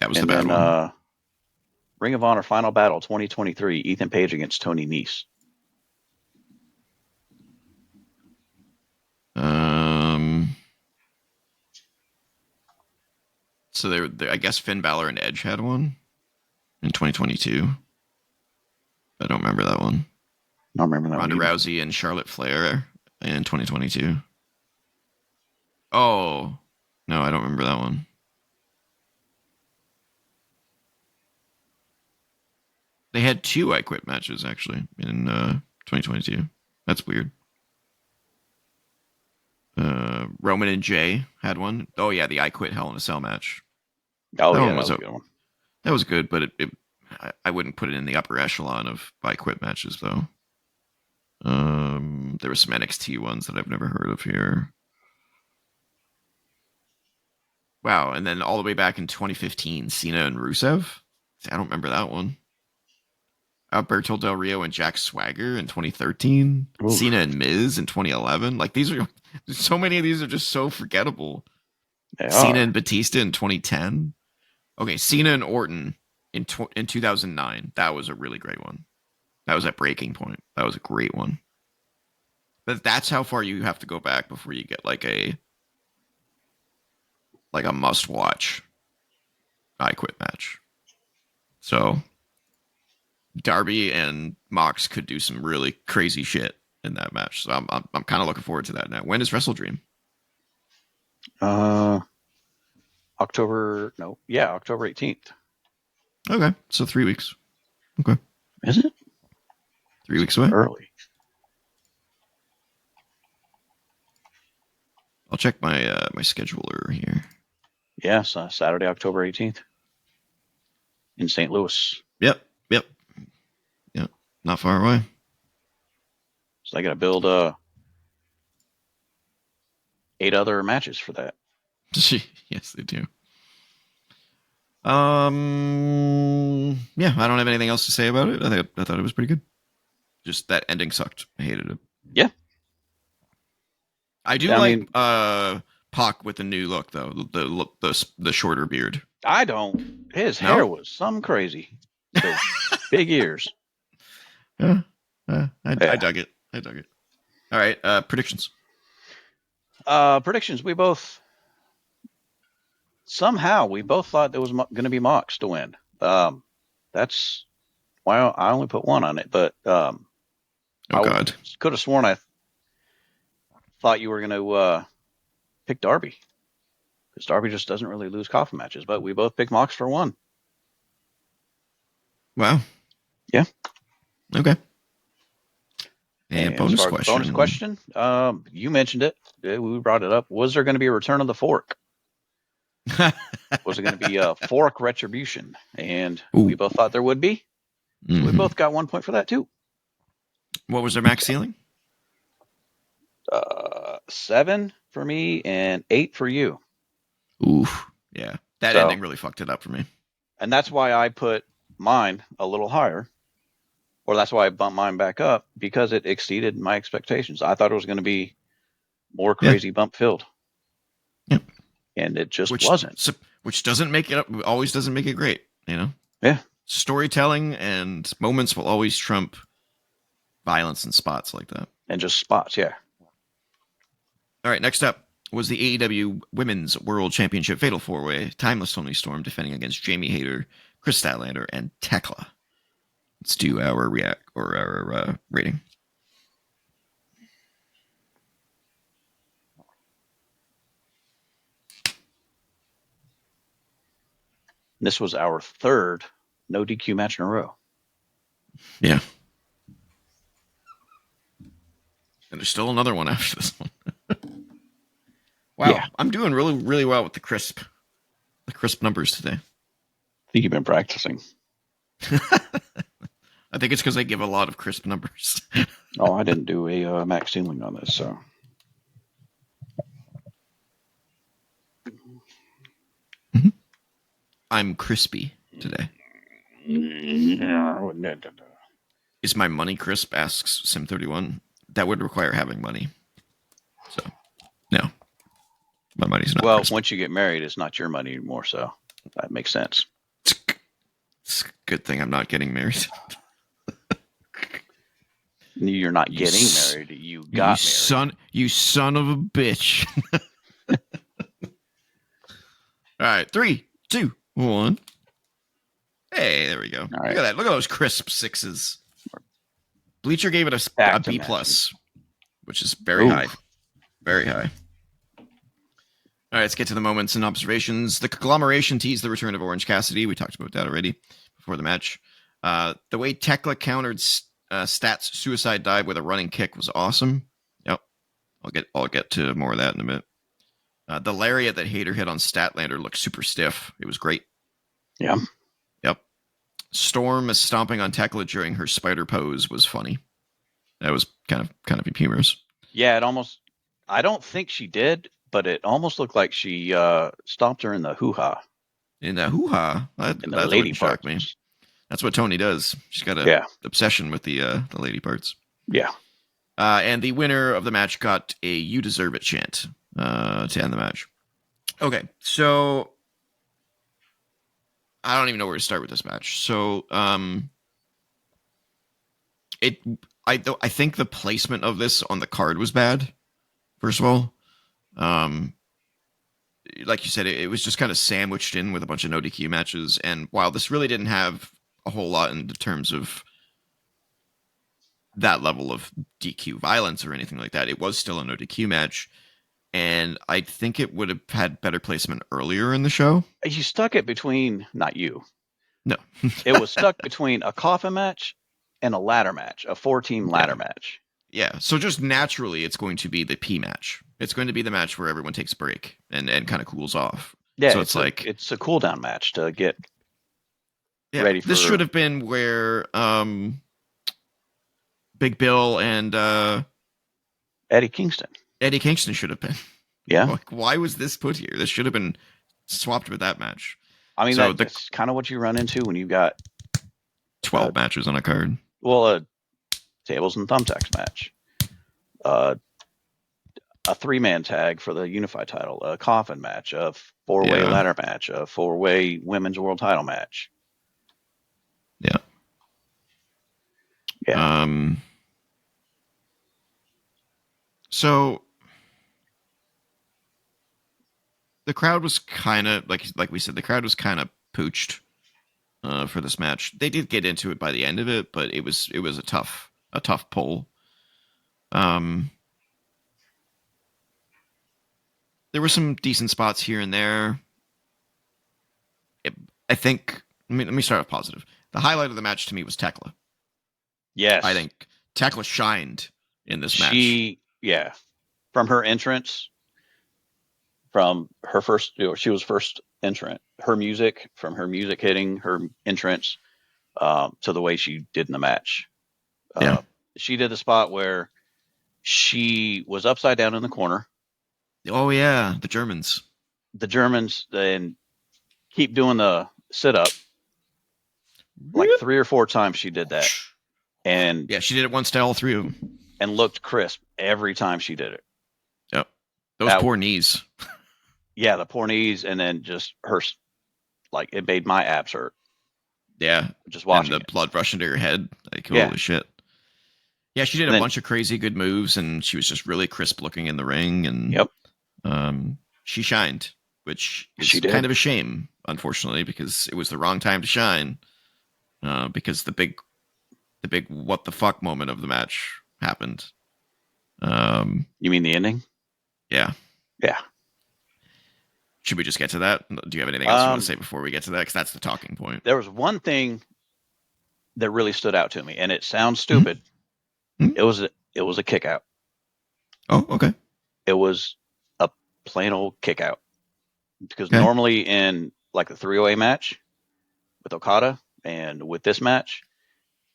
That was And the bad then one. Ring of Honor Final Battle 2023, Ethan Page against Tony Nese. So I guess Finn Balor and Edge had one in 2022. I don't remember that one. I don't remember that Ronda one either. Rousey and Charlotte Flair in 2022. Oh, no, I don't remember that one. They had 2 I Quit matches, actually, in 2022. That's weird. Roman and Jay had one. Oh, yeah, the I Quit Hell in a Cell match. Oh, That yeah, one that was was a good one. That was good, but I wouldn't put it in the upper echelon of I Quit matches, though. There were some NXT ones that I've never heard of here. Wow, and then all the way back in 2015, Cena and Rusev. I don't remember that one. Alberto Del Rio and Jack Swagger in 2013. Oof. Cena and Miz in 2011. Like, these are so many of these are just so forgettable. They Cena are. and Batista in 2010. Okay, Cena and Orton in 2009. That was a really great one. That was at breaking point. That was a great one. But that's how far you have to go back before you get like a must watch I Quit match. So Darby and Mox could do some really crazy shit in that match. So I'm kind of looking forward to that now. When is Wrestle Dream? October 18th. Okay, so 3 weeks. Okay, Is it? 3 weeks away. Early. I'll check my my scheduler here. Yes, Saturday, October 18th in St. Louis. Yep. Not far away. So I got to build 8 other matches for that. Yes, they do. Yeah, I don't have anything else to say about it. I thought it was pretty good. Just that ending sucked. I hated it. Yeah. I do like Pac with the new look though. The shorter beard. I don't. His No? hair was some crazy. Those big ears. I dug it. All right, predictions. Predictions. We both thought there was going to be Mox to win. That's why I only put 1 on it. But Oh God. could have sworn I thought you were going to pick Darby, because Darby just doesn't really lose coffin matches. But we both picked Mox for 1. Wow. Yeah. Okay. And bonus question. You mentioned it. We brought it up. Was there going to be a return of the fork? Was it going to be a fork retribution? And we both thought there would be. So we both got 1 point for that too. What was their max ceiling? 7 for me and 8 for you. Oof. Yeah. That ending really fucked it up for me. And that's why I put mine a little higher. Or that's why I bumped mine back up, because it exceeded my expectations. I thought it was going to be more crazy bump filled. Yep. And it just wasn't. Which doesn't make it always doesn't make it great, you know? Yeah. Storytelling and moments will always trump violence and spots like that. And just spots, yeah. All right, next up was the AEW Women's World Championship Fatal 4-Way. Timeless Toni Storm defending against Jamie Hayter, Chris Statlander, and Tekla. Let's do our rating. This was our 3rd no DQ match in a row. Yeah. And there's still another one after this one. Wow, Yeah. I'm doing really, really well with the crisp numbers today. I think you've been practicing. I think it's because I give a lot of crisp numbers. Oh, I didn't do a max ceiling on this, so. I'm crispy today. Yeah. Is my money crisp? Asks Sim31. That would require having money. So, no. My money's not Well, crisp. once you get married, it's not your money anymore, so that makes sense. It's a good thing I'm not getting married. You're not getting married. You got married. You son of a bitch. All right, 3, 2, 1. Hey, there we go. All right. Look at that. Look at those crisp 6s. Bleacher gave it a Back to B+, matches. which is very Ooh. high. Very high. All right, let's get to the moments and observations. The conglomeration teased the return of Orange Cassidy. We talked about that already before the match. The way Tekla countered Stat's suicide dive with a running kick was awesome. Yep, I'll get to more of that in a minute. The lariat that Hater hit on Statlander looked super stiff. It was great. Yeah. Yep. Storm is stomping on Tekla during her spider pose was funny. That was kind of humorous. Yeah, it almost. I don't think she did, but it almost looked like she stomped her in the hoo-ha. In the hoo-ha, that wouldn't shock me. That's what Tony does. She's got an obsession with the lady parts. Yeah. And the winner of the match got a "You Deserve It" chant to end the match. Okay, so I don't even know where to start with this match. So I think the placement of this on the card was bad. First of all, like you said, it was just kind of sandwiched in with a bunch of no DQ matches. And while this really didn't have a whole lot in terms of that level of DQ violence or anything like that, it was still a no DQ match. And I think it would have had better placement earlier in the show. You stuck it between, not you. No. It was stuck between a coffin match and a ladder match, a 4-team ladder match. Yeah, so just naturally, it's going to be the P match. It's going to be the match where everyone takes a break and kind of cools off. Yeah, so it's a cool down match to get ready for. This should have been where Big Bill and Eddie Kingston should have been. Yeah. Like, why was this put here? This should have been swapped with that match. I mean, that's kind of what you run into when you've got 12 matches on a card. Well, a tables and thumbtacks match, a 3-man tag for the unified title, a coffin match, a 4-way ladder match, a 4-way women's world title match. Yeah. Yeah. So the crowd was kind of like we said, the crowd was kind of pooched for this match. They did get into it by the end of it, but it was a tough pull. There were some decent spots here and there. I think let me start off positive. The highlight of the match to me was Tekla. Yes. I think Tekla shined in this match. From her entrance, from her first, she was first entrant. Her music, from her music hitting, her entrance, to the way she did in the match. She did the spot where she was upside down in the corner. Oh yeah, the Germans and keep doing the sit up. Like 3 or 4 times she did that. And yeah, she did it once to all 3 of them. And looked crisp every time she did it. Yep. Those poor knees. Yeah, the poor knees, and then just her, like, it made my abs hurt. Yeah. Just watching and the blood rushing to your head. Like, holy shit. Yeah, she did a bunch of crazy good moves, and she was just really crisp looking in the ring. And she shined, which is kind of a shame, unfortunately, because it was the wrong time to shine. Because the big what the fuck moment of the match happened. You mean the ending? Yeah. Yeah. Should we just get to that? Do you have anything else you want to say before we get to that? Because that's the talking point. There was one thing that really stood out to me, and it sounds stupid. Mm-hmm. It was a kick out. Oh, okay. It was a plain old kick out. Because Okay. normally in like the 3-way match with Okada and with this match,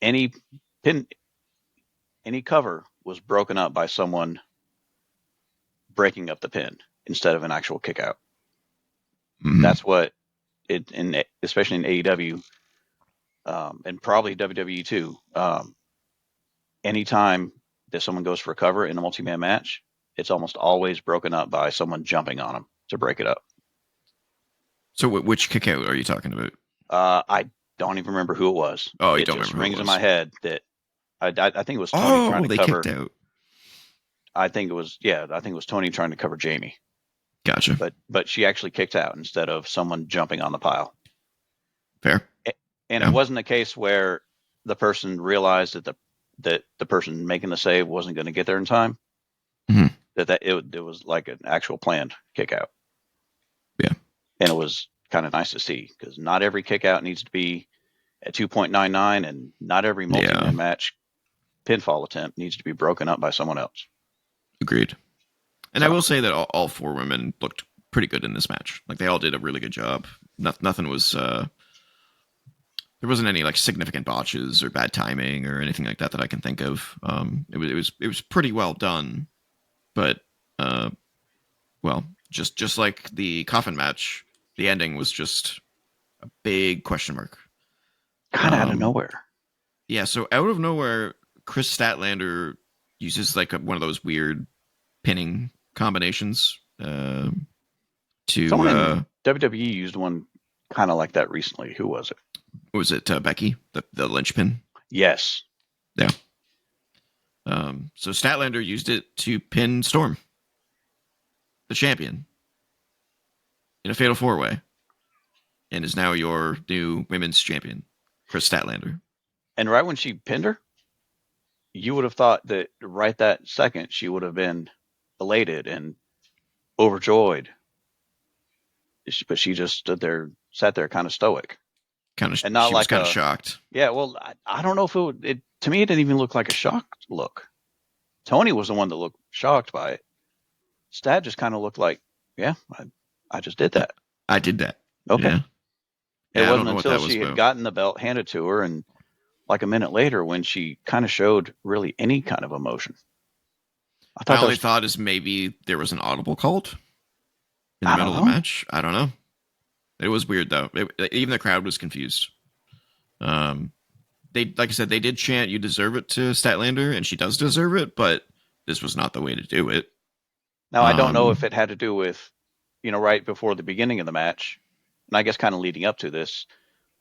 any pin, any cover was broken up by someone breaking up the pin instead of an actual kick out. Mhm. That's what especially in AEW, and probably WWE too. Anytime that someone goes for a cover in a multi-man match, it's almost always broken up by someone jumping on them to break it up. So which kick out are you talking about? I don't even remember who it was. Oh, you It don't just remember who it rings in my was. head that I think it was Tony trying Oh, to they kicked cover. out. I think it was Tony trying to cover Jamie, Gotcha. but she actually kicked out instead of someone jumping on the pile. Fair. And it Yeah. wasn't a case where the person realized that the person making the save wasn't going to get there in time. Mhm. It was like an actual planned kick out. Yeah. And it was kind of nice to see because not every kick out needs to be at 2.99, and not every Yeah. multi-man match pinfall attempt needs to be broken up by someone else. Agreed. And I So will say that all four women looked pretty good in this match. Like they all did a really good job. Nothing was there wasn't any like significant botches or bad timing or anything like that that I can think of. It was pretty well done, but uh, well, just like the coffin match, the ending was just a big question mark. kind of out of Um, nowhere. yeah, so out of nowhere, Chris Statlander uses like one of those weird pinning combinations to Someone in WWE used one kind of like that recently. Who was it? what was it, Becky, the linchpin? Yes. Yeah. So Statlander used it to pin Storm, the champion, in a fatal four way, and is now your new women's champion, Chris Statlander. And right when she pinned her, you would have thought that right that second she would have been elated and overjoyed, but she just sat there kind of stoic Kind of, and not she was like kind of a, shocked. yeah, well, I don't know if to me, it didn't even look like a shocked look. Tony was the one that looked shocked by it. Stat just kind of looked like, yeah, I just did that. I did that. Okay. Yeah. It Yeah, I don't wasn't know what until that was she had about. gotten the belt handed to her and like a minute later when she kind of showed really any kind of emotion. I My thought that only was, thought is maybe there was an audible called in the I middle don't of the know. match. I don't know. It was weird though. Even the crowd was confused. Um, they like I said, they did chant "You deserve it" to Statlander, and she does deserve it, but this was not the way to do it. Now, I don't know if Um, it had to do with, right before the beginning of the match, and I guess kind of leading up to this,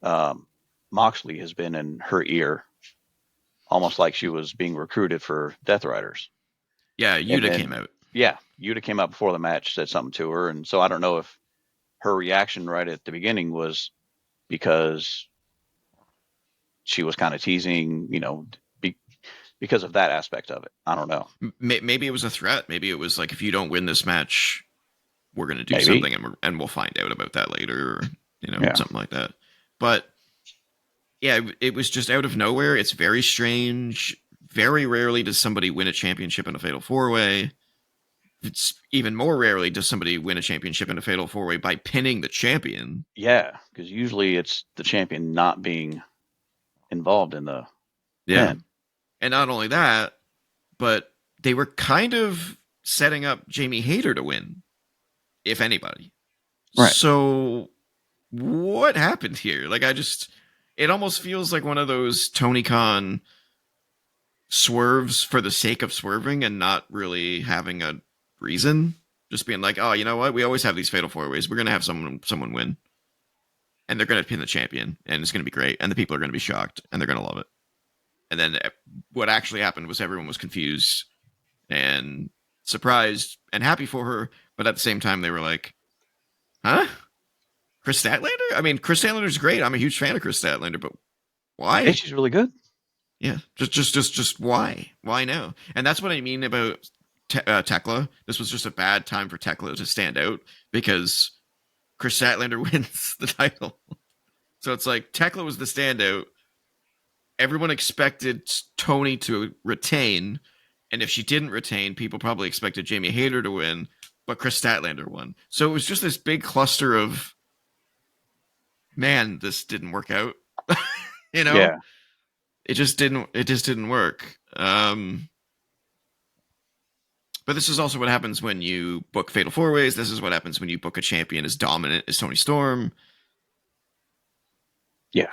um, Moxley has been in her ear almost like she was being recruited for Death Riders. yeah, And Yuta came then, out. yeah, Yuta came out before the match, said something to her. And so I don't know if her reaction right at the beginning was because she was kind of teasing, be, because of that aspect of it. I don't know. Maybe it was a threat. Maybe it was like, if you don't win this match, we're going to do Maybe. something, and we'll find out about that later, or Yeah. something like that. But yeah, it was just out of nowhere. It's very strange. Very rarely does somebody win a championship in a fatal four way. It's even more rarely does somebody win a championship in a fatal four way by pinning the champion. Yeah. Because usually it's the champion not being involved in the Yeah. pin. And not only that, but they were kind of setting up Jamie Hayter to win, if anybody. Right. So what happened here? Like, it almost feels like one of those Tony Khan swerves for the sake of swerving and not really having a reason. Just being like, oh, you know what? We always have these fatal four ways. We're gonna have someone win, and they're gonna pin the champion, and it's gonna be great, and the people are gonna be shocked, and they're gonna love it. And then what actually happened was everyone was confused and surprised and happy for her, but at the same time they were like, huh? Chris Statlander? I mean, Chris Statlander's great. I'm a huge fan of Chris Statlander, but Hey, why? she's really good. Yeah, just why? Why now? And that's what I mean about Tekla. This was just a bad time for Tekla to stand out because Chris Statlander wins the title. So it's like Tekla was the standout. Everyone expected Tony to retain, And if she didn't retain, people probably expected Jamie Hayter to win, but Chris Statlander won. So it was just this big cluster of, man, this didn't work out. you know, Yeah. it just didn't. It just didn't work. But this is also what happens when you book Fatal Four Ways. This is what happens when you book a champion as dominant as Tony Storm. Yeah.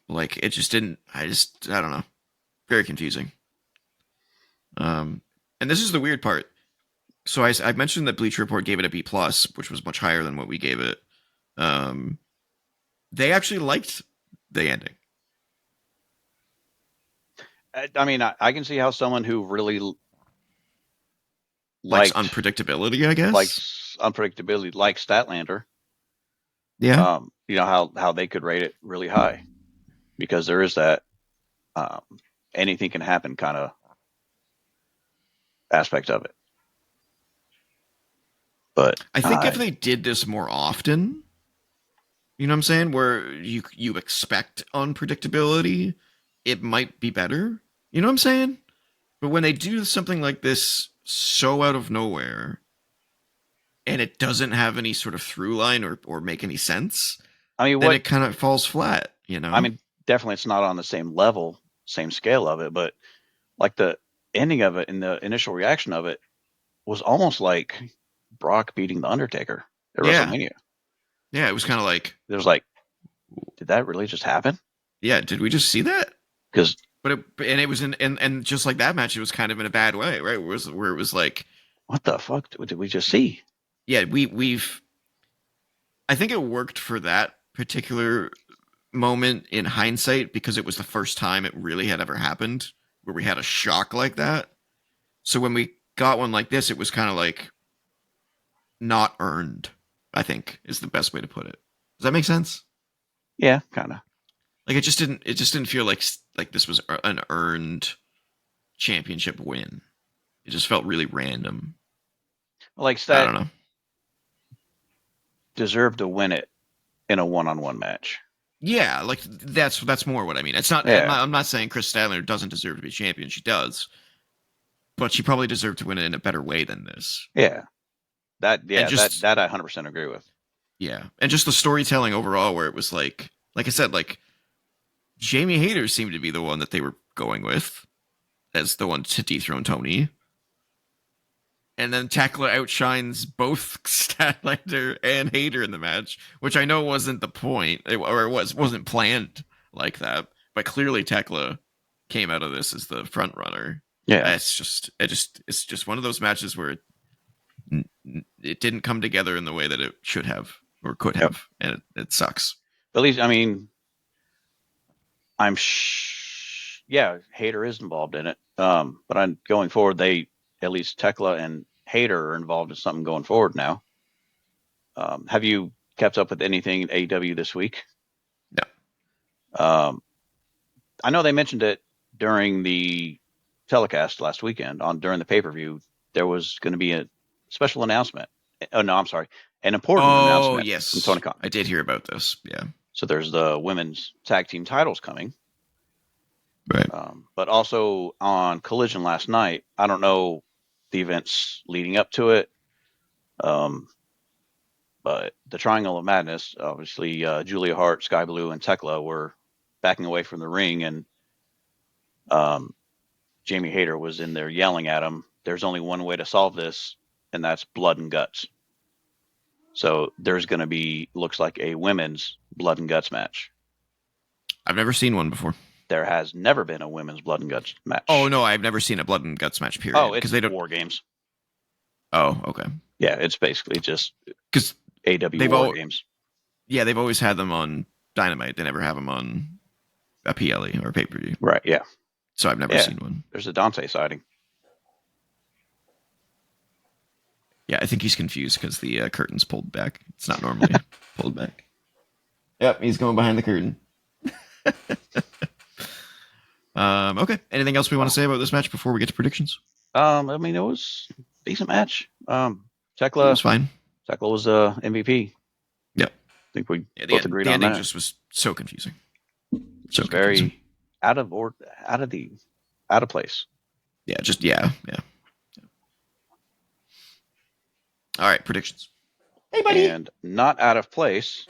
Like it just didn't. I don't know. Very confusing. And this is the weird part. So I mentioned that Bleacher Report gave it a B plus, which was much higher than what we gave it. They actually liked the ending. I mean, I can see how someone who really Likes unpredictability, I guess. Likes unpredictability, like Statlander. Yeah. You know how they could rate it really high, because there is that anything can happen kind of aspect of it. But I think if they did this more often, you know what I'm saying, where you expect unpredictability, it might be better. You know what I'm saying? But when they do something like this so out of nowhere, and it doesn't have any sort of through line or make any sense, I mean, then it kind of falls flat, you know? I mean, definitely it's not on the same level, same scale of it, but like the ending of it and the initial reaction of it was almost like Brock beating The Undertaker at WrestleMania. Yeah, it was kind of like... It was like, did that really just happen? Yeah, did we just see that? Because... But it was and just like that match, it was kind of in a bad way, right? Where it was like... What the fuck did we just see? Yeah, we've... I think it worked for that particular moment in hindsight because it was the first time it really had ever happened where we had a shock like that. So when we got one like this, it was kind of like not earned, I think is the best way to put it. Does that make sense? Yeah, kind of. Like it just didn't feel like this was an earned championship win. It just felt really random. Like I don't know. Deserved to win it in a one-on-one match. Yeah, like that's more what I mean. It's not. Yeah. I'm not saying Chris Statlander doesn't deserve to be champion. She does, but she probably deserved to win it in a better way than this. Yeah, that I 100% agree with. Yeah, and just the storytelling overall, where it was like I said, like Jamie Hayter seemed to be the one that they were going with as the one to dethrone Tony. And then Tekla outshines both Statlander and Hayter in the match, which I know wasn't the point, or it wasn't planned like that. But clearly Tekla came out of this as the front runner. Yeah, it's just one of those matches where it didn't come together in the way that it should have or could have, and it sucks. At least, I mean, yeah, Hayter is involved in it. But I'm going forward. At least Tekla and Hayter are involved in something going forward now. Have you kept up with anything in AEW this week? No. I know they mentioned it during the telecast last weekend during the pay-per-view. There was going to be a special announcement. Oh no, I'm sorry, an important announcement. Yes, from Tony Khan. I did hear about this. Yeah. So there's the women's tag team titles coming. Right. But also on Collision last night, I don't know the events leading up to it. But the Triangle of Madness, obviously, Julia Hart, Sky Blue, and Tekla were backing away from the ring, and Jamie Hayter was in there yelling at him, "There's only one way to solve this, and that's blood and guts." So there's going to be, looks like, a women's blood and guts match. I've never seen one before. There has never been a women's blood and guts match. Oh no, I've never seen a blood and guts match. Period. Oh, it's they don't War Games. Oh, okay. Yeah, it's basically just because AEW War Games. Yeah, they've always had them on Dynamite. They never have them on a PLE or a pay-per-view. Right. Yeah. So I've never seen one. There's a Dante sighting. Yeah, I think he's confused because the curtain's pulled back. It's not normally pulled back. Yep, he's going behind the curtain. Okay. Anything else we want to say about this match before we get to predictions? I mean, it was a decent match. Tekla was fine. Tekla was MVP. Yep. I think we both agreed on that. The ending just was so confusing. So very out of place. Yeah. All right, predictions. Hey, buddy. And not out of place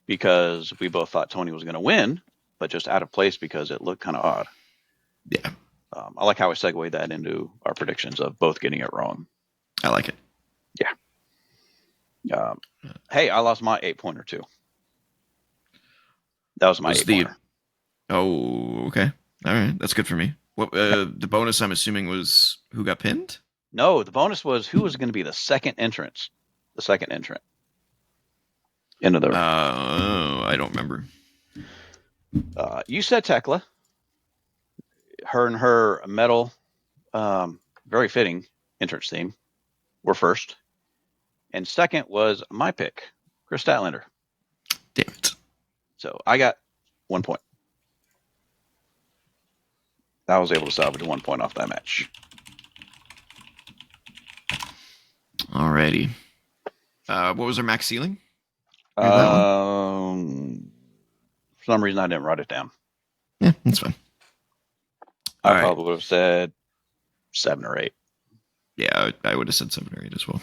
because we both thought Tony was going to win, but just out of place because it looked kind of odd. Yeah, I like how I segued that into our predictions of both getting it wrong. I like it. Hey, I lost my 8-pointer too. That was my Was 8-pointer. Oh, okay. All right, that's good for me. What the bonus? I'm assuming was who got pinned. No, the bonus was who was going to be the second entrant. The second entrant. Into the. I don't remember. You said Tekla. Her and her metal, very fitting entrance theme were first. And second was my pick, Chris Statlander. Damn it. So I got 1 point. I was able to salvage 1 point off that match. Alrighty. What was our max ceiling? For some reason, I didn't write it down. Yeah, that's fine. I probably would have said 7 or 8. Yeah, I would have said 7 or 8 as well.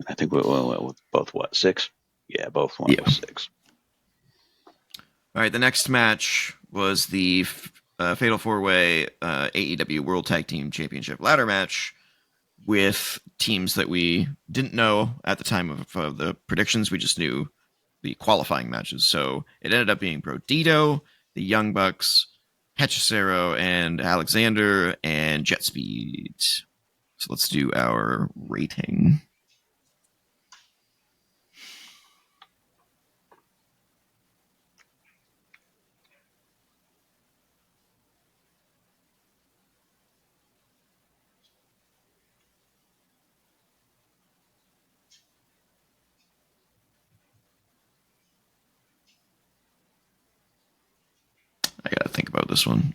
I think we went with both 6? Yeah, both went with 6. All right, the next match was the Fatal 4-Way AEW World Tag Team Championship ladder match with teams that we didn't know at the time of the predictions. We just knew the qualifying matches. So it ended up being Brodito, the Young Bucks, Hechicero, and Alexander, and Jet Speed. So let's do our rating. I gotta think about this one.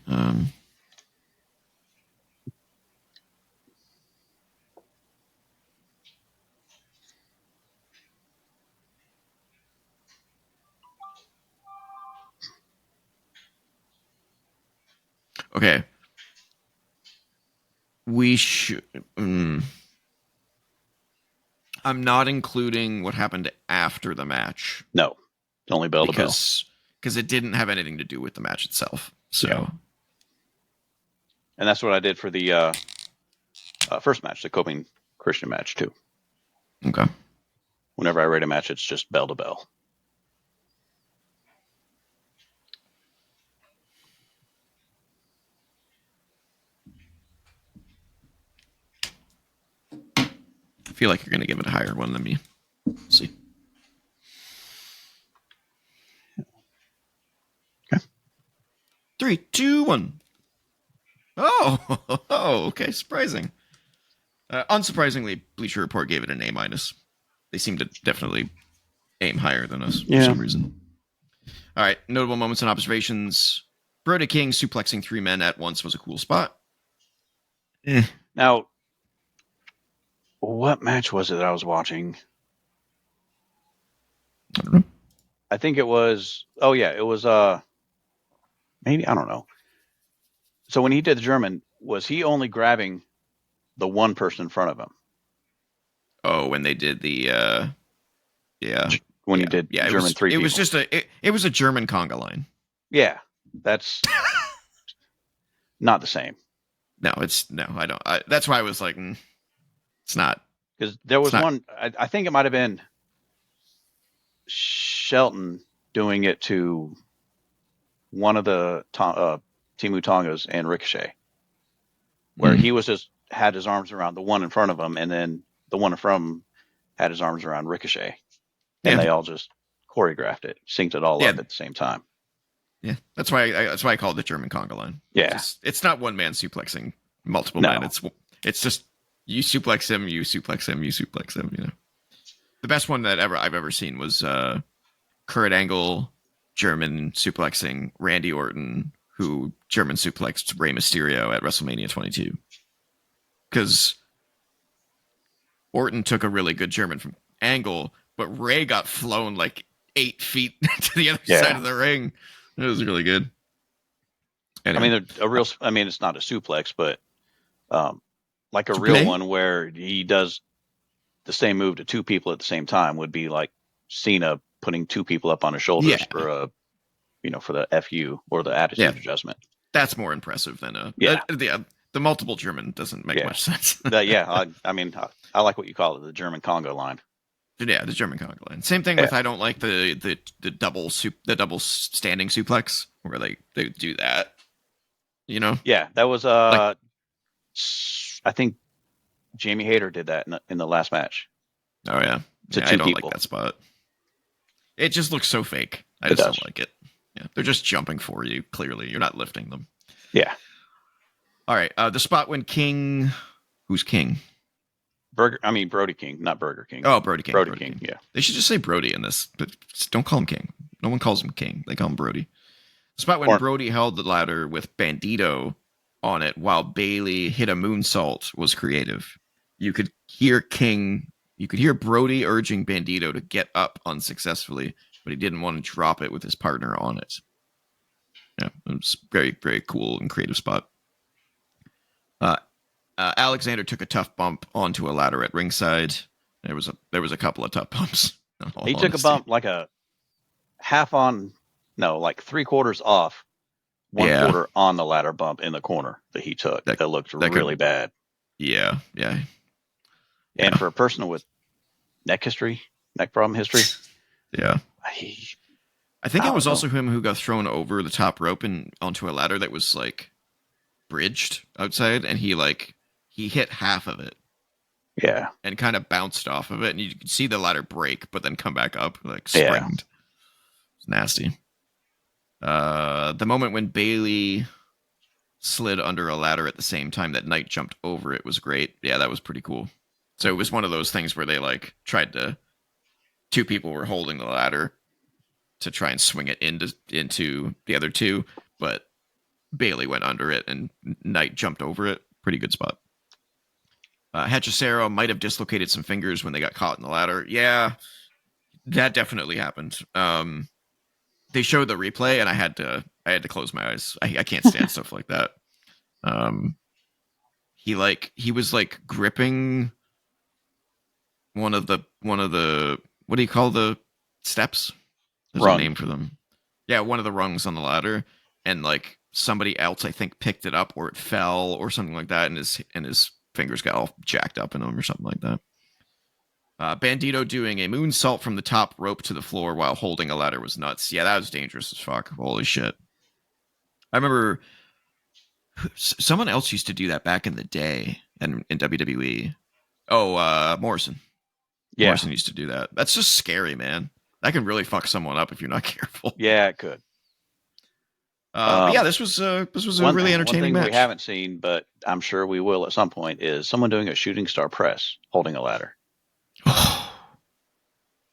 Okay. We should. I'm not including what happened after the match. No, only bell to bell. Because it didn't have anything to do with the match itself. So, yeah. And that's what I did for the first match, the Coping Christian match too. Okay. Whenever I rate a match, it's just bell to bell. I feel like you're going to give it a higher one than me. Let's see. Okay. 3, 2, 1. Oh, okay. Surprising. Unsurprisingly, Bleacher Report gave it an A-. They seem to definitely aim higher than us for some reason. All right. Notable moments and observations. Brody King suplexing 3 men at once was a cool spot. Now, what match was it that I was watching? I don't know. I think it was. Oh yeah, it was. Maybe I don't know. So when he did the German, was he only grabbing the one person in front of him? Oh, when they did the. Yeah. When he did German 3 people. It was just it was a German conga line. Yeah, that's not the same. No, I don't. That's why I was like, it's not. Because there was one, I think it might have been Shelton doing it to one of the Timu Tongas and Ricochet, where he was just had his arms around the one in front of him, and then the one in front of him had his arms around Ricochet, and they all just choreographed it, synced it all up at the same time. Yeah, that's why I call it the German conga line. Yeah, it's not one man suplexing multiple men. It's just you suplex him, you suplex him, you suplex him. You know, the best one that I've ever seen was Kurt Angle German suplexing Randy Orton, who German suplexed Rey Mysterio at WrestleMania 22. Because Orton took a really good German from Angle, but Ray got flown like 8 feet to the other side of the ring. It was really good. Anyway. I mean, it's not a suplex, but Like a real one where he does the same move to two people at the same time would be like Cena putting two people up on his shoulders for a, for the FU or the attitude adjustment. That's more impressive than the multiple German doesn't make much sense. I mean, I like what you call it, the German Congo line. Yeah, the German Congo line. Same thing with I don't like the double standing suplex where they do that. Yeah, that was I think Jamie Hayter did that in the last match. Oh yeah, I don't like that spot. It just looks so fake. I just don't like it. Yeah, they're just jumping for you. Clearly, you're not lifting them. Yeah. All right. The spot when King, who's King? Brody King, not Burger King. Oh, Brody King. Brody King. Yeah. They should just say Brody in this, but don't call him King. No one calls him King. They call him Brody. The spot when Brody held the ladder with Bandito on it while Bailey hit a moonsault was creative. You could hear Brody urging Bandito to get up unsuccessfully, but he didn't want to drop it with his partner on it. Yeah, it was very, very cool and creative spot. Alexander took a tough bump onto a ladder at ringside. There was a couple of tough bumps. He took a bump like a like 3/4 off, 1/4 on the ladder bump in the corner that he took. That looked really bad. Yeah. And for a person with neck problem history. Yeah. I think it was also him who got thrown over the top rope and onto a ladder that was like bridged outside, and he hit half of it. Yeah. And kind of bounced off of it, and you could see the ladder break, but then come back up, like springed. It's nasty. The moment when Bailey slid under a ladder at the same time that Knight jumped over it was great. Yeah, that was pretty cool. So it was one of those things where they two people were holding the ladder to try and swing it into the other two, but Bailey went under it and Knight jumped over it. Pretty good spot. Hechicero might have dislocated some fingers when they got caught in the ladder. Yeah, that definitely happened. They showed the replay, and I had to close my eyes. I can't stand stuff like that. He was gripping one of the what do you call the steps? There's a name for them. Yeah, one of the rungs on the ladder, and somebody else I think picked it up or it fell or something like that, and his fingers got all jacked up in them or something like that. Bandito doing a moonsault from the top rope to the floor while holding a ladder was nuts. Yeah, that was dangerous as fuck. Holy shit. I remember someone else used to do that back in the day in WWE. Oh, Morrison. Yeah. Morrison used to do that. That's just scary, man. That can really fuck someone up if you're not careful. Yeah, it could. But yeah, this was a really entertaining match. One thing we haven't seen, but I'm sure we will at some point, is someone doing a shooting star press holding a ladder.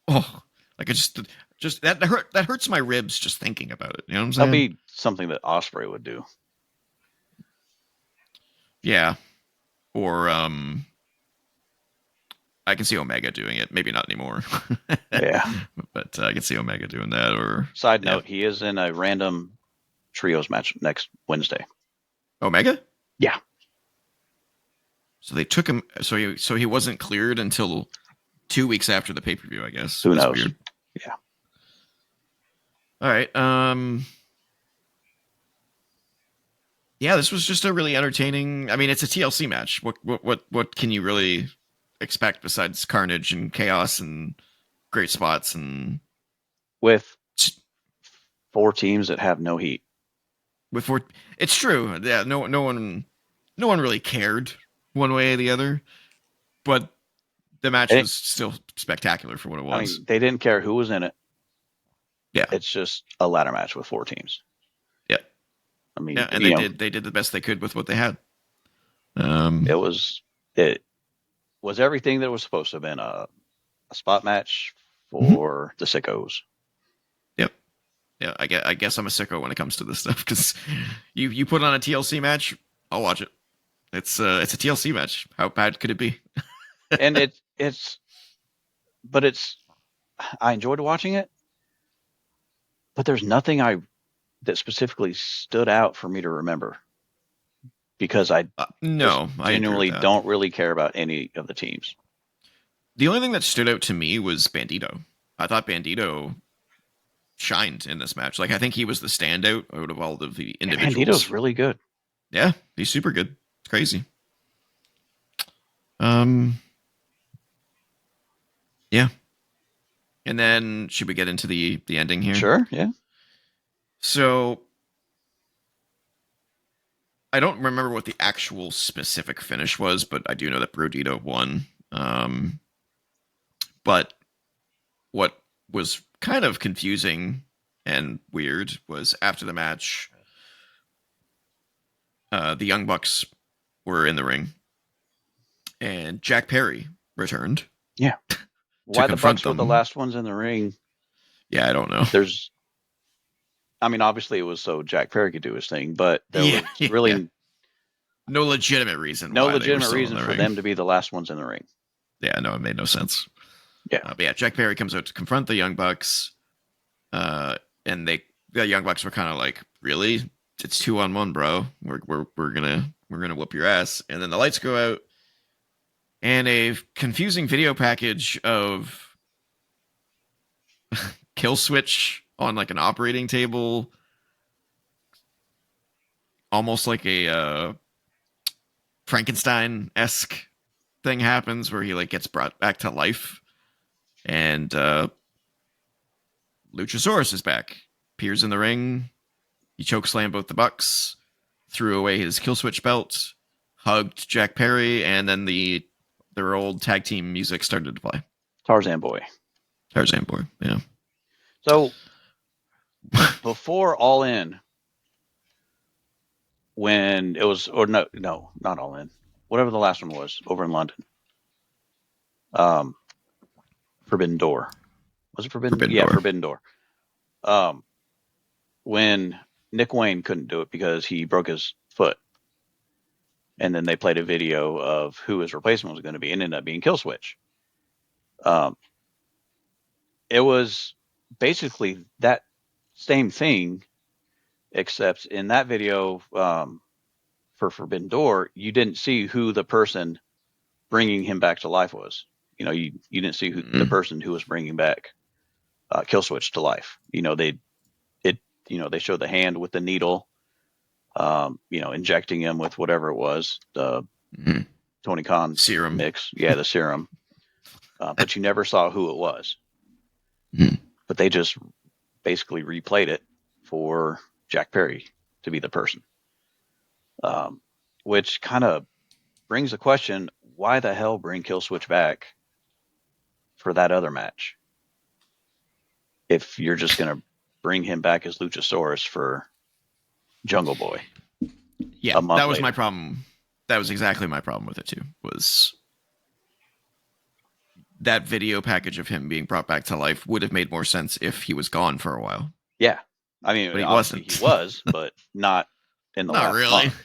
Like it just that hurts my ribs just thinking about it. You know what I'm saying? That'd be something that Ospreay would do. Yeah, or I can see Omega doing it. Maybe not anymore. Yeah, but I can see Omega doing that. Or side note, he is in a random trios match next Wednesday. Omega? Yeah. So they took him. So he wasn't cleared until 2 weeks after the pay-per-view, I guess. Who knows? Weird. Yeah. All right. Yeah, this was just a really entertaining. I mean, it's a TLC match. What can you really expect besides carnage and chaos and great spots and with 4 teams that have no heat? It's true. Yeah, no one really cared one way or the other, but the match was still spectacular for what it was. I mean, they didn't care who was in it. Yeah, it's just a ladder match with 4 teams. Yeah, I mean, yeah, and they did the best they could with what they had. It was everything that was supposed to have been a spot match for the sickos. Yep. Yeah, I guess I'm a sicko when it comes to this stuff, because you put on a TLC match, I'll watch it. It's a TLC match. How bad could it be? And I enjoyed watching it, but there's nothing that specifically stood out for me to remember because I No, I agree with genuinely that. don't really care about any of the teams. The only thing that stood out to me was Bandito. I thought Bandito shined in this match. Like, I think he was the standout out of all of the And Bandito's individuals. really good. Yeah, he's super good. It's crazy. Um, yeah. And then should we get into the ending here? Sure, yeah. So I don't remember what the actual specific finish was, but I do know that Brodito won. But what was kind of confusing and weird was after the match, the Young Bucks were in the ring, and Jack Perry returned. Yeah. to Why the confront Bucks were the them. last ones in the ring? Yeah, I don't know. Obviously it was so Jack Perry could do his thing, but there Yeah, was really yeah. No legitimate reason no why they were legitimate still in reason the for ring. them to be the last ones in the ring. Yeah, no, it made no sense. Yeah. But yeah, Jack Perry comes out to confront the Young Bucks, and the Young Bucks were kind of like, "Really? It's 2-on-1, bro. We're gonna whoop your ass." And then the lights go out, and a confusing video package of Kill Switch on like an operating table, almost like a Frankenstein-esque thing happens where he like gets brought back to life, and Luchasaurus is back, appears in the ring. He chokeslammed both the Bucks, threw away his kill switch belt, hugged Jack Perry, and then their old tag team music started to play. Tarzan Boy. Tarzan Boy, yeah. So before All In, when it was, or no, not All In, whatever the last one was over in London. Forbidden Door. Was it Forbidden? Forbidden Yeah, Door. Forbidden Door. When Nick Wayne couldn't do it because he broke his foot. And then they played a video of who his replacement was going to be, and ended up being Killswitch. It was basically that same thing, except in that video for Forbidden Door, you didn't see who the person bringing him back to life was. You didn't see who the person who was bringing back Killswitch to life. They showed the hand with the needle, injecting him with whatever it was, the Tony Khan serum mix. Yeah, the serum. But you never saw who it was. But they just basically replayed it for Jack Perry to be the person. Which kind of brings the question, why the hell bring Killswitch back for that other match? If you're just going to bring him back as Luchasaurus for Jungle Boy. Yeah, that was my problem. That was exactly my problem with it too, was that video package of him being brought back to life would have made more sense if he was gone for a while. Yeah. I mean, but he obviously wasn't. He was, but not in the last really. month.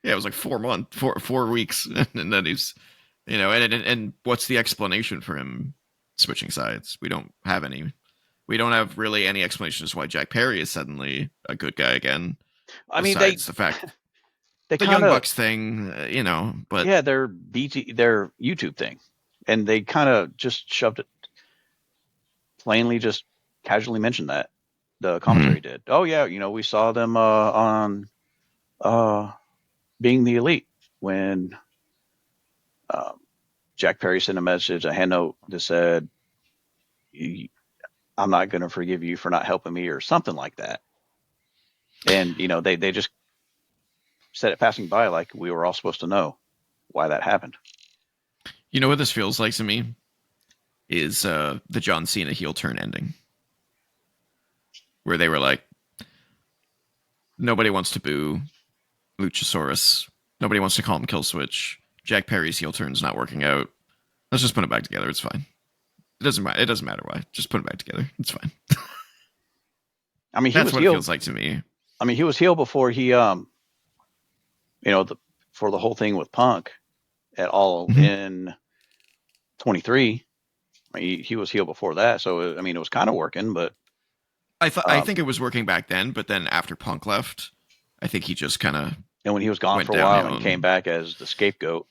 Yeah, it was like 4 weeks, and then he's, and what's the explanation for him switching sides? We don't have any. We don't have really any explanation as to why Jack Perry is suddenly a good guy again. I mean, the fact the Young Bucks thing, but yeah, their YouTube thing, and they kind of just shoved it. Plainly, just casually mentioned that the commentary did. Oh yeah, we saw them on Being the Elite when Jack Perry sent a hand note that said, "I'm not going to forgive you for not helping me," or something like that. And they just said it passing by, like we were all supposed to know why that happened. You know what this feels like to me is the John Cena heel turn ending, where they were like, nobody wants to boo Luchasaurus, nobody wants to call him Killswitch. Jack Perry's heel turn's not working out. Let's just put it back together. It's fine. It doesn't matter why. Just put it back together. It's fine. I mean, that's what it feels like to me. I mean, he was heel before he, for the whole thing with Punk at All in 23. I mean, he was heel before that, so I mean, it was kind of working. But I think it was working back then. But then after Punk left, I think he just kind of And when he was gone went for a while downhill and came back as the scapegoat.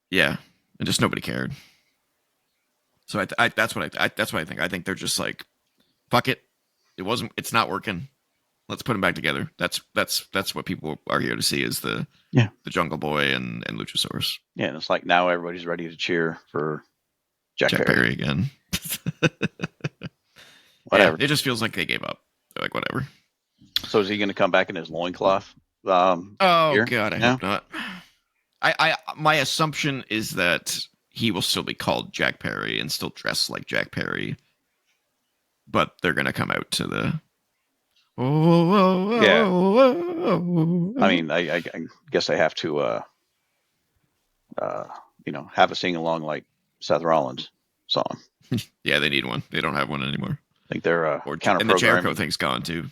Yeah, and just nobody cared. So that's what I think. I think they're just like, fuck it. It's not working. Let's put them back together. That's what people are here to see is the Jungle Boy and Luchasaurus. Yeah, and it's like now everybody's ready to cheer for Jack Perry again. Whatever. Yeah, it just feels like they gave up. They're like, whatever. So is he going to come back in his loincloth? Oh God, I hope not. My assumption is that he will still be called Jack Perry and still dress like Jack Perry, but they're gonna come out to the. I mean, I guess they have to, have a sing along like Seth Rollins song. Yeah, they need one. They don't have one anymore. I think they're counter-programming. And the Jericho thing's gone too.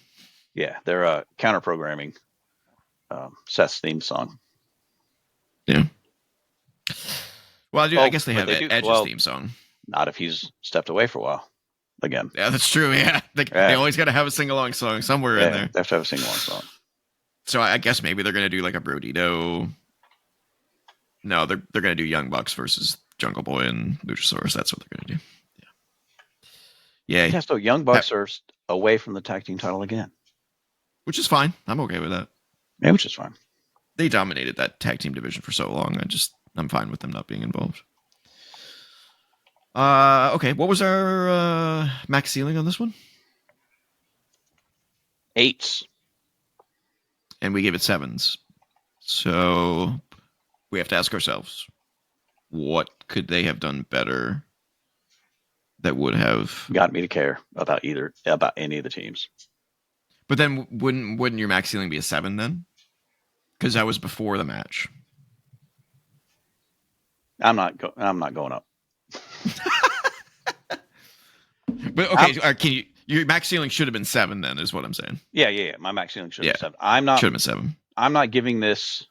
Yeah, they're counter-programming Seth's theme song. Yeah. Well, I guess they have Edge's theme song. Not if he's stepped away for a while again. Yeah, that's true. Yeah. They always got to have a sing-along song somewhere in there. They have to have a sing-along song. So I guess maybe they're going to do like a Brodito. No, they're going to do Young Bucks versus Jungle Boy and Luchasaurus. That's what they're going to do. Yeah. Yeah, so Young Bucks are away from the tag team title again. Which is fine. I'm okay with that. Yeah, which is fine. They dominated that tag team division for so long. I'm fine with them not being involved. Okay, what was our max ceiling on this one? 8s. And we gave it 7s. So we have to ask ourselves, what could they have done better that would have got me to care about any of the teams? But then wouldn't your max ceiling be a 7 then? Because that was before the match. I'm not going up. But okay, your max ceiling should have been 7 then, is what I'm saying. Yeah. My max ceiling should have been 7. Should have been 7. I'm not giving this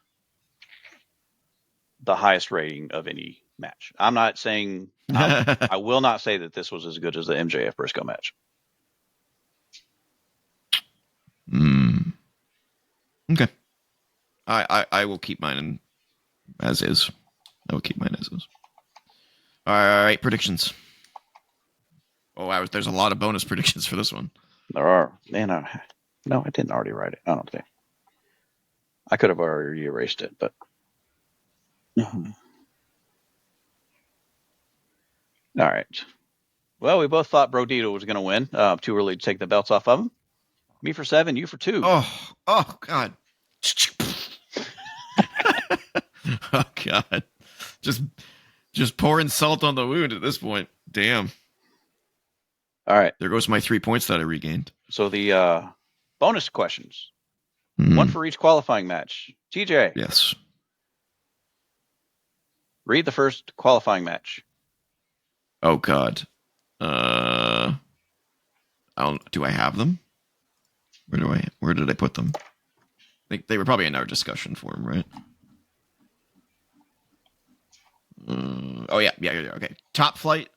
the highest rating of any match. I'm not saying I will not say that this was as good as the MJF Briscoe match. Okay. I will keep mine as is. I will keep mine as is. All right, predictions. Oh, wow, there's a lot of bonus predictions for this one. There are. Man, no, I didn't already write it. I don't think. I could have already erased it, but. All right. Well, we both thought Brodito was going to win. Too early to take the belts off of him. Me for 7, you for 2. Oh, God. Oh, God. Just pouring salt on the wound at this point. Damn. All right. There goes my 3 points that I regained. So the bonus questions. One for each qualifying match. TJ. Yes. Read the first qualifying match. Oh, God. Do I have them? Where did I put them? I think they were probably in our discussion forum, right? Oh, yeah. Okay. Top Flight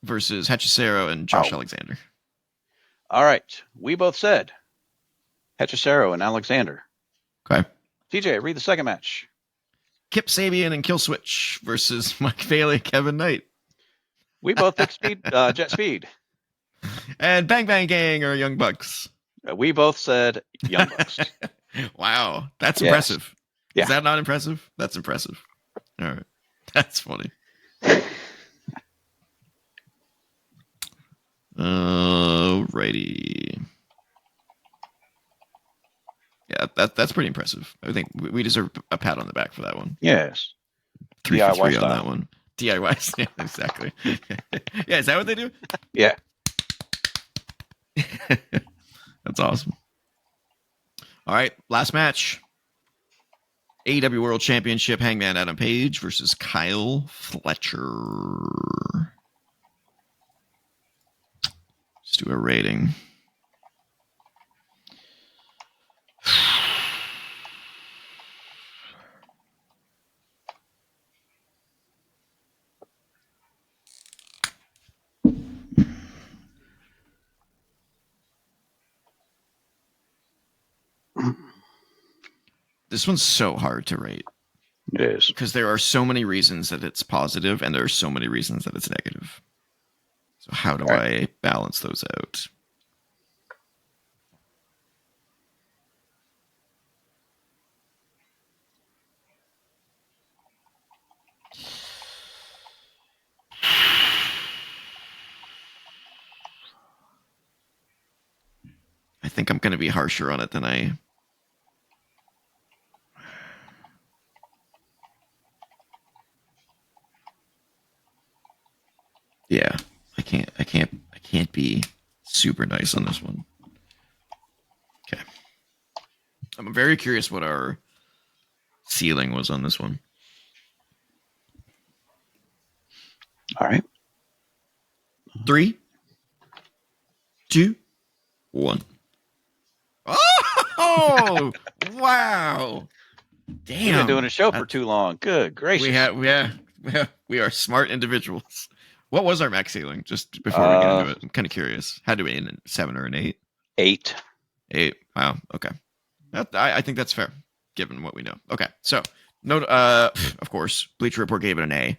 versus Hechicero and Josh Alexander. All right. We both said Hechicero and Alexander. Okay. TJ, read the second match. Kip Sabian and Killswitch versus Mike Bailey, Kevin Knight. We both picked Jet Speed. And Bang Bang Gang or Young Bucks. We both said Young Bucks. Wow. That's impressive. Yeah. Is that not impressive? That's impressive. All right. That's funny. Alrighty. Yeah, that's pretty impressive. I think we deserve a pat on the back for that one. Yes. 3 for 3 on that one. DIY. Yeah, exactly. Yeah, is that what they do? Yeah. That's awesome. All right, last match. AEW World Championship Hangman Adam Page versus Kyle Fletcher. Let's do a rating. This one's so hard to rate. It is. Because there are so many reasons that it's positive, and there are so many reasons that it's negative. So how do I balance those out? I think I'm going to be harsher on it than I... Yeah, I can't be super nice on this one. Okay. I'm very curious what our ceiling was on this one. All right. 3, 2, 1. Oh, wow. Damn. We've been doing a show for too long. Good gracious. We are smart individuals. What was our max ceiling? Just before we get into it, I'm kind of curious. How do we end it? 7 or an 8? 8. 8. Wow. Okay. I think that's fair, given what we know. Okay. So, of course, Bleacher Report gave it an A.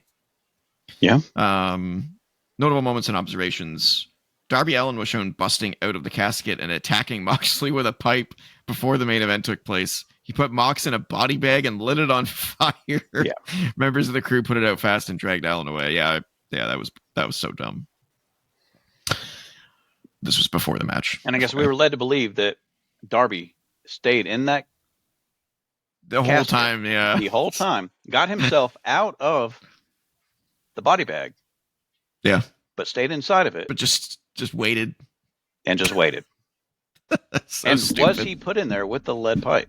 Yeah. Notable moments and observations. Darby Allin was shown busting out of the casket and attacking Moxley with a pipe before the main event took place. He put Mox in a body bag and lit it on fire. Yeah. Members of the crew put it out fast and dragged Allin away. Yeah, that was so dumb. This was before the match. And I guess we were led to believe that Darby stayed in that the whole time, yeah. The whole time. Got himself out of the body bag. Yeah. But stayed inside of it. But just waited. And just waited. So and stupid. was he put in there with the lead pipe?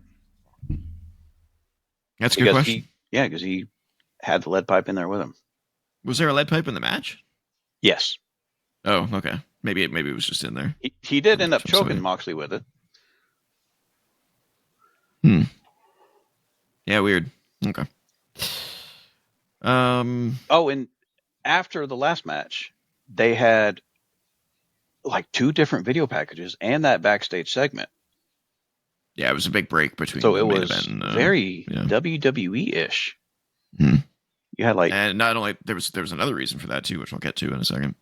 That's a good question. Because he had the lead pipe in there with him. Was there a lead pipe in the match? Yes. Oh, okay. Maybe it was just in there. He did end up choking Moxley with it. Yeah, weird. Okay. Oh, and after the last match, they had like 2 different video packages and that backstage segment. Yeah, it was a big break between. So the it main was event and, very WWE-ish. You had like, and not only there was another reason for that too, which I'll get to in a second.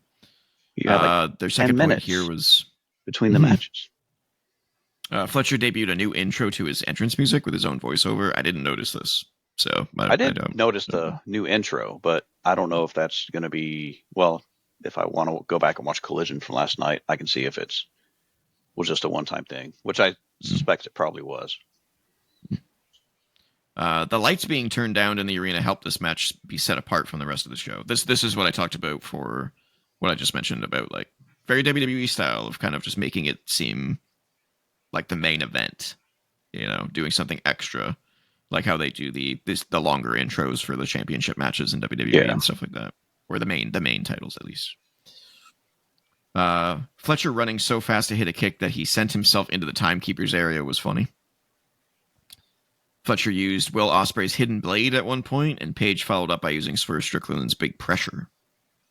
You had like their second point here was between the matches. Fletcher debuted a new intro to his entrance music with his own voiceover. I didn't notice this, so I did notice the new intro, but I don't know if that's going to be if I want to go back and watch Collision from last night, I can see if was just a one-time thing, which I suspect it probably was. The lights being turned down in the arena helped this match be set apart from the rest of the show. This is what I talked about for what I just mentioned about like very WWE style of kind of just making it seem like the main event, doing something extra, like how they do the longer intros for the championship matches in WWE and stuff like that, or the main titles at least. Fletcher running so fast to hit a kick that he sent himself into the timekeeper's area was funny. Fletcher used Will Ospreay's hidden blade at one point, and Page followed up by using Swerve Strickland's big pressure.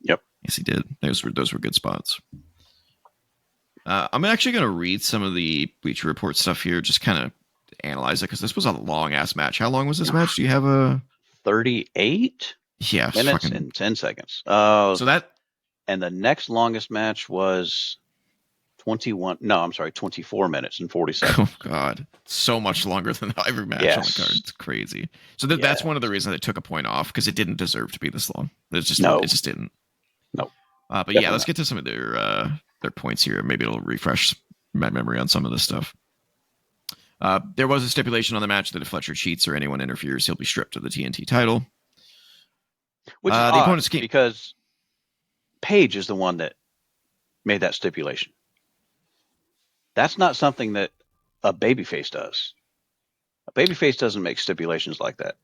Yep. Yes, he did. Those were good spots. I'm actually going to read some of the Bleacher Report stuff here, just kind of analyze it, because this was a long-ass match. How long was this match? Do you have a... 38 minutes and 10 seconds. And the next longest match was 24 minutes and 40 seconds. Oh, God. So much longer than every match on the card. It's crazy. So that's one of the reasons I took a point off, because it didn't deserve to be this long. It just didn't. No. But definitely let's get to some of their points here. Maybe it'll refresh my memory on some of this stuff. There was a stipulation on the match that if Fletcher cheats or anyone interferes, he'll be stripped of the TNT title. Which is the odd, opponent's because Page is the one that made that stipulation. That's not something that a babyface does. A babyface doesn't make stipulations like that.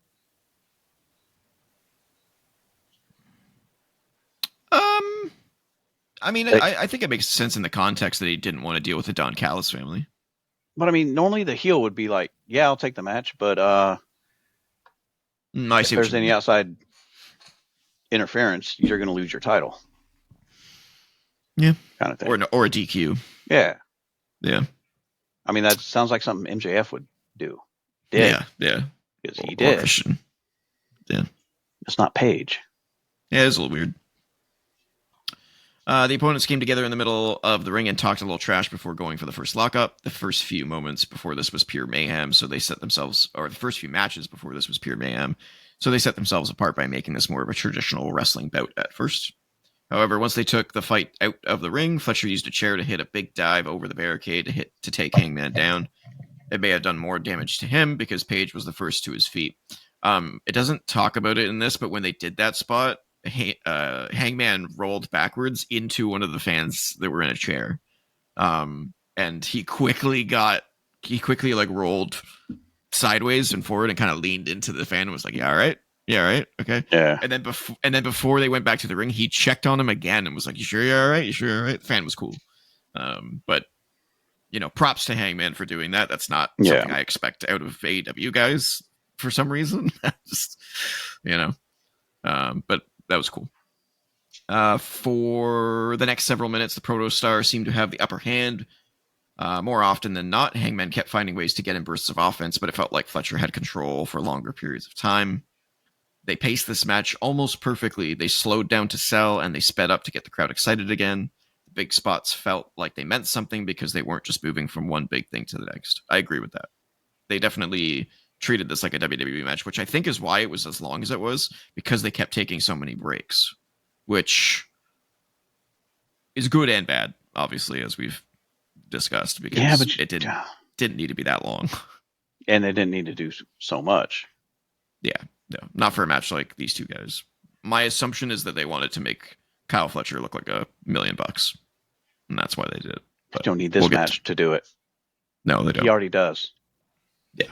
I mean, I think it makes sense in the context that he didn't want to deal with the Don Callis family. But I mean, normally the heel would be like, "Yeah, I'll take the match," but if there's any outside interference, you're going to lose your title. Yeah, kind of thing, or a DQ. Yeah. I mean, that sounds like something MJF would do. did. Yeah. Because he Or did. Christian. Yeah. It's not Paige. Yeah, it's a little weird. The opponents came together in the middle of the ring and talked a little trash before going for the first lockup. The first few moments before this was pure mayhem, so they set themselves, or the first few matches before this was pure mayhem, so they set themselves apart by making this more of a traditional wrestling bout at first. However, once they took the fight out of the ring, Fletcher used a chair to hit a big dive over the barricade to take Hangman down. It may have done more damage to him because Page was the first to his feet. It doesn't talk about it in this, but when they did that spot, Hangman rolled backwards into one of the fans that were in a chair, and he quickly like rolled sideways and forward and kind of leaned into the fan and was like, "Yeah, all right, okay." Yeah. And then before they went back to the ring, he checked on him again and was like, "You sure you're all right? You sure you're all right?" The fan was cool, but props to Hangman for doing that. That's not something I expect out of AEW guys for some reason. Just but that was cool. For the next several minutes, the Protostar seemed to have the upper hand. More often than not, Hangman kept finding ways to get in bursts of offense, but it felt like Fletcher had control for longer periods of time. They paced this match almost perfectly. They slowed down to sell, and they sped up to get the crowd excited again. The big spots felt like they meant something because they weren't just moving from one big thing to the next. I agree with that. They definitely treated this like a WWE match, which I think is why it was as long as it was, because they kept taking so many breaks, which is good and bad, obviously, as we've discussed, because it didn't need to be that long. And they didn't need to do so much. Yeah, no, not for a match like these two guys. My assumption is that they wanted to make Kyle Fletcher look like $1 million, and that's why they did it. But you don't need this match to do it. No, they don't. He already does. Yeah.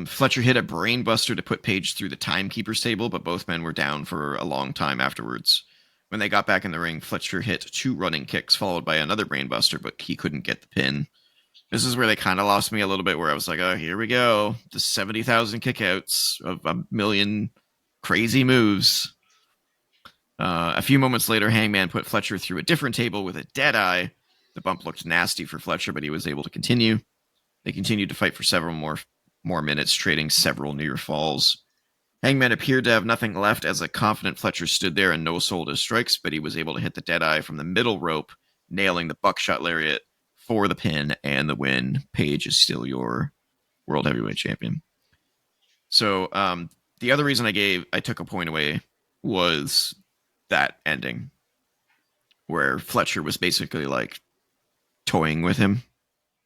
Fletcher hit a brainbuster to put Page through the timekeeper's table, but both men were down for a long time afterwards. When they got back in the ring, Fletcher hit 2 running kicks, followed by another brainbuster, but he couldn't get the pin. This is where they kind of lost me a little bit, where I was like, oh, here we go. The 70,000 kickouts of $1 million crazy moves. A few moments later, Hangman put Fletcher through a different table with a dead eye. The bump looked nasty for Fletcher, but he was able to continue. They continued to fight for several more minutes, trading several near falls. Hangman appeared to have nothing left as a confident Fletcher stood there and no-sold his strikes, but he was able to hit the deadeye from the middle rope, nailing the buckshot lariat for the pin and the win. Page is still your World Heavyweight Champion. So the other reason I took a point away was that ending, where Fletcher was basically like toying with him.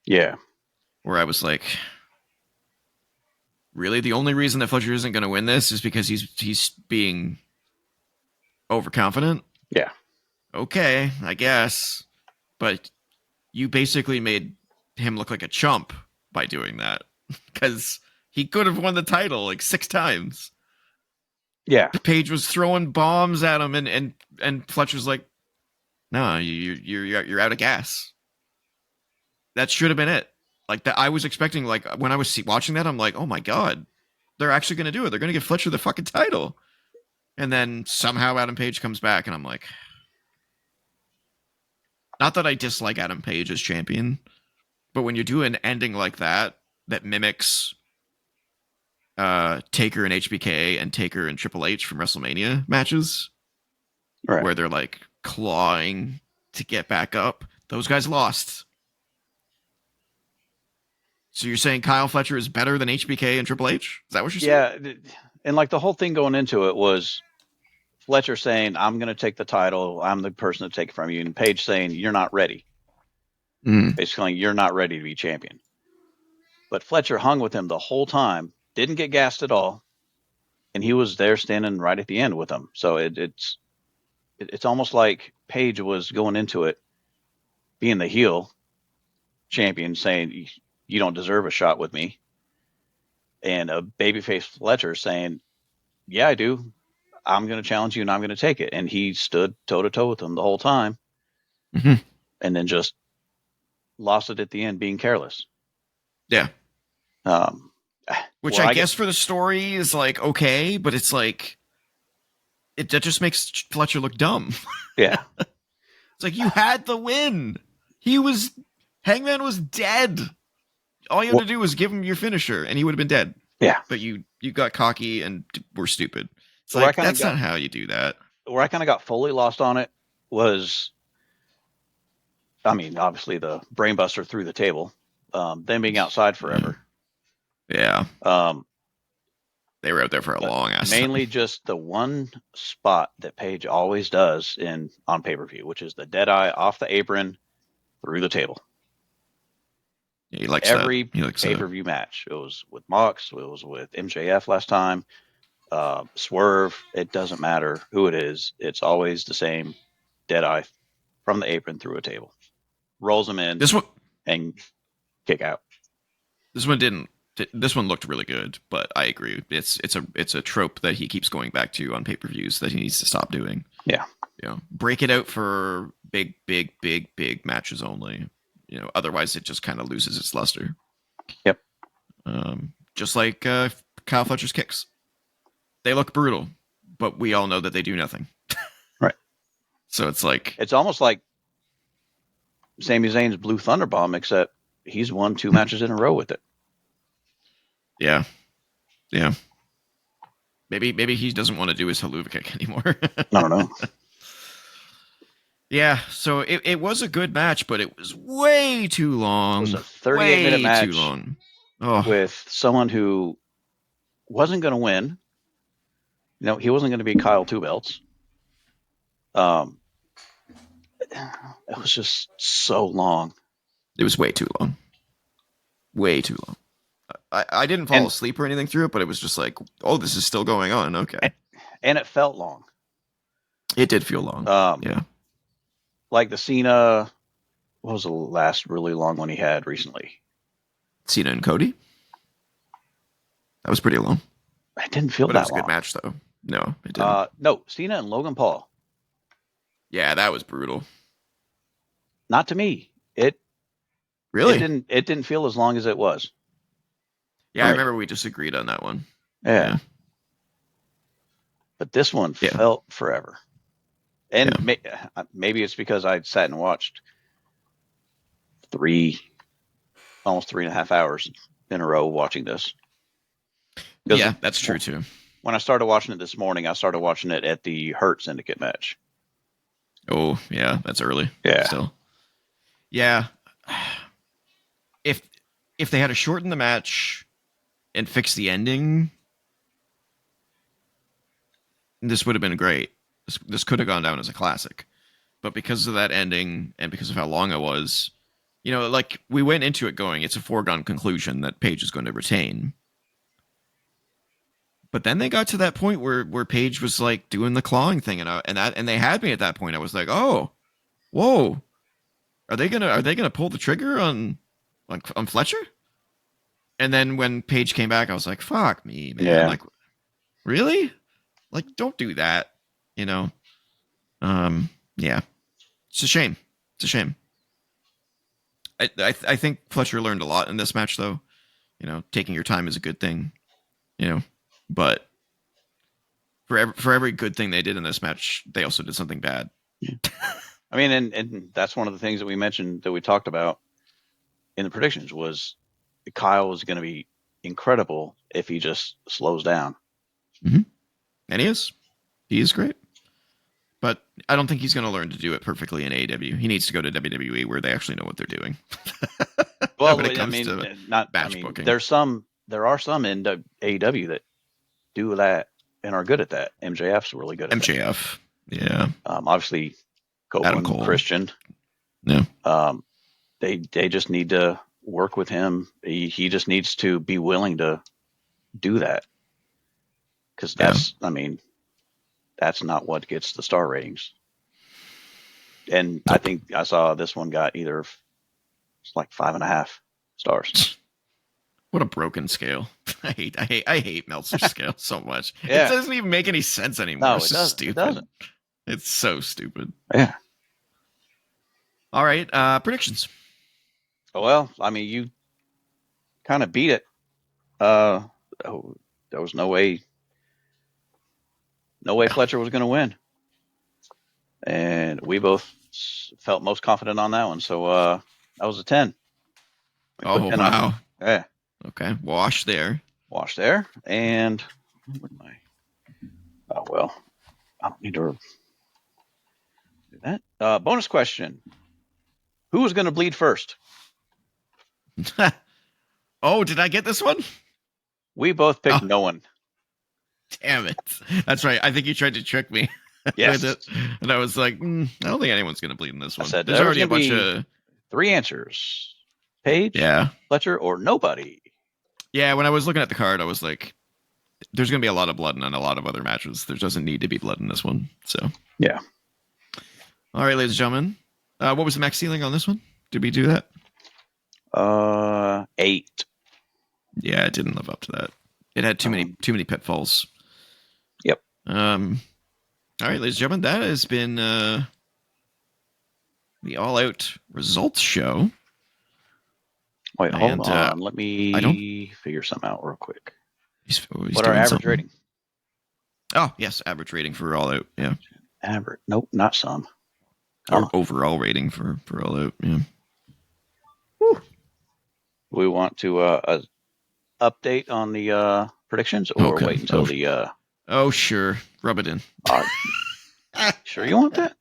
Yeah. Where I was like, really, the only reason that Fletcher isn't going to win this is because he's being overconfident? Yeah. Okay, I guess. But you basically made him look like a chump by doing that. Because he could have won the title like 6 times. Yeah. Page was throwing bombs at him, and Fletcher's like, no, you're out of gas. That should have been it. Like that, I was expecting, like, when I was watching that, I'm like, oh my god, they're actually going to do it. They're going to give Fletcher the fucking title. And then somehow Adam Page comes back, and I'm like, not that I dislike Adam Page as champion, but when you do an ending like that mimics Taker and HBK and Taker and Triple H from WrestleMania matches, right, where they're like clawing to get back up, those guys lost. So you're saying Kyle Fletcher is better than HBK and Triple H? Is that what you're saying? Yeah, and like the whole thing going into it was Fletcher saying, I'm going to take the title. I'm the person to take it from you. And Page saying, you're not ready. Basically, you're not ready to be champion. But Fletcher hung with him the whole time, didn't get gassed at all. And he was there standing right at the end with him. So it's almost like Page was going into it being the heel champion, saying, you don't deserve a shot with me. And a babyface Fletcher saying, yeah, I do. I'm going to challenge you and I'm going to take it. And he stood toe to toe with him the whole time. Mm-hmm. And then just lost it at the end, being careless. Yeah. Which well, I guess for the story is like, okay, but it's like, that just makes Fletcher look dumb. Yeah. It's like, you had the win. Hangman was dead. all you had to do was give him your finisher, and he would have been dead. Yeah. But you got cocky and were stupid. It's Where I like kinda that's not how you do that. Where I kind of got fully lost on it was, I mean, obviously the brainbuster through the table, them being outside forever. Yeah. Um, They were out there for a long ass mainly time. just the one spot that Paige always does on pay-per-view, which is the Deadeye off the apron through the table. Yeah, he likes Every that. He likes pay-per-view match. It was with Mox. It was with MJF last time. Swerve. It doesn't matter who it is. It's always the same Deadeye from the apron through a table. Rolls them in this one. and kick out. This one didn't. This one looked really good, but I agree. It's a trope that he keeps going back to on pay-per-views that he needs to stop doing. Yeah. Break it out for big matches only. Otherwise it just kind of loses its luster. Yep. Just like Kyle Fletcher's kicks. They look brutal, but we all know that they do nothing. Right. So it's like it's almost like Sami Zayn's Blue Thunderbomb, except he's won 2 matches in a row with it. Yeah. Maybe he doesn't want to do his haluva kick anymore. I don't know. Yeah, so it was a good match, but it was way too long. It was a 38-minute match too long. Oh. with someone who wasn't going to win. He wasn't going to be Kyle Two Belts. It was just so long. It was way too long. Way too long. I didn't fall asleep or anything through it, but it was just like, oh, this is still going on. Okay. And it felt long. It did feel long. Yeah. Like the Cena, what was the last really long one he had recently? Cena and Cody? That was pretty long. It didn't feel but that long. It was a good match, though. No, it didn't. No, Cena and Logan Paul. Yeah, that was brutal. Not to me. Really? It didn't feel as long as it was. Yeah, I remember we disagreed on that one. Yeah. But this one felt forever. And maybe it's because I sat and watched almost 3.5 hours in a row watching this. Yeah, that's true too. When I started watching it this morning, I started watching it at the Hurt Syndicate match. Oh, yeah, that's early. Yeah. Still. Yeah. If they had to shorten the match and fix the ending, this would have been great. This could have gone down as a classic. But because of that ending and because of how long it was, like we went into it going, it's a foregone conclusion that Paige is going to retain. But then they got to that point where Paige was like doing the clawing thing, and they had me at that point. I was like, oh, whoa, are they gonna pull the trigger on Fletcher? And then when Paige came back, I was like, fuck me, man. Yeah. Like, really? Like, don't do that. Yeah, it's a shame. It's a shame. I think Fletcher learned a lot in this match, though. Taking your time is a good thing. But for every good thing they did in this match, they also did something bad. Yeah. I mean, and that's one of the things that we mentioned that we talked about in the predictions was Kyle was going to be incredible if he just slows down. Mm-hmm. And he is great. But I don't think he's going to learn to do it perfectly in AEW. He needs to go to WWE where they actually know what they're doing. Well, when it comes to match booking. There are some in AEW that do that and are good at that. MJF's really good at MJF, yeah. Obviously, Copeland, Christian. Yeah. They just need to work with him. He just needs to be willing to do that. Because that's not what gets the star ratings. And I think I saw this one got it's like 5.5 stars. What a broken scale. I hate Meltzer's scale so much. Yeah. It doesn't even make any sense anymore. No, it's just stupid. It doesn't. It's so stupid. Yeah. All right. Predictions. Well, I mean, you kind of beat it. There was no way Fletcher was going to win. And we both felt most confident on that one. So that was a 10. Oh, wow. Yeah. Okay, wash there. Wash there. And what am I? Oh, well, I don't need to do that. Bonus question. Who was going to bleed first? Oh, did I get this one? We both picked Oh. no one. Damn it. That's right. I think you tried to trick me Yes. with it. And I was like, I don't think anyone's going to bleed in this one. I said, There's already a bunch of... 3 answers. Paige, Yeah. Fletcher, or nobody. Yeah, when I was looking at the card, I was like, there's going to be a lot of blood in a lot of other matches. There doesn't need to be blood in this one. So, yeah. All right, ladies and gentlemen. What was the max ceiling on this one? Did we do that? 8. Yeah, it didn't live up to that. It had too many pitfalls. Yep. All right, ladies and gentlemen, that has been the All Out results show. Wait, hold on. Let me figure something out real quick. What our average rating? Oh, yes, average rating for All Out. Yeah. Average. Nope, not some. Or overall rating for All Out. Yeah. Whew. We want to update on the predictions, or wait until the. Oh, sure. Rub it in. Sure, you want that?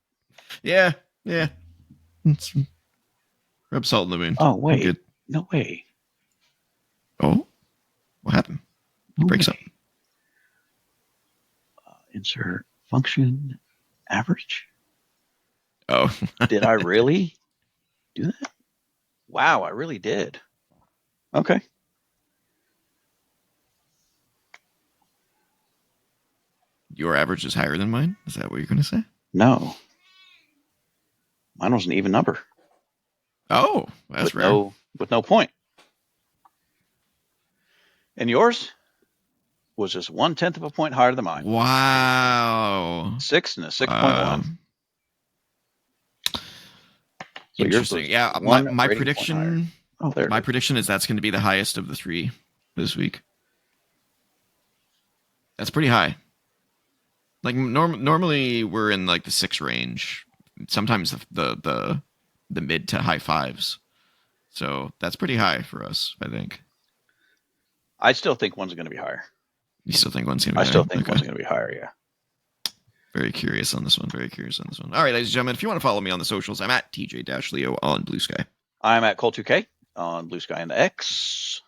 Yeah. Rub salt in the wound. Oh, wait. No way. Oh? What happened? You break something. Insert function average. Oh. Did I really do that? Wow, I really did. Okay. Your average is higher than mine? Is that what you're going to say? No. Mine was an even number. Oh, that's rare. With no point. And yours was just 1/10 of a point higher than mine. Wow. 6 and a 6.1. So interesting. Yeah, my prediction. My prediction is that's going to be the highest of the 3 this week. That's pretty high. Like normally we're in like the 6 range. Sometimes the mid to high 5s. So that's pretty high for us, I think. I still think one's going to be higher. You still think one's going to be higher? I still think one's going to be higher, yeah. Very curious on this one. All right, ladies and gentlemen, if you want to follow me on the socials, I'm at TJ-Leo on BlueSky. I'm at Cole2K on BlueSky and the X.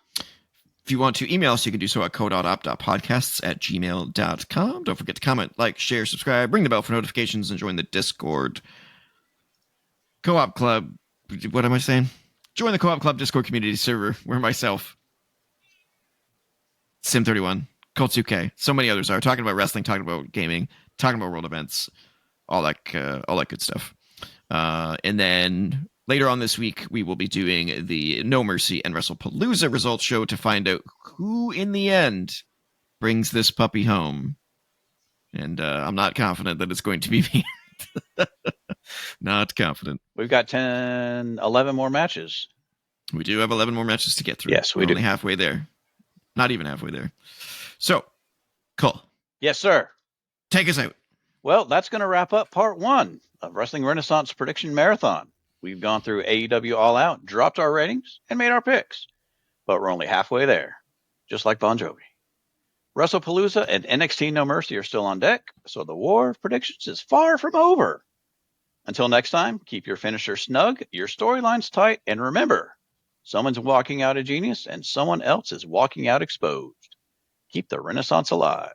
If you want to email us, you can do so at co.op.podcasts@gmail.com. Don't forget to comment, like, share, subscribe, ring the bell for notifications, and join the Discord. Co-op Club. What am I saying? Join the Co-op Club Discord community server where myself, Sim31, Colt2K, so many others are talking about wrestling, talking about gaming, talking about world events, all that good stuff. And then later on this week, we will be doing the No Mercy and WrestlePalooza results show to find out who, in the end, brings this puppy home. And I'm not confident that it's going to be me. Not confident. We've got 11 more matches. We do have 11 more matches to get through. Yes, We're only halfway there. Not even halfway there. So, Cole. Yes, sir. Take us out. Well, that's going to wrap up part 1 of Wrestling Renaissance Prediction Marathon. We've gone through AEW All Out, dropped our ratings, and made our picks. But we're only halfway there, just like Bon Jovi. WrestlePalooza and NXT No Mercy are still on deck, so the war of predictions is far from over. Until next time, keep your finisher snug, your storylines tight, and remember, someone's walking out a genius and someone else is walking out exposed. Keep the Renaissance alive.